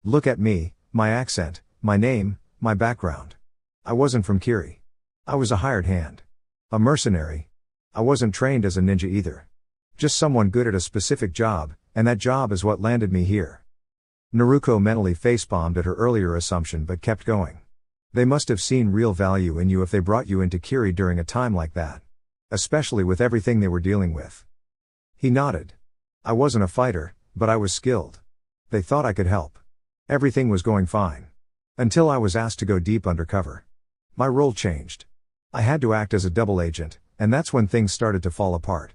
Look at me, my accent, my name, my background. I wasn't from Kiri. I was a hired hand. A mercenary. I wasn't trained as a ninja either. Just someone good at a specific job, and that job is what landed me here." Naruko mentally facepalmed at her earlier assumption but kept going. "They must have seen real value in you if they brought you into Kiri during a time like that. Especially with everything they were dealing with." He nodded. "I wasn't a fighter, but I was skilled. They thought I could help. Everything was going fine. Until I was asked to go deep undercover. My role changed. I had to act as a double agent, and that's when things started to fall apart."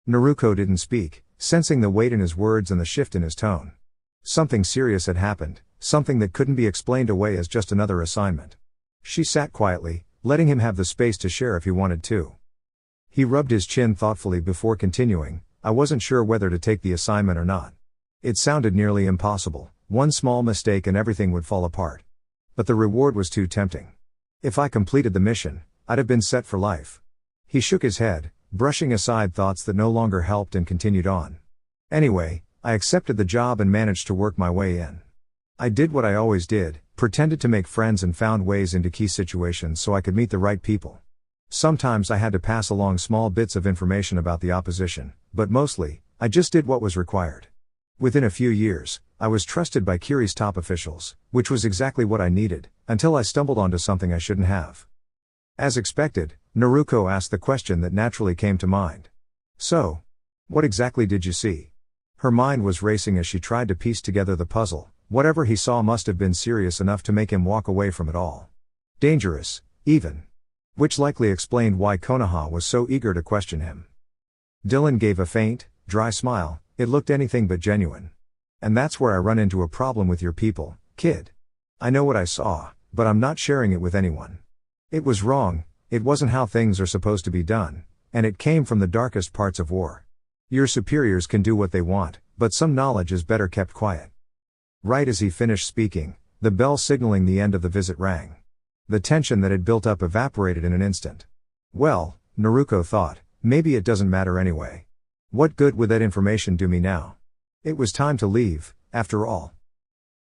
Naruko didn't speak, sensing the weight in his words and the shift in his tone. Something serious had happened, something that couldn't be explained away as just another assignment. She sat quietly, letting him have the space to share if he wanted to. He rubbed his chin thoughtfully before continuing. "I wasn't sure whether to take the assignment or not. It sounded nearly impossible. One small mistake and everything would fall apart. But the reward was too tempting. If I completed the mission, I'd have been set for life." He shook his head, brushing aside thoughts that no longer helped, and continued on. "Anyway, I accepted the job and managed to work my way in. I did what I always did, pretended to make friends and found ways into key situations so I could meet the right people. Sometimes I had to pass along small bits of information about the opposition, but mostly, I just did what was required. Within a few years, I was trusted by Kiri's top officials, which was exactly what I needed, until I stumbled onto something I shouldn't have." As expected, Naruko asked the question that naturally came to mind. "So, what exactly did you see?" Her mind was racing as she tried to piece together the puzzle. Whatever he saw must have been serious enough to make him walk away from it all. Dangerous, even. Which likely explained why Konoha was so eager to question him. Dylan gave a faint, dry smile. "It looked anything but genuine. And that's where I run into a problem with your people, kid. I know what I saw, but I'm not sharing it with anyone. It was wrong, it wasn't how things are supposed to be done, and it came from the darkest parts of war. Your superiors can do what they want, but some knowledge is better kept quiet." Right as he finished speaking, the bell signaling the end of the visit rang. The tension that had built up evaporated in an instant. Well, Naruko thought, maybe it doesn't matter anyway. What good would that information do me now? It was time to leave, after all.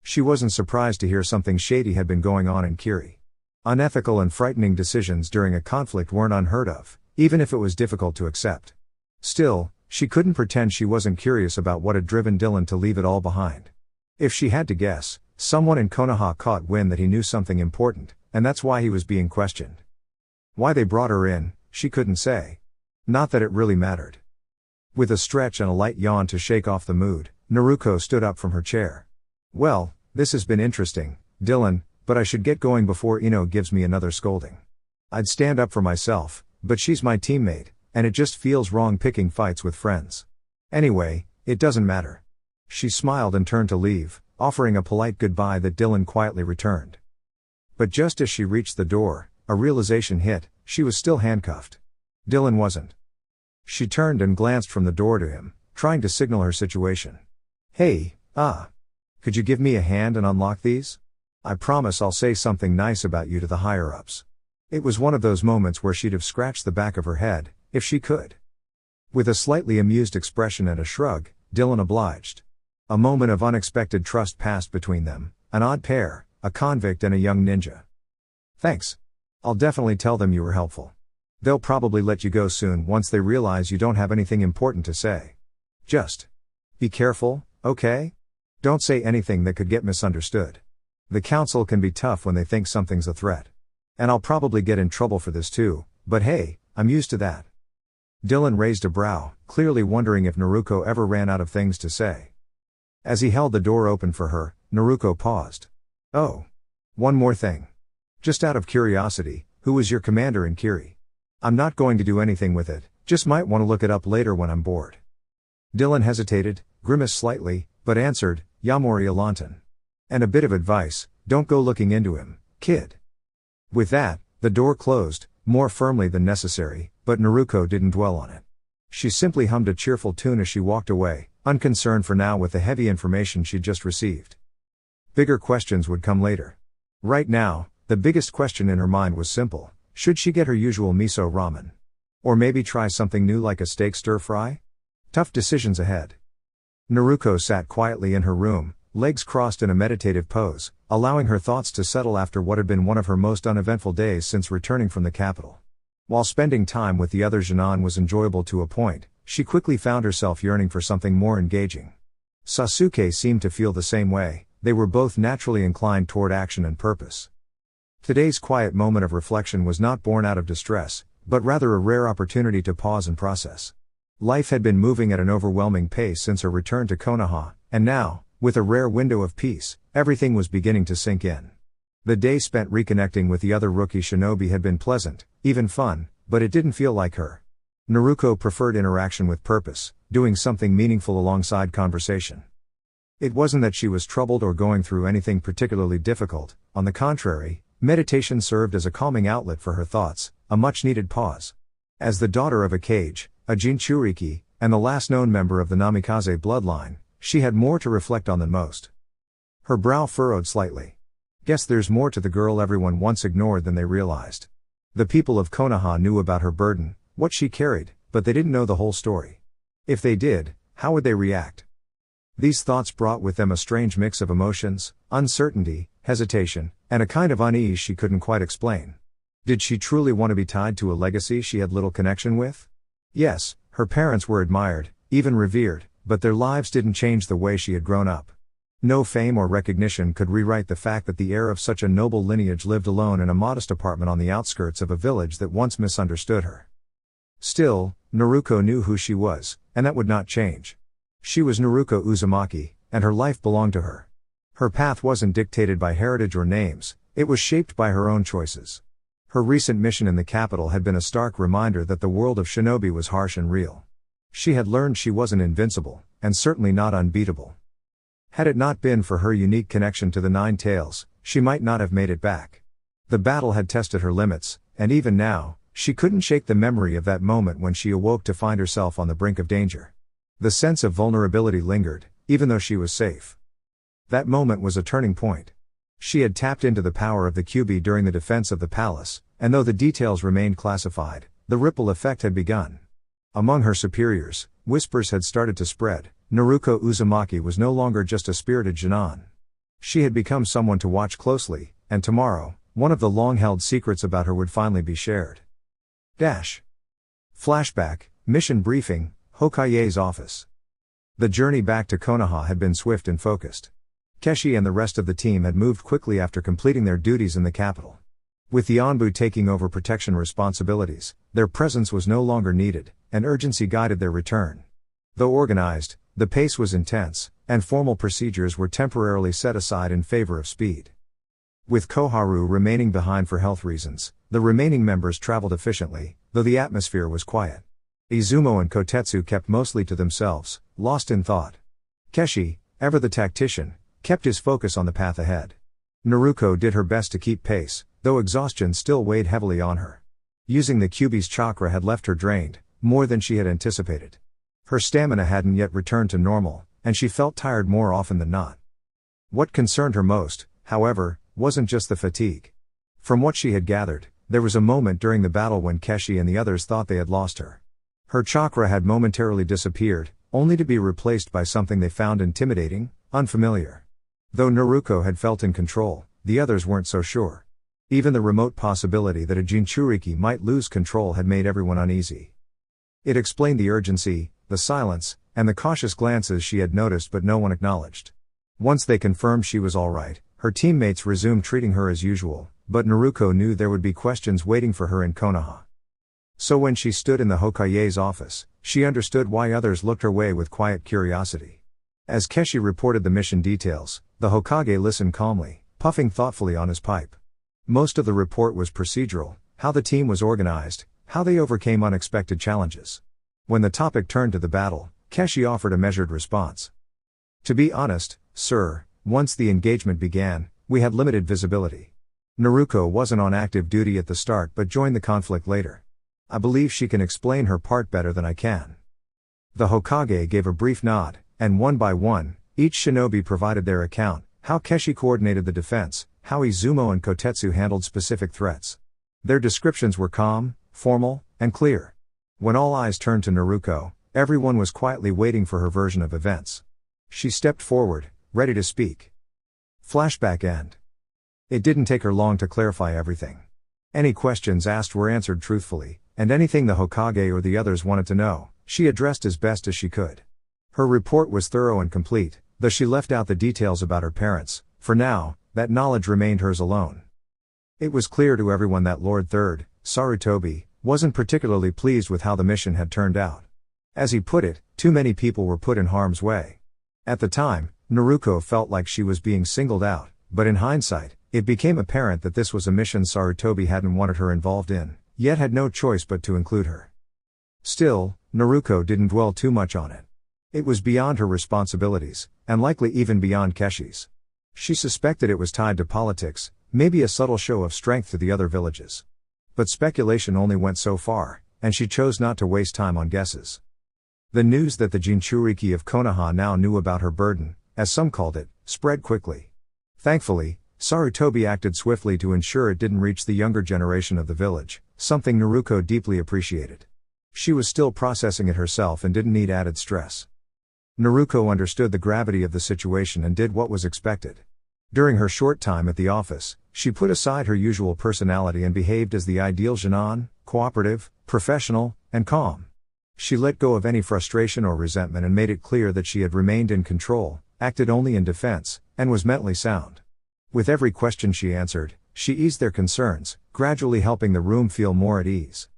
She wasn't surprised to hear something shady had been going on in Kiri. Unethical and frightening decisions during a conflict weren't unheard of, even if it was difficult to accept. Still, she couldn't pretend she wasn't curious about what had driven Dylan to leave it all behind. If she had to guess, someone in Konoha caught wind that he knew something important, and that's why he was being questioned. Why they brought her in, she couldn't say. Not that it really mattered. With a stretch and a light yawn to shake off the mood, Naruko stood up from her chair. "Well, this has been interesting, Dylan, but I should get going before Ino gives me another scolding. I'd stand up for myself, but she's my teammate, and it just feels wrong picking fights with friends. Anyway, it doesn't matter. She smiled and turned to leave, offering a polite goodbye that Dylan quietly returned. But just as she reached the door, a realization hit: she was still handcuffed. Dylan wasn't. She turned and glanced from the door to him, trying to signal her situation. "Hey, could you give me a hand and unlock these? I promise I'll say something nice about you to the higher-ups." It was one of those moments where she'd have scratched the back of her head, if she could. With a slightly amused expression and a shrug, Dylan obliged. A moment of unexpected trust passed between them, an odd pair, a convict and a young ninja. "Thanks. I'll definitely tell them you were helpful. They'll probably let you go soon once they realize you don't have anything important to say. Just be careful, okay? Don't say anything that could get misunderstood. The council can be tough when they think something's a threat. And I'll probably get in trouble for this too, but hey, I'm used to that." Dylan raised a brow, clearly wondering if Naruko ever ran out of things to say. As he held the door open for her, Naruko paused. "Oh. One more thing. Just out of curiosity, who was your commander in Kiri? I'm not going to do anything with it, just might want to look it up later when I'm bored." Dylan hesitated, grimaced slightly, but answered, "Yamori Alantan. And a bit of advice, don't go looking into him, kid." With that, the door closed, more firmly than necessary, but Naruko didn't dwell on it. She simply hummed a cheerful tune as she walked away, unconcerned for now with the heavy information she'd just received. Bigger questions would come later. Right now, the biggest question in her mind was simple: should she get her usual miso ramen? Or maybe try something new like a steak stir-fry? Tough decisions ahead. Naruko sat quietly in her room, legs crossed in a meditative pose, allowing her thoughts to settle after what had been one of her most uneventful days since returning from the capital. While spending time with the other Genin was enjoyable to a point, she quickly found herself yearning for something more engaging. Sasuke seemed to feel the same way. They were both naturally inclined toward action and purpose. Today's quiet moment of reflection was not born out of distress, but rather a rare opportunity to pause and process. Life had been moving at an overwhelming pace since her return to Konoha, and now, with a rare window of peace, everything was beginning to sink in. The day spent reconnecting with the other rookie shinobi had been pleasant, even fun, but it didn't feel like her. Naruko preferred interaction with purpose, doing something meaningful alongside conversation. It wasn't that she was troubled or going through anything particularly difficult, on the contrary, meditation served as a calming outlet for her thoughts, a much-needed pause. As the daughter of a Kage, a Jinchuriki, and the last known member of the Namikaze bloodline, she had more to reflect on than most. Her brow furrowed slightly. Guess there's more to the girl everyone once ignored than they realized. The people of Konoha knew about her burden, what she carried, but they didn't know the whole story. If they did, how would they react? These thoughts brought with them a strange mix of emotions, uncertainty, hesitation, and a kind of unease she couldn't quite explain. Did she truly want to be tied to a legacy she had little connection with? Yes, her parents were admired, even revered, but their lives didn't change the way she had grown up. No fame or recognition could rewrite the fact that the heir of such a noble lineage lived alone in a modest apartment on the outskirts of a village that once misunderstood her. Still, Naruko knew who she was, and that would not change. She was Naruko Uzumaki, and her life belonged to her. Her path wasn't dictated by heritage or names, it was shaped by her own choices. Her recent mission in the capital had been a stark reminder that the world of shinobi was harsh and real. She had learned she wasn't invincible, and certainly not unbeatable. Had it not been for her unique connection to the Nine Tails, she might not have made it back. The battle had tested her limits, and even now, she couldn't shake the memory of that moment when she awoke to find herself on the brink of danger. The sense of vulnerability lingered, even though she was safe. That moment was a turning point. She had tapped into the power of the Kyuubi during the defense of the palace, and though the details remained classified, the ripple effect had begun. Among her superiors, whispers had started to spread. Naruko Uzumaki was no longer just a spirited Genin. She had become someone to watch closely, and tomorrow, one of the long-held secrets about her would finally be shared. Flashback, mission briefing, Hokage's office. The journey back to Konoha had been swift and focused. Keshi and the rest of the team had moved quickly after completing their duties in the capital. With the Anbu taking over protection responsibilities, their presence was no longer needed, and urgency guided their return. Though organized, the pace was intense, and formal procedures were temporarily set aside in favor of speed. With Koharu remaining behind for health reasons, the remaining members traveled efficiently, though the atmosphere was quiet. Izumo and Kotetsu kept mostly to themselves, lost in thought. Keshi, ever the tactician, kept his focus on the path ahead. Naruko did her best to keep pace, though exhaustion still weighed heavily on her. Using the Kyuubi's chakra had left her drained, more than she had anticipated. Her stamina hadn't yet returned to normal, and she felt tired more often than not. What concerned her most, however, wasn't just the fatigue. From what she had gathered, there was a moment during the battle when Keshi and the others thought they had lost her. Her chakra had momentarily disappeared, only to be replaced by something they found intimidating, unfamiliar. Though Naruko had felt in control, the others weren't so sure. Even the remote possibility that a Jinchuriki might lose control had made everyone uneasy. It explained the urgency, the silence, and the cautious glances she had noticed but no one acknowledged. Once they confirmed she was all right, her teammates resumed treating her as usual, but Naruko knew there would be questions waiting for her in Konoha. So when she stood in the Hokage's office, she understood why others looked her way with quiet curiosity. As Keshi reported the mission details, the Hokage listened calmly, puffing thoughtfully on his pipe. Most of the report was procedural, how the team was organized, how they overcame unexpected challenges. When the topic turned to the battle, Keshi offered a measured response. To be honest, sir, once the engagement began, we had limited visibility. Naruko wasn't on active duty at the start but joined the conflict later. I believe she can explain her part better than I can. The Hokage gave a brief nod, and one by one, each shinobi provided their account, how Keshi coordinated the defense, how Izumo and Kotetsu handled specific threats. Their descriptions were calm, formal, and clear. When all eyes turned to Naruko, everyone was quietly waiting for her version of events. She stepped forward, ready to speak. Flashback end. It didn't take her long to clarify everything. Any questions asked were answered truthfully, and anything the Hokage or the others wanted to know, she addressed as best as she could. Her report was thorough and complete, though she left out the details about her parents. For now, that knowledge remained hers alone. It was clear to everyone that Lord Third, Sarutobi, wasn't particularly pleased with how the mission had turned out. As he put it, too many people were put in harm's way. At the time, Naruko felt like she was being singled out, but in hindsight, it became apparent that this was a mission Sarutobi hadn't wanted her involved in, yet had no choice but to include her. Still, Naruko didn't dwell too much on it. It was beyond her responsibilities, and likely even beyond Keshi's. She suspected it was tied to politics, maybe a subtle show of strength to the other villages. But speculation only went so far, and she chose not to waste time on guesses. The news that the Jinchuriki of Konoha now knew about her burden, as some called it, spread quickly. Thankfully, Sarutobi acted swiftly to ensure it didn't reach the younger generation of the village, something Naruko deeply appreciated. She was still processing it herself and didn't need added stress. Naruko understood the gravity of the situation and did what was expected. During her short time at the office, she put aside her usual personality and behaved as the ideal Jinan, cooperative, professional, and calm. She let go of any frustration or resentment and made it clear that she had remained in control, acted only in defense, and was mentally sound. With every question she answered, she eased their concerns, gradually helping the room feel more at ease.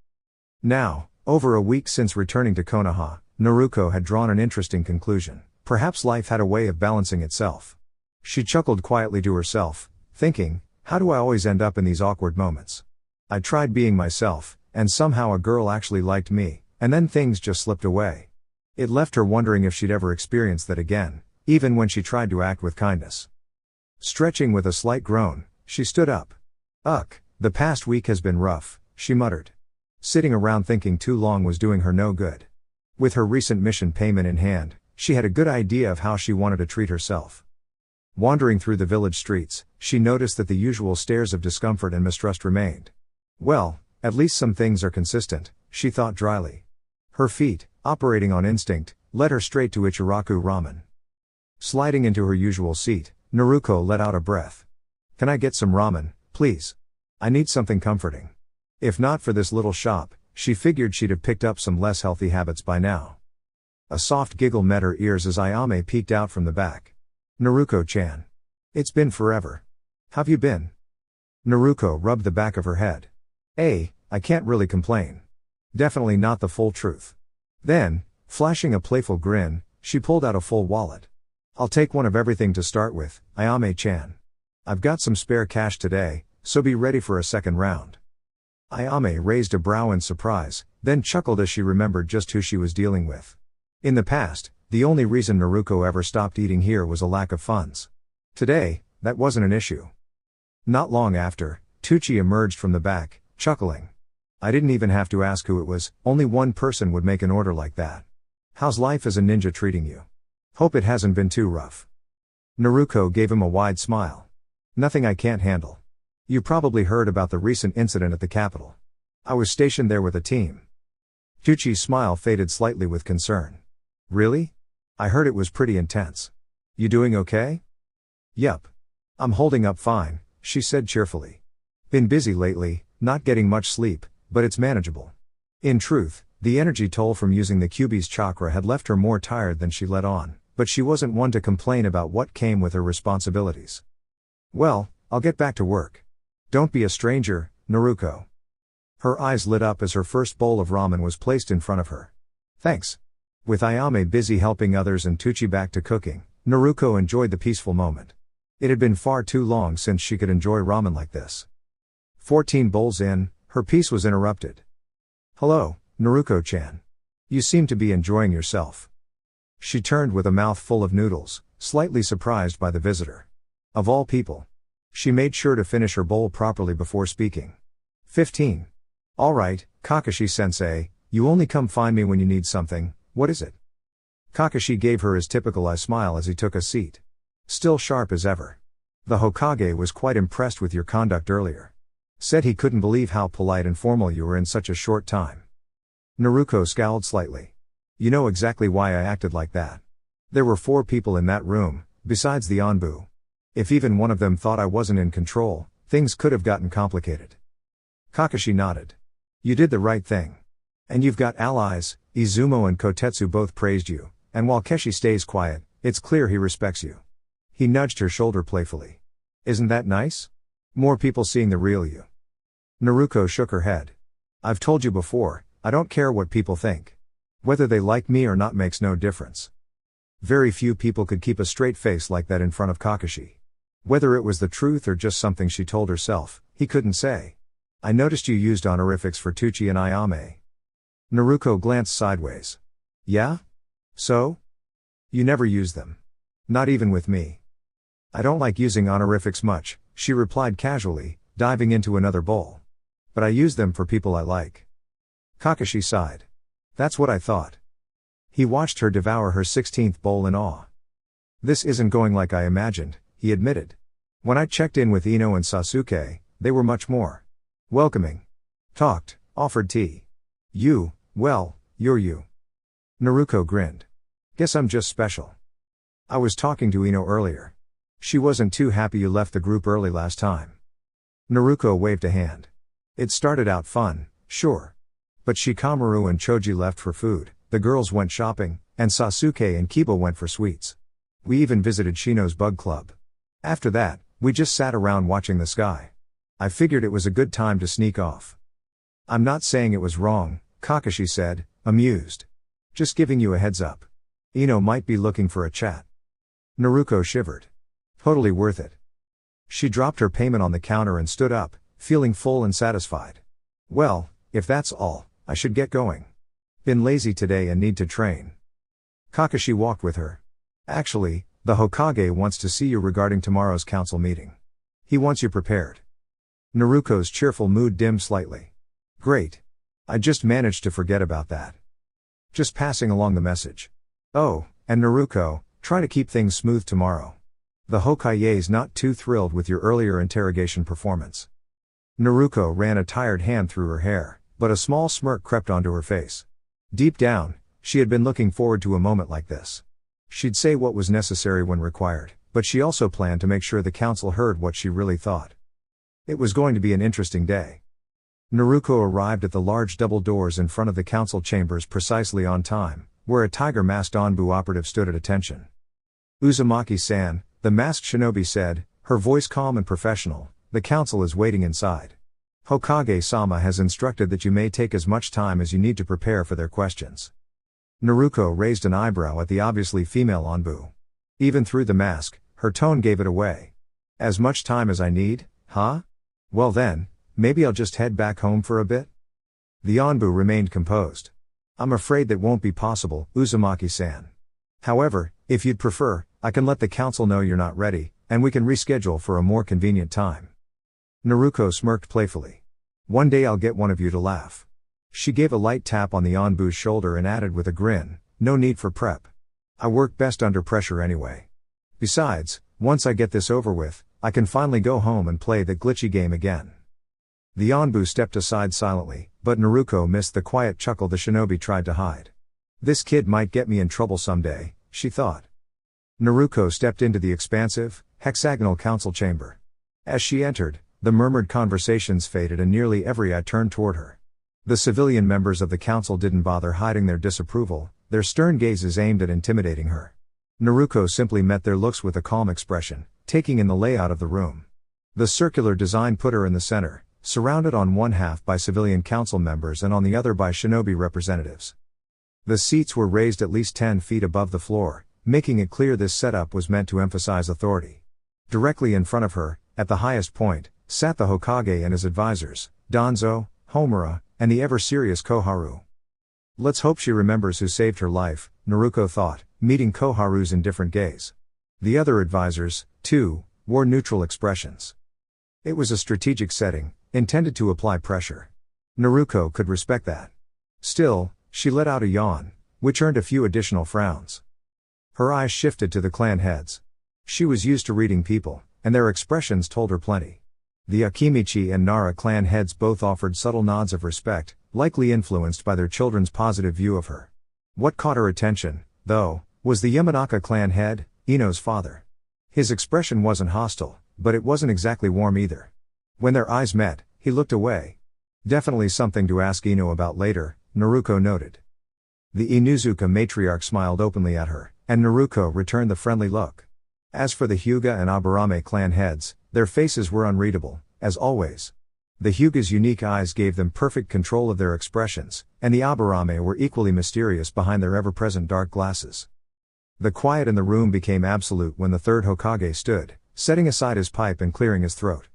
Now, over a week since returning to Konoha, Naruko had drawn an interesting conclusion. Perhaps life had a way of balancing itself. She chuckled quietly to herself, thinking, how do I always end up in these awkward moments? I tried being myself, and somehow a girl actually liked me, and then things just slipped away. It left her wondering if she'd ever experience that again, even when she tried to act with kindness. Stretching with a slight groan, she stood up. The past week has been rough, she muttered. Sitting around thinking too long was doing her no good. With her recent mission payment in hand, she had a good idea of how she wanted to treat herself. Wandering through the village streets, she noticed that the usual stares of discomfort and mistrust remained. Well, at least some things are consistent, she thought dryly. Her feet, operating on instinct, led her straight to Ichiraku Ramen. Sliding into her usual seat, Naruko let out a breath. Can I get some ramen, please? I need something comforting. If not for this little shop, she figured she'd have picked up some less healthy habits by now. A soft giggle met her ears as Ayame peeked out from the back. Naruko-chan. It's been forever. How've you been? Naruko rubbed the back of her head. I can't really complain. Definitely not the full truth. Then, flashing a playful grin, she pulled out a full wallet. I'll take one of everything to start with, Ayame-chan. I've got some spare cash today, so be ready for a second round. Ayame raised a brow in surprise, then chuckled as she remembered just who she was dealing with. In the past, the only reason Naruko ever stopped eating here was a lack of funds. Today, that wasn't an issue. Not long after, Tucci emerged from the back, chuckling. I didn't even have to ask who it was, only one person would make an order like that. How's life as a ninja treating you? Hope it hasn't been too rough. Naruko gave him a wide smile. Nothing I can't handle. You probably heard about the recent incident at the capital. I was stationed there with a team. Tucci's smile faded slightly with concern. Really? I heard it was pretty intense. You doing okay? Yup. I'm holding up fine, she said cheerfully. Been busy lately, not getting much sleep, but it's manageable. In truth, the energy toll from using the Kyuubi's chakra had left her more tired than she let on, but she wasn't one to complain about what came with her responsibilities. Well, I'll get back to work. Don't be a stranger, Naruko. Her eyes lit up as her first bowl of ramen was placed in front of her. Thanks. With Ayame busy helping others and Tucci back to cooking, Naruko enjoyed the peaceful moment. It had been far too long since she could enjoy ramen like this. 14 bowls in, her peace was interrupted. Hello, Naruko-chan. You seem to be enjoying yourself. She turned with a mouth full of noodles, slightly surprised by the visitor. Of all people. She made sure to finish her bowl properly before speaking. 15. Alright, Kakashi-sensei, you only come find me when you need something, what is it? Kakashi gave her his typical eye smile as he took a seat. Still sharp as ever. The Hokage was quite impressed with your conduct earlier. Said he couldn't believe how polite and formal you were in such a short time. Naruko scowled slightly. You know exactly why I acted like that. There were 4 people in that room, besides the Anbu. If even one of them thought I wasn't in control, things could have gotten complicated. Kakashi nodded. You did the right thing. And you've got allies, Izumo and Kotetsu both praised you, and while Keshi stays quiet, it's clear he respects you. He nudged her shoulder playfully. Isn't that nice? More people seeing the real you. Naruko shook her head. I've told you before, I don't care what people think. Whether they like me or not makes no difference. Very few people could keep a straight face like that in front of Kakashi. Whether it was the truth or just something she told herself, he couldn't say. I noticed you used honorifics for Tucci and Ayame. Naruko glanced sideways. Yeah? So? You never use them. Not even with me. I don't like using honorifics much, she replied casually, diving into another bowl. But I use them for people I like. Kakashi sighed. That's what I thought. He watched her devour her 16th bowl in awe. This isn't going like I imagined, he admitted. When I checked in with Ino and Sasuke, they were much more welcoming. Talked, offered tea. Well, you're you. Naruko grinned. Guess I'm just special. I was talking to Ino earlier. She wasn't too happy you left the group early last time. Naruko waved a hand. It started out fun, sure. But Shikamaru and Choji left for food, the girls went shopping, and Sasuke and Kiba went for sweets. We even visited Shino's bug club. After that, we just sat around watching the sky. I figured it was a good time to sneak off. I'm not saying it was wrong, Kakashi said, amused. Just giving you a heads up. Ino might be looking for a chat. Naruko shivered. Totally worth it. She dropped her payment on the counter and stood up, feeling full and satisfied. Well, if that's all, I should get going. Been lazy today and need to train. Kakashi walked with her. Actually, the Hokage wants to see you regarding tomorrow's council meeting. He wants you prepared. Naruko's cheerful mood dimmed slightly. Great. I just managed to forget about that. Just passing along the message. Oh, and Naruko, try to keep things smooth tomorrow. The Hokage's not too thrilled with your earlier interrogation performance. Naruko ran a tired hand through her hair, but a small smirk crept onto her face. Deep down, she had been looking forward to a moment like this. She'd say what was necessary when required, but she also planned to make sure the council heard what she really thought. It was going to be an interesting day. Naruko arrived at the large double doors in front of the council chambers precisely on time, where a tiger-masked Anbu operative stood at attention. Uzumaki-san, the masked shinobi said, her voice calm and professional, the council is waiting inside. Hokage-sama has instructed that you may take as much time as you need to prepare for their questions. Naruko raised an eyebrow at the obviously female Anbu. Even through the mask, her tone gave it away. As much time as I need, huh? Well then, maybe I'll just head back home for a bit? The Anbu remained composed. I'm afraid that won't be possible, Uzumaki-san. However, if you'd prefer, I can let the council know you're not ready, and we can reschedule for a more convenient time. Naruko smirked playfully. One day I'll get one of you to laugh. She gave a light tap on the Anbu's shoulder and added with a grin, no need for prep. I work best under pressure anyway. Besides, once I get this over with, I can finally go home and play the glitchy game again. The Anbu stepped aside silently, but Naruko missed the quiet chuckle the shinobi tried to hide. This kid might get me in trouble someday, she thought. Naruko stepped into the expansive, hexagonal council chamber. As she entered, the murmured conversations faded and nearly every eye turned toward her. The civilian members of the council didn't bother hiding their disapproval, their stern gazes aimed at intimidating her. Naruko simply met their looks with a calm expression, taking in the layout of the room. The circular design put her in the center, surrounded on one half by civilian council members and on the other by shinobi representatives. The seats were raised at least 10 feet above the floor, making it clear this setup was meant to emphasize authority. Directly in front of her, at the highest point, sat the Hokage and his advisors, Danzo, Homura, and the ever-serious Koharu. Let's hope she remembers who saved her life, Naruko thought, meeting Koharu's indifferent gaze. The other advisors, too, wore neutral expressions. It was a strategic setting, intended to apply pressure. Naruko could respect that. Still, she let out a yawn, which earned a few additional frowns. Her eyes shifted to the clan heads. She was used to reading people, and their expressions told her plenty. The Akimichi and Nara clan heads both offered subtle nods of respect, likely influenced by their children's positive view of her. What caught her attention, though, was the Yamanaka clan head, Ino's father. His expression wasn't hostile, but it wasn't exactly warm either. When their eyes met, he looked away. Definitely something to ask Ino about later, Naruko noted. The Inuzuka matriarch smiled openly at her, and Naruko returned the friendly look. As for the Hyuga and Aburame clan heads, their faces were unreadable, as always. The Hyuga's unique eyes gave them perfect control of their expressions, and the Aburame were equally mysterious behind their ever-present dark glasses. The quiet in the room became absolute when the third Hokage stood, setting aside his pipe and clearing his throat.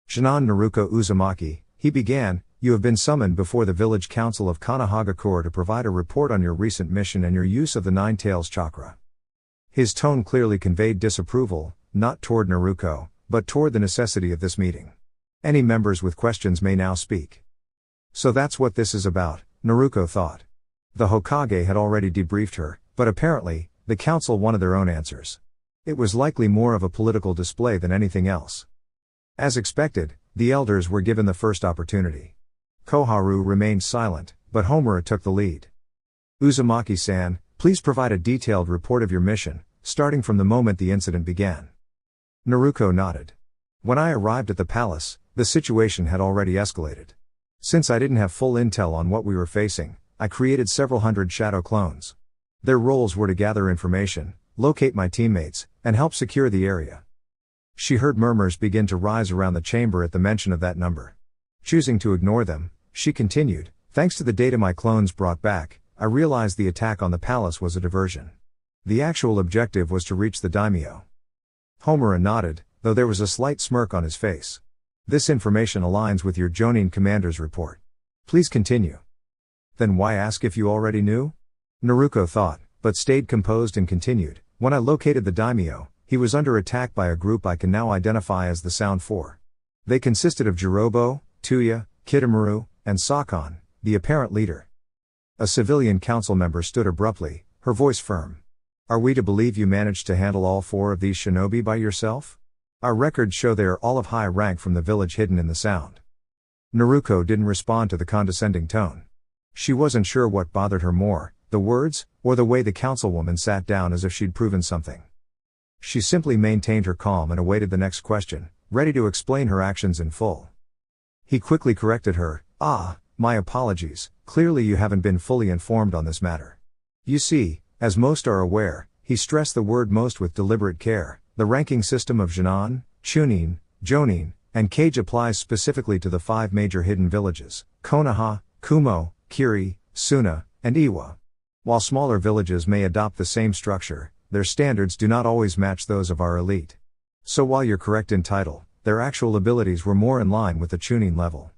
Shinan Naruko Uzumaki, he began, you have been summoned before the village council of Kanahagakure to provide a report on your recent mission and your use of the Nine Tails chakra. His tone clearly conveyed disapproval, not toward Naruko, but toward the necessity of this meeting. Any members with questions may now speak. So that's what this is about, Naruko thought. The Hokage had already debriefed her, but apparently, the council wanted their own answers. It was likely more of a political display than anything else. As expected, the elders were given the first opportunity. Koharu remained silent, but Homura took the lead. Uzumaki-san, please provide a detailed report of your mission, starting from the moment the incident began. Naruko nodded. When I arrived at the palace, the situation had already escalated. Since I didn't have full intel on what we were facing, I created several hundred shadow clones. Their roles were to gather information, locate my teammates, and help secure the area. She heard murmurs begin to rise around the chamber at the mention of that number. Choosing to ignore them, she continued, thanks to the data my clones brought back, I realized the attack on the palace was a diversion. The actual objective was to reach the daimyo. Homura nodded, though there was a slight smirk on his face. This information aligns with your Jonin commander's report. Please continue. Then why ask if you already knew? Naruko thought, but stayed composed and continued. When I located the daimyo, he was under attack by a group I can now identify as the Sound Four. They consisted of Jirobo, Tuya, Kitamaru, and Sakon, the apparent leader. A civilian council member stood abruptly, her voice firm. Are we to believe you managed to handle all four of these shinobi by yourself? Our records show they are all of high rank from the village hidden in the Sound. Naruko didn't respond to the condescending tone. She wasn't sure what bothered her more, the words, or the way the councilwoman sat down as if she'd proven something. She simply maintained her calm and awaited the next question, ready to explain her actions in full. He quickly corrected her, my apologies, clearly you haven't been fully informed on this matter. You see, as most are aware, he stressed the word most with deliberate care, the ranking system of Jinan, Chunin, Jonin, and Kage applies specifically to the 5 major hidden villages, Konoha, Kumo, Kiri, Suna, and Iwa. While smaller villages may adopt the same structure, their standards do not always match those of our elite. So while you're correct in title, their actual abilities were more in line with the Chunin level.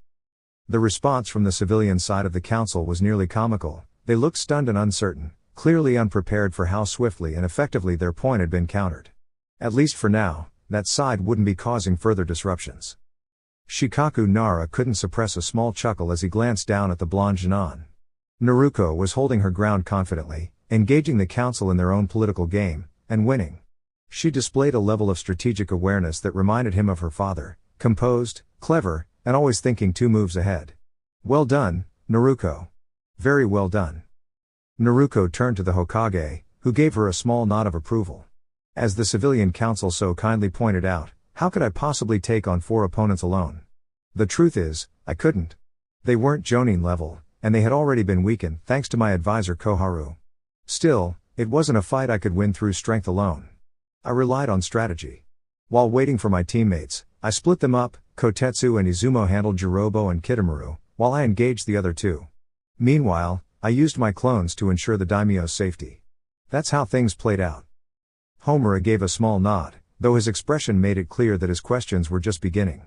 The response from the civilian side of the council was nearly comical. They looked stunned and uncertain, clearly unprepared for how swiftly and effectively their point had been countered. At least for now, that side wouldn't be causing further disruptions. Shikaku Nara couldn't suppress a small chuckle as he glanced down at the blonde Jinan. Naruko was holding her ground confidently, engaging the council in their own political game, and winning. She displayed a level of strategic awareness that reminded him of her father, composed, clever, and always thinking 2 moves ahead. Well done, Naruko. Very well done. Naruko turned to the Hokage, who gave her a small nod of approval. As the civilian council so kindly pointed out, how could I possibly take on 4 opponents alone? The truth is, I couldn't. They weren't Jonin level, and they had already been weakened thanks to my advisor Koharu. Still, it wasn't a fight I could win through strength alone. I relied on strategy. While waiting for my teammates, I split them up. Kotetsu and Izumo handled Jirobo and Kitamaru, while I engaged the other 2. Meanwhile, I used my clones to ensure the daimyo's safety. That's how things played out. Homura gave a small nod, though his expression made it clear that his questions were just beginning.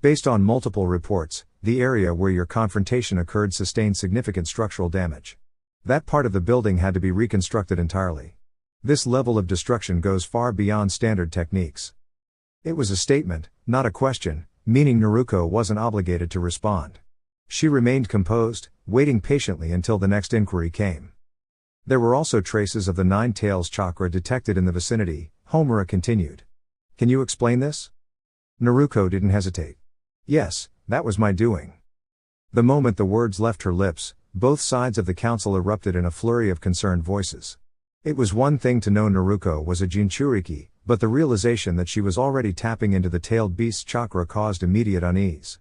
Based on multiple reports, the area where your confrontation occurred sustained significant structural damage. That part of the building had to be reconstructed entirely. This level of destruction goes far beyond standard techniques. It was a statement, not a question, meaning Naruko wasn't obligated to respond. She remained composed, waiting patiently until the next inquiry came. There were also traces of the 9 Tails chakra detected in the vicinity, Homura continued. Can you explain this? Naruko didn't hesitate. Yes, that was my doing. The moment the words left her lips, both sides of the council erupted in a flurry of concerned voices. It was one thing to know Naruko was a Jinchuriki, but the realization that she was already tapping into the tailed beast's chakra caused immediate unease.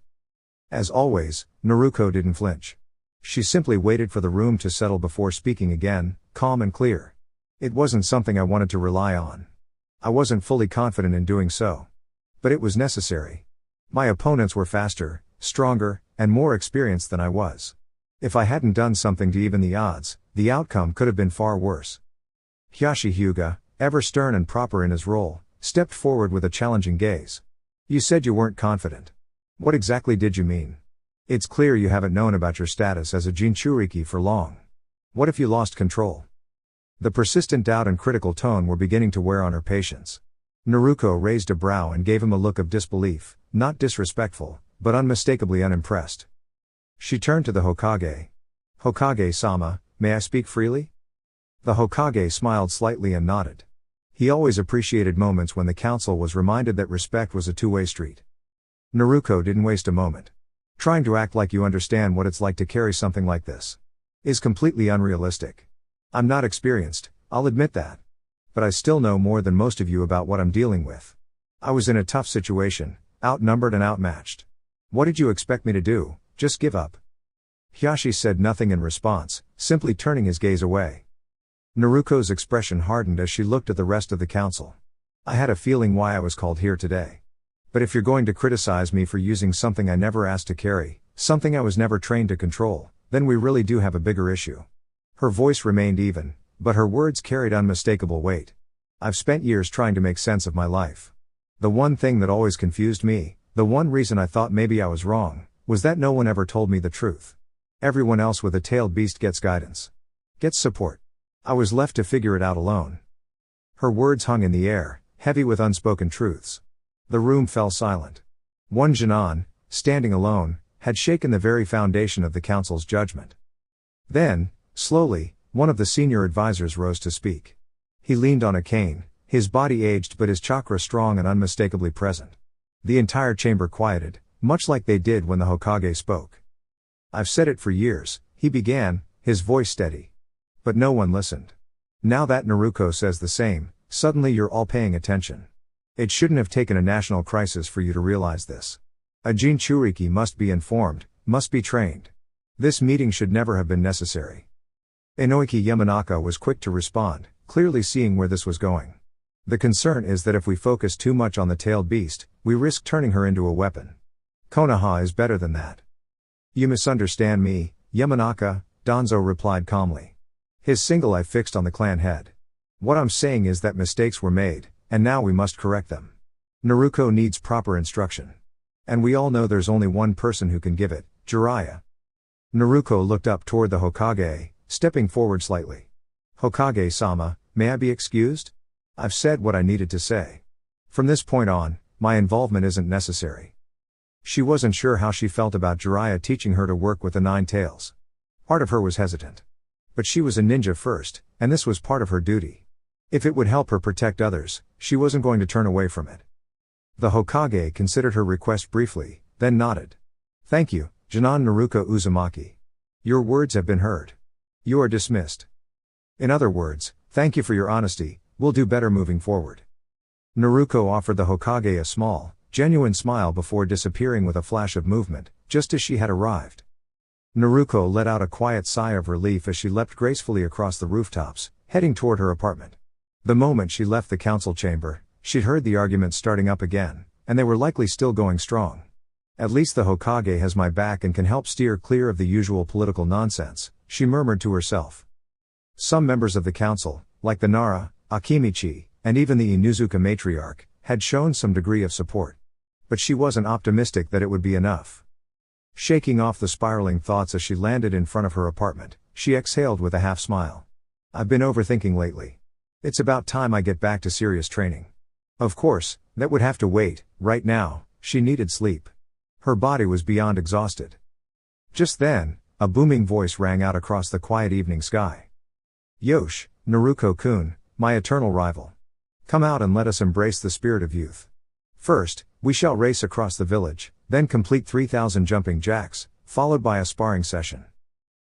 As always, Naruko didn't flinch. She simply waited for the room to settle before speaking again, calm and clear. It wasn't something I wanted to rely on. I wasn't fully confident in doing so. But it was necessary. My opponents were faster, stronger, and more experienced than I was. If I hadn't done something to even the odds, the outcome could have been far worse. Hyashi Hyuga, ever stern and proper in his role, stepped forward with a challenging gaze. You said you weren't confident. What exactly did you mean? It's clear you haven't known about your status as a Jinchuriki for long. What if you lost control? The persistent doubt and critical tone were beginning to wear on her patience. Naruko raised a brow and gave him a look of disbelief, not disrespectful, but unmistakably unimpressed. She turned to the Hokage. Hokage-sama, may I speak freely? The Hokage smiled slightly and nodded. He always appreciated moments when the council was reminded that respect was a two-way street. Naruko didn't waste a moment. Trying to act like you understand what it's like to carry something like this is completely unrealistic. I'm not experienced, I'll admit that. But I still know more than most of you about what I'm dealing with. I was in a tough situation, outnumbered and outmatched. What did you expect me to do, just give up? Hyashi said nothing in response, simply turning his gaze away. Naruko's expression hardened as she looked at the rest of the council. I had a feeling why I was called here today. But if you're going to criticize me for using something I never asked to carry, something I was never trained to control, then we really do have a bigger issue. Her voice remained even, but her words carried unmistakable weight. I've spent years trying to make sense of my life. The one thing that always confused me, the one reason I thought maybe I was wrong, was that no one ever told me the truth. Everyone else with a tailed beast gets guidance. Gets support. I was left to figure it out alone. Her words hung in the air, heavy with unspoken truths. The room fell silent. One Jinan, standing alone, had shaken the very foundation of the council's judgment. Then, slowly, one of the senior advisors rose to speak. He leaned on a cane, his body aged but his chakra strong and unmistakably present. The entire chamber quieted, much like they did when the Hokage spoke. I've said it for years, he began, his voice steady. But no one listened. Now that Naruko says the same, suddenly you're all paying attention. It shouldn't have taken a national crisis for you to realize this. A Jinchuriki must be informed, must be trained. This meeting should never have been necessary. Inoiki Yamanaka was quick to respond, clearly seeing where this was going. The concern is that if we focus too much on the tailed beast, we risk turning her into a weapon. Konoha is better than that. You misunderstand me, Yamanaka, Danzo replied calmly. His single eye fixed on the clan head. What I'm saying is that mistakes were made, and now we must correct them. Naruko needs proper instruction. And we all know there's only one person who can give it, Jiraiya. Naruko looked up toward the Hokage, stepping forward slightly. Hokage-sama, may I be excused? I've said what I needed to say. From this point on, my involvement isn't necessary. She wasn't sure how she felt about Jiraiya teaching her to work with the nine tails. Part of her was hesitant. But she was a ninja first, and this was part of her duty. If it would help her protect others, she wasn't going to turn away from it. The Hokage considered her request briefly, then nodded. Thank you, Janan Naruko Uzumaki. Your words have been heard. You are dismissed. In other words, thank you for your honesty, we'll do better moving forward. Naruko offered the Hokage a small, genuine smile before disappearing with a flash of movement, just as she had arrived. Naruko let out a quiet sigh of relief as she leapt gracefully across the rooftops, heading toward her apartment. The moment she left the council chamber, she'd heard the arguments starting up again, and they were likely still going strong. At least the Hokage has my back and can help steer clear of the usual political nonsense, she murmured to herself. Some members of the council, like the Nara, Akimichi, and even the Inuzuka matriarch, had shown some degree of support. But she wasn't optimistic that it would be enough. Shaking off the spiraling thoughts as she landed in front of her apartment, she exhaled with a half smile. I've been overthinking lately. It's about time I get back to serious training. Of course, that would have to wait. Right now, she needed sleep. Her body was beyond exhausted. Just then, a booming voice rang out across the quiet evening sky. Yosh, Naruko-kun, my eternal rival. Come out and let us embrace the spirit of youth. First, we shall race across the village, then complete 3,000 jumping jacks, followed by a sparring session.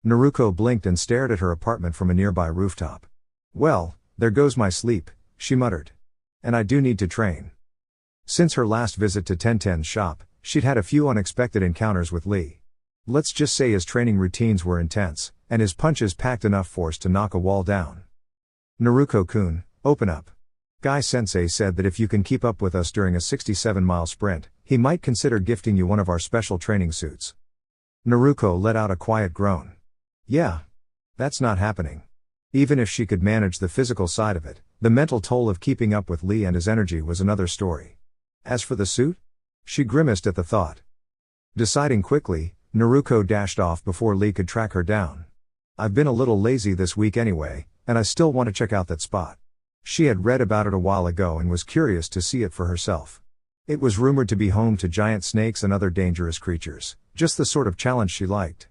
Naruko blinked and stared at her apartment from a nearby rooftop. Well, there goes my sleep, she muttered. And I do need to train. Since her last visit to Tenten's shop, she'd had a few unexpected encounters with Lee. Let's just say his training routines were intense, and his punches packed enough force to knock a wall down. Naruko-kun, open up. Guy-sensei said that if you can keep up with us during a 67-mile sprint, he might consider gifting you one of our special training suits. Naruko let out a quiet groan. Yeah. That's not happening. Even if she could manage the physical side of it, the mental toll of keeping up with Lee and his energy was another story. As for the suit? She grimaced at the thought. Deciding quickly, Naruko dashed off before Lee could track her down. I've been a little lazy this week anyway, and I still want to check out that spot. She had read about it a while ago and was curious to see it for herself. It was rumored to be home to giant snakes and other dangerous creatures, just the sort of challenge she liked.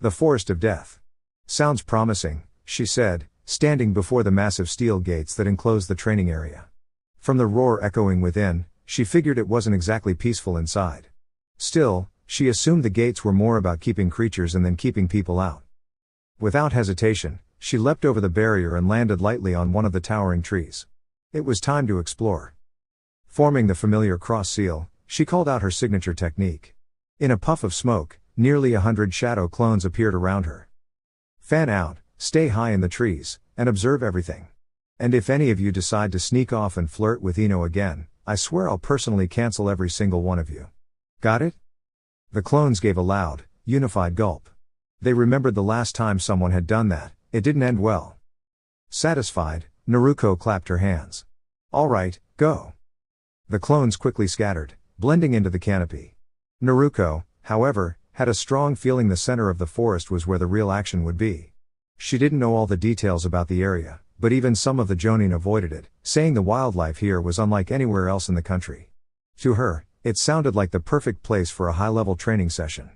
The Forest of Death. Sounds promising, she said, standing before the massive steel gates that enclosed the training area. From the roar echoing within, she figured it wasn't exactly peaceful inside. Still, she assumed the gates were more about keeping creatures in than keeping people out. Without hesitation, she leapt over the barrier and landed lightly on one of the towering trees. It was time to explore. Forming the familiar cross seal, she called out her signature technique. In a puff of smoke, nearly 100 shadow clones appeared around her. Fan out, stay high in the trees, and observe everything. And if any of you decide to sneak off and flirt with Ino again, I swear I'll personally cancel every single one of you. Got it? The clones gave a loud, unified gulp. They remembered the last time someone had done that. It didn't end well. Satisfied, Naruko clapped her hands. All right, go. The clones quickly scattered, blending into the canopy. Naruko, however, had a strong feeling the center of the forest was where the real action would be. She didn't know all the details about the area, but even some of the Jonin avoided it, saying the wildlife here was unlike anywhere else in the country. To her, it sounded like the perfect place for a high-level training session.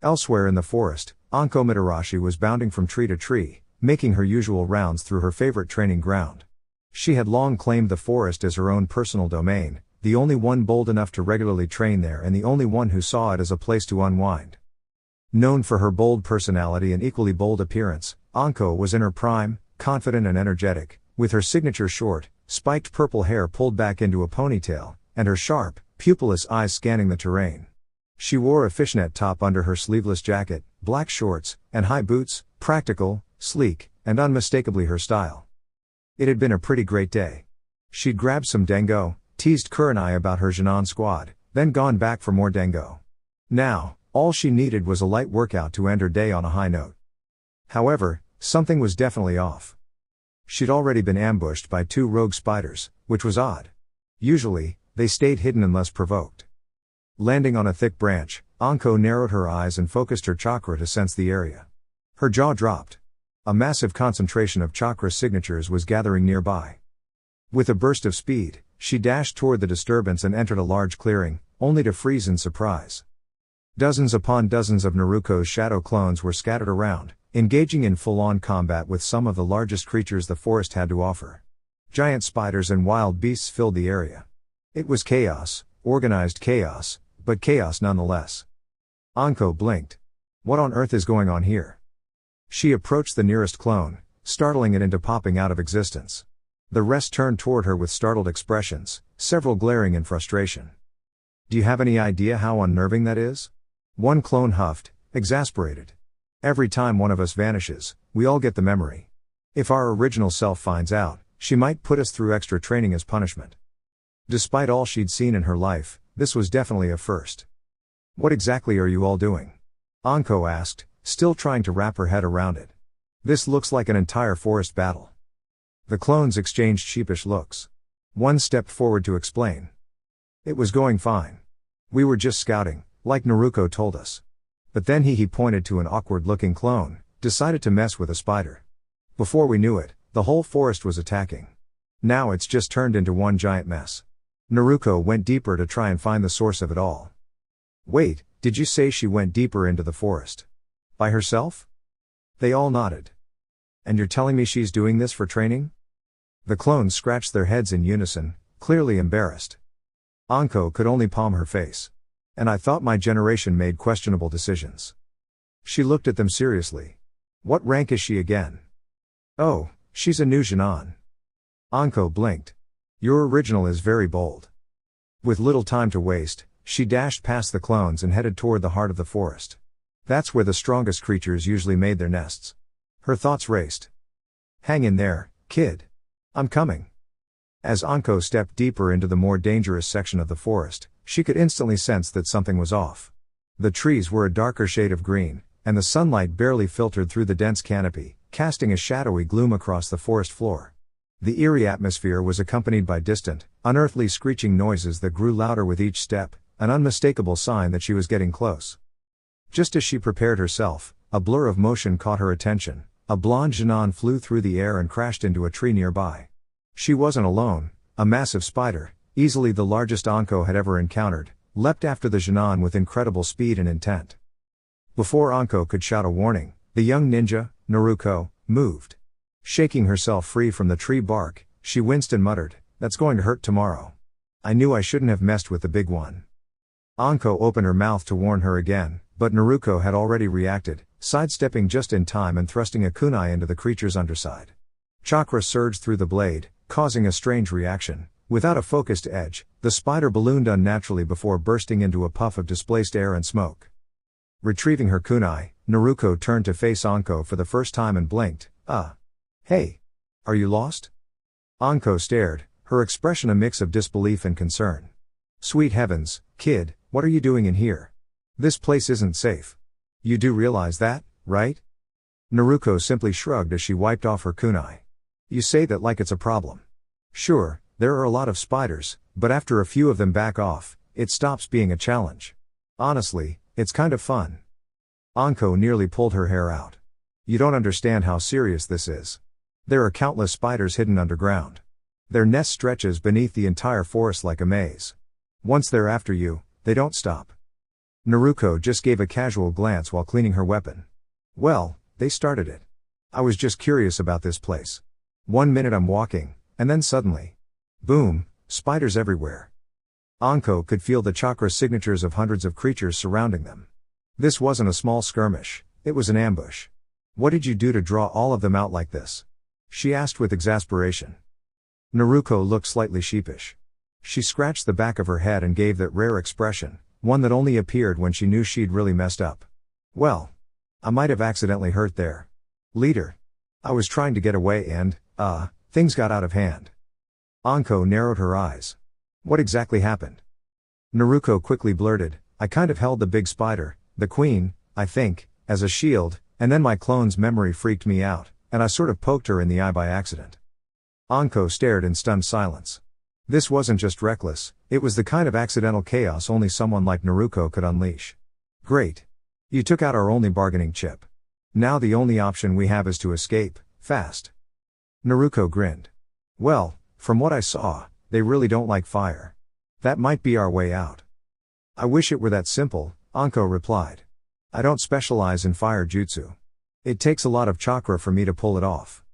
Elsewhere in the forest, Anko Mitarashi was bounding from tree to tree, making her usual rounds through her favorite training ground. She had long claimed the forest as her own personal domain, the only one bold enough to regularly train there and the only one who saw it as a place to unwind. Known for her bold personality and equally bold appearance, Anko was in her prime, confident and energetic, with her signature short, spiked purple hair pulled back into a ponytail, and her sharp, pupilless eyes scanning the terrain. She wore a fishnet top under her sleeveless jacket, black shorts, and high boots, practical, sleek, and unmistakably her style. It had been a pretty great day. She'd grabbed some dango, teased Kurenai about her Jinan squad, then gone back for more dango. Now, all she needed was a light workout to end her day on a high note. However, something was definitely off. She'd already been ambushed by 2 rogue spiders, which was odd. Usually, they stayed hidden unless provoked. Landing on a thick branch, Anko narrowed her eyes and focused her chakra to sense the area. Her jaw dropped. A massive concentration of chakra signatures was gathering nearby. With a burst of speed, she dashed toward the disturbance and entered a large clearing, only to freeze in surprise. Dozens upon dozens of Naruko's shadow clones were scattered around, engaging in full-on combat with some of the largest creatures the forest had to offer. Giant spiders and wild beasts filled the area. It was chaos, organized chaos, but chaos nonetheless. Anko blinked. What on earth is going on here? She approached the nearest clone, startling it into popping out of existence. The rest turned toward her with startled expressions, several glaring in frustration. Do you have any idea how unnerving that is? One clone huffed, exasperated. Every time one of us vanishes, we all get the memory. If our original self finds out, she might put us through extra training as punishment. Despite all she'd seen in her life, this was definitely a first. What exactly are you all doing? Anko asked, still trying to wrap her head around it. This looks like an entire forest battle. The clones exchanged sheepish looks. One stepped forward to explain. It was going fine. We were just scouting, like Naruko told us. But then he pointed to an awkward-looking clone, decided to mess with a spider. Before we knew it, the whole forest was attacking. Now it's just turned into one giant mess. Naruko went deeper to try and find the source of it all. Wait, did you say she went deeper into the forest? By herself? They all nodded. And you're telling me she's doing this for training? The clones scratched their heads in unison, clearly embarrassed. Anko could only palm her face. And I thought my generation made questionable decisions. She looked at them seriously. What rank is she again? Oh, she's a new Jinan. Anko blinked. Your original is very bold. With little time to waste, she dashed past the clones and headed toward the heart of the forest. That's where the strongest creatures usually made their nests. Her thoughts raced. Hang in there, kid. I'm coming. As Anko stepped deeper into the more dangerous section of the forest, she could instantly sense that something was off. The trees were a darker shade of green, and the sunlight barely filtered through the dense canopy, casting a shadowy gloom across the forest floor. The eerie atmosphere was accompanied by distant, unearthly screeching noises that grew louder with each step, an unmistakable sign that she was getting close. Just as she prepared herself, a blur of motion caught her attention. A blonde Jinan flew through the air and crashed into a tree nearby. She wasn't alone. A massive spider, easily the largest Anko had ever encountered, leapt after the Jinan with incredible speed and intent. Before Anko could shout a warning, the young ninja, Naruko, moved. Shaking herself free from the tree bark, she winced and muttered, "That's going to hurt tomorrow. I knew I shouldn't have messed with the big one." Anko opened her mouth to warn her again, but Naruko had already reacted, sidestepping just in time and thrusting a kunai into the creature's underside. Chakra surged through the blade, causing a strange reaction. Without a focused edge, the spider ballooned unnaturally before bursting into a puff of displaced air and smoke. Retrieving her kunai, Naruko turned to face Anko for the first time and blinked. Hey! Are you lost?" Anko stared, her expression a mix of disbelief and concern. "Sweet heavens, kid, what are you doing in here? This place isn't safe. You do realize that, right?" Naruko simply shrugged as she wiped off her kunai. "You say that like it's a problem. Sure, there are a lot of spiders, but after a few of them back off, it stops being a challenge. Honestly, it's kind of fun." Anko nearly pulled her hair out. "You don't understand how serious this is. There are countless spiders hidden underground. Their nest stretches beneath the entire forest like a maze. Once they're after you, they don't stop." Naruko just gave a casual glance while cleaning her weapon. "Well, they started it. I was just curious about this place. 1 minute I'm walking, and then suddenly, boom, spiders everywhere." Anko could feel the chakra signatures of hundreds of creatures surrounding them. This wasn't a small skirmish, it was an ambush. "What did you do to draw all of them out like this?" she asked with exasperation. Naruko looked slightly sheepish. She scratched the back of her head and gave that rare expression, one that only appeared when she knew she'd really messed up. "Well, I might have accidentally hurt their leader. I was trying to get away and, things got out of hand." Anko narrowed her eyes. "What exactly happened?" Naruko quickly blurted, "I kind of held the big spider, the queen, I think, as a shield, and then my clone's memory freaked me out, and I sort of poked her in the eye by accident." Anko stared in stunned silence. This wasn't just reckless, it was the kind of accidental chaos only someone like Naruko could unleash. "Great. You took out our only bargaining chip. Now the only option we have is to escape, fast. Naruko grinned. Well, from what I saw, they really don't like fire. That might be our way out. I wish it were that simple, Anko replied. I don't specialize in fire jutsu. It takes a lot of chakra for me to pull it off.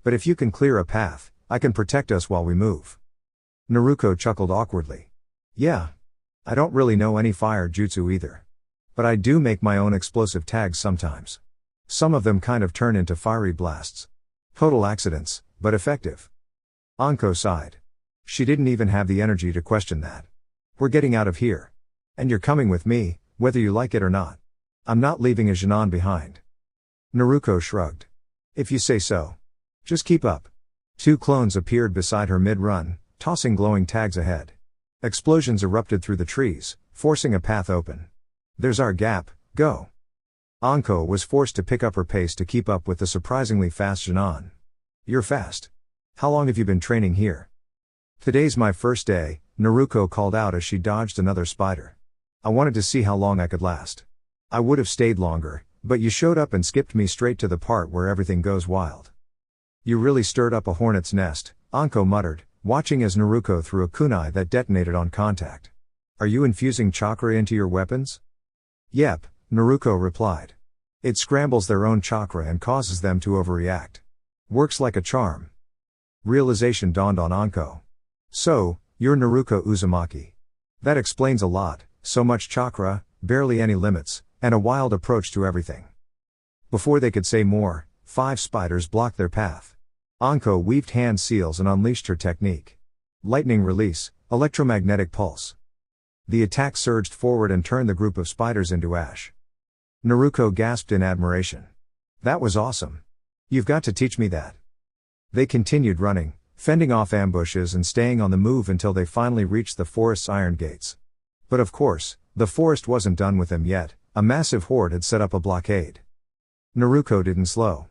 But if you can clear a path, I can protect us while we move. Naruko chuckled awkwardly. Yeah. I don't really know any fire jutsu either. But I do make my own explosive tags sometimes. Some of them kind of turn into fiery blasts. Total accidents, but effective. Anko sighed. She didn't even have the energy to question that. We're getting out of here. And you're coming with me, whether you like it or not. I'm not leaving a Jinan behind. Naruko shrugged. If you say so. Just keep up. 2 clones appeared beside her mid-run, tossing glowing tags ahead. Explosions erupted through the trees, forcing a path open. There's our gap, go. Anko was forced to pick up her pace to keep up with the surprisingly fast Jinan. You're fast. How long have you been training here? Today's my first day, Naruko called out as she dodged another spider. I wanted to see how long I could last. I would have stayed longer, but you showed up and skipped me straight to the part where everything goes wild. You really stirred up a hornet's nest, Anko muttered, watching as Naruko threw a kunai that detonated on contact. Are you infusing chakra into your weapons? Yep, Naruko replied. It scrambles their own chakra and causes them to overreact. Works like a charm. Realization dawned on Anko. So, you're Naruko Uzumaki. That explains a lot, so much chakra, barely any limits, and a wild approach to everything. Before they could say more, 5 spiders blocked their path. Anko weaved hand seals and unleashed her technique. Lightning release, electromagnetic pulse. The attack surged forward and turned the group of spiders into ash. Naruko gasped in admiration. That was awesome. You've got to teach me that. They continued running, fending off ambushes and staying on the move until they finally reached the forest's iron gates. But of course, the forest wasn't done with them yet, a massive horde had set up a blockade. Naruko didn't slow.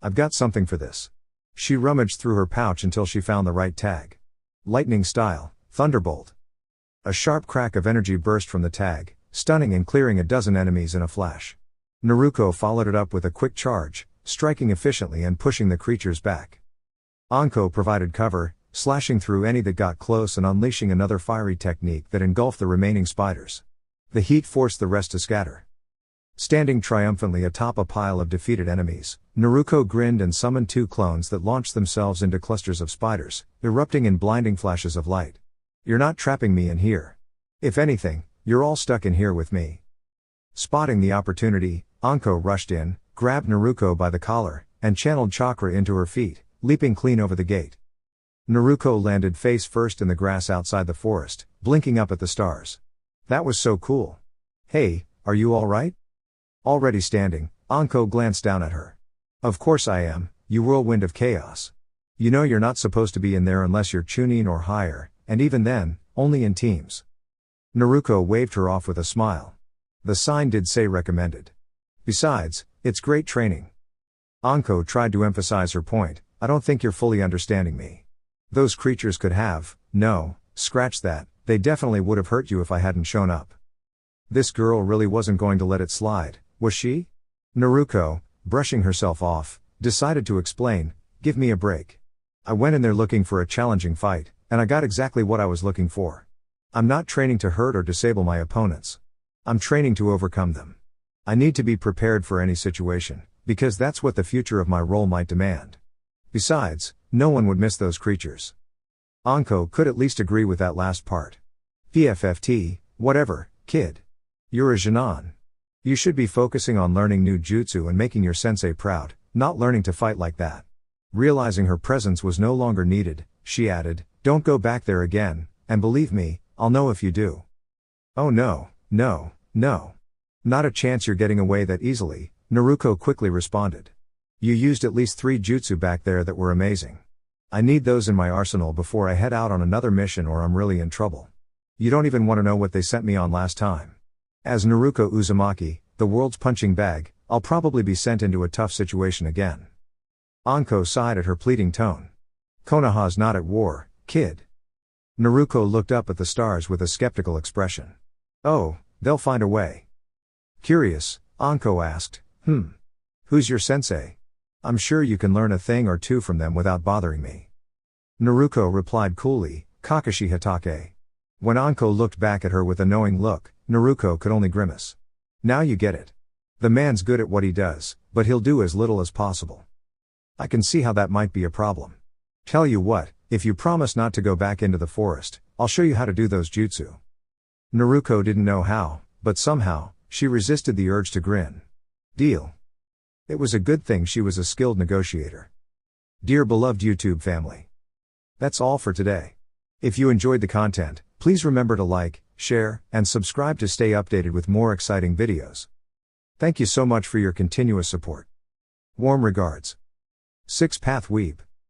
I've got something for this. She rummaged through her pouch until she found the right tag. Lightning style, Thunderbolt. A sharp crack of energy burst from the tag, stunning and clearing a dozen enemies in a flash. Naruko followed it up with a quick charge, striking efficiently and pushing the creatures back. Anko provided cover, slashing through any that got close and unleashing another fiery technique that engulfed the remaining spiders. The heat forced the rest to scatter. Standing triumphantly atop a pile of defeated enemies, Naruko grinned and summoned 2 clones that launched themselves into clusters of spiders, erupting in blinding flashes of light. You're not trapping me in here. If anything, you're all stuck in here with me. Spotting the opportunity, Anko rushed in, grabbed Naruko by the collar, and channeled chakra into her feet, leaping clean over the gate. Naruko landed face first in the grass outside the forest, blinking up at the stars. That was so cool. Hey, are you all right? Already standing, Anko glanced down at her. Of course I am, you whirlwind of chaos. You know you're not supposed to be in there unless you're Chunin or higher, and even then, only in teams. Naruko waved her off with a smile. The sign did say recommended. Besides, it's great training. Anko tried to emphasize her point. I don't think you're fully understanding me. Those creatures could have, no, scratch that, they definitely would have hurt you if I hadn't shown up. This girl really wasn't going to let it slide, was she? Naruko, brushing herself off, decided to explain, give me a break. I went in there looking for a challenging fight, and I got exactly what I was looking for. I'm not training to hurt or disable my opponents. I'm training to overcome them. I need to be prepared for any situation, because that's what the future of my role might demand. Besides, no one would miss those creatures. Anko could at least agree with that last part. PFFT, whatever, kid. You're a Jinan. You should be focusing on learning new jutsu and making your sensei proud, not learning to fight like that. Realizing her presence was no longer needed, she added, don't go back there again, and believe me, I'll know if you do. Oh no, no, no. Not a chance you're getting away that easily, Naruko quickly responded. You used at least 3 jutsu back there that were amazing. I need those in my arsenal before I head out on another mission or I'm really in trouble. You don't even want to know what they sent me on last time. As Naruko Uzumaki, the world's punching bag, I'll probably be sent into a tough situation again. Anko sighed at her pleading tone. Konoha's not at war, kid. Naruko looked up at the stars with a skeptical expression. Oh, they'll find a way. Curious, Anko asked, Who's your sensei? I'm sure you can learn a thing or two from them without bothering me. Naruko replied coolly, Kakashi Hatake. When Anko looked back at her with a knowing look, Naruko could only grimace. Now you get it. The man's good at what he does, but he'll do as little as possible. I can see how that might be a problem. Tell you what, if you promise not to go back into the forest, I'll show you how to do those jutsu. Naruko didn't know how, but somehow, she resisted the urge to grin. Deal. It was a good thing she was a skilled negotiator. Dear beloved YouTube family. That's all for today. If you enjoyed the content, please remember to like, share, and subscribe to stay updated with more exciting videos. Thank you so much for your continuous support. Warm regards. Six Path Weeb.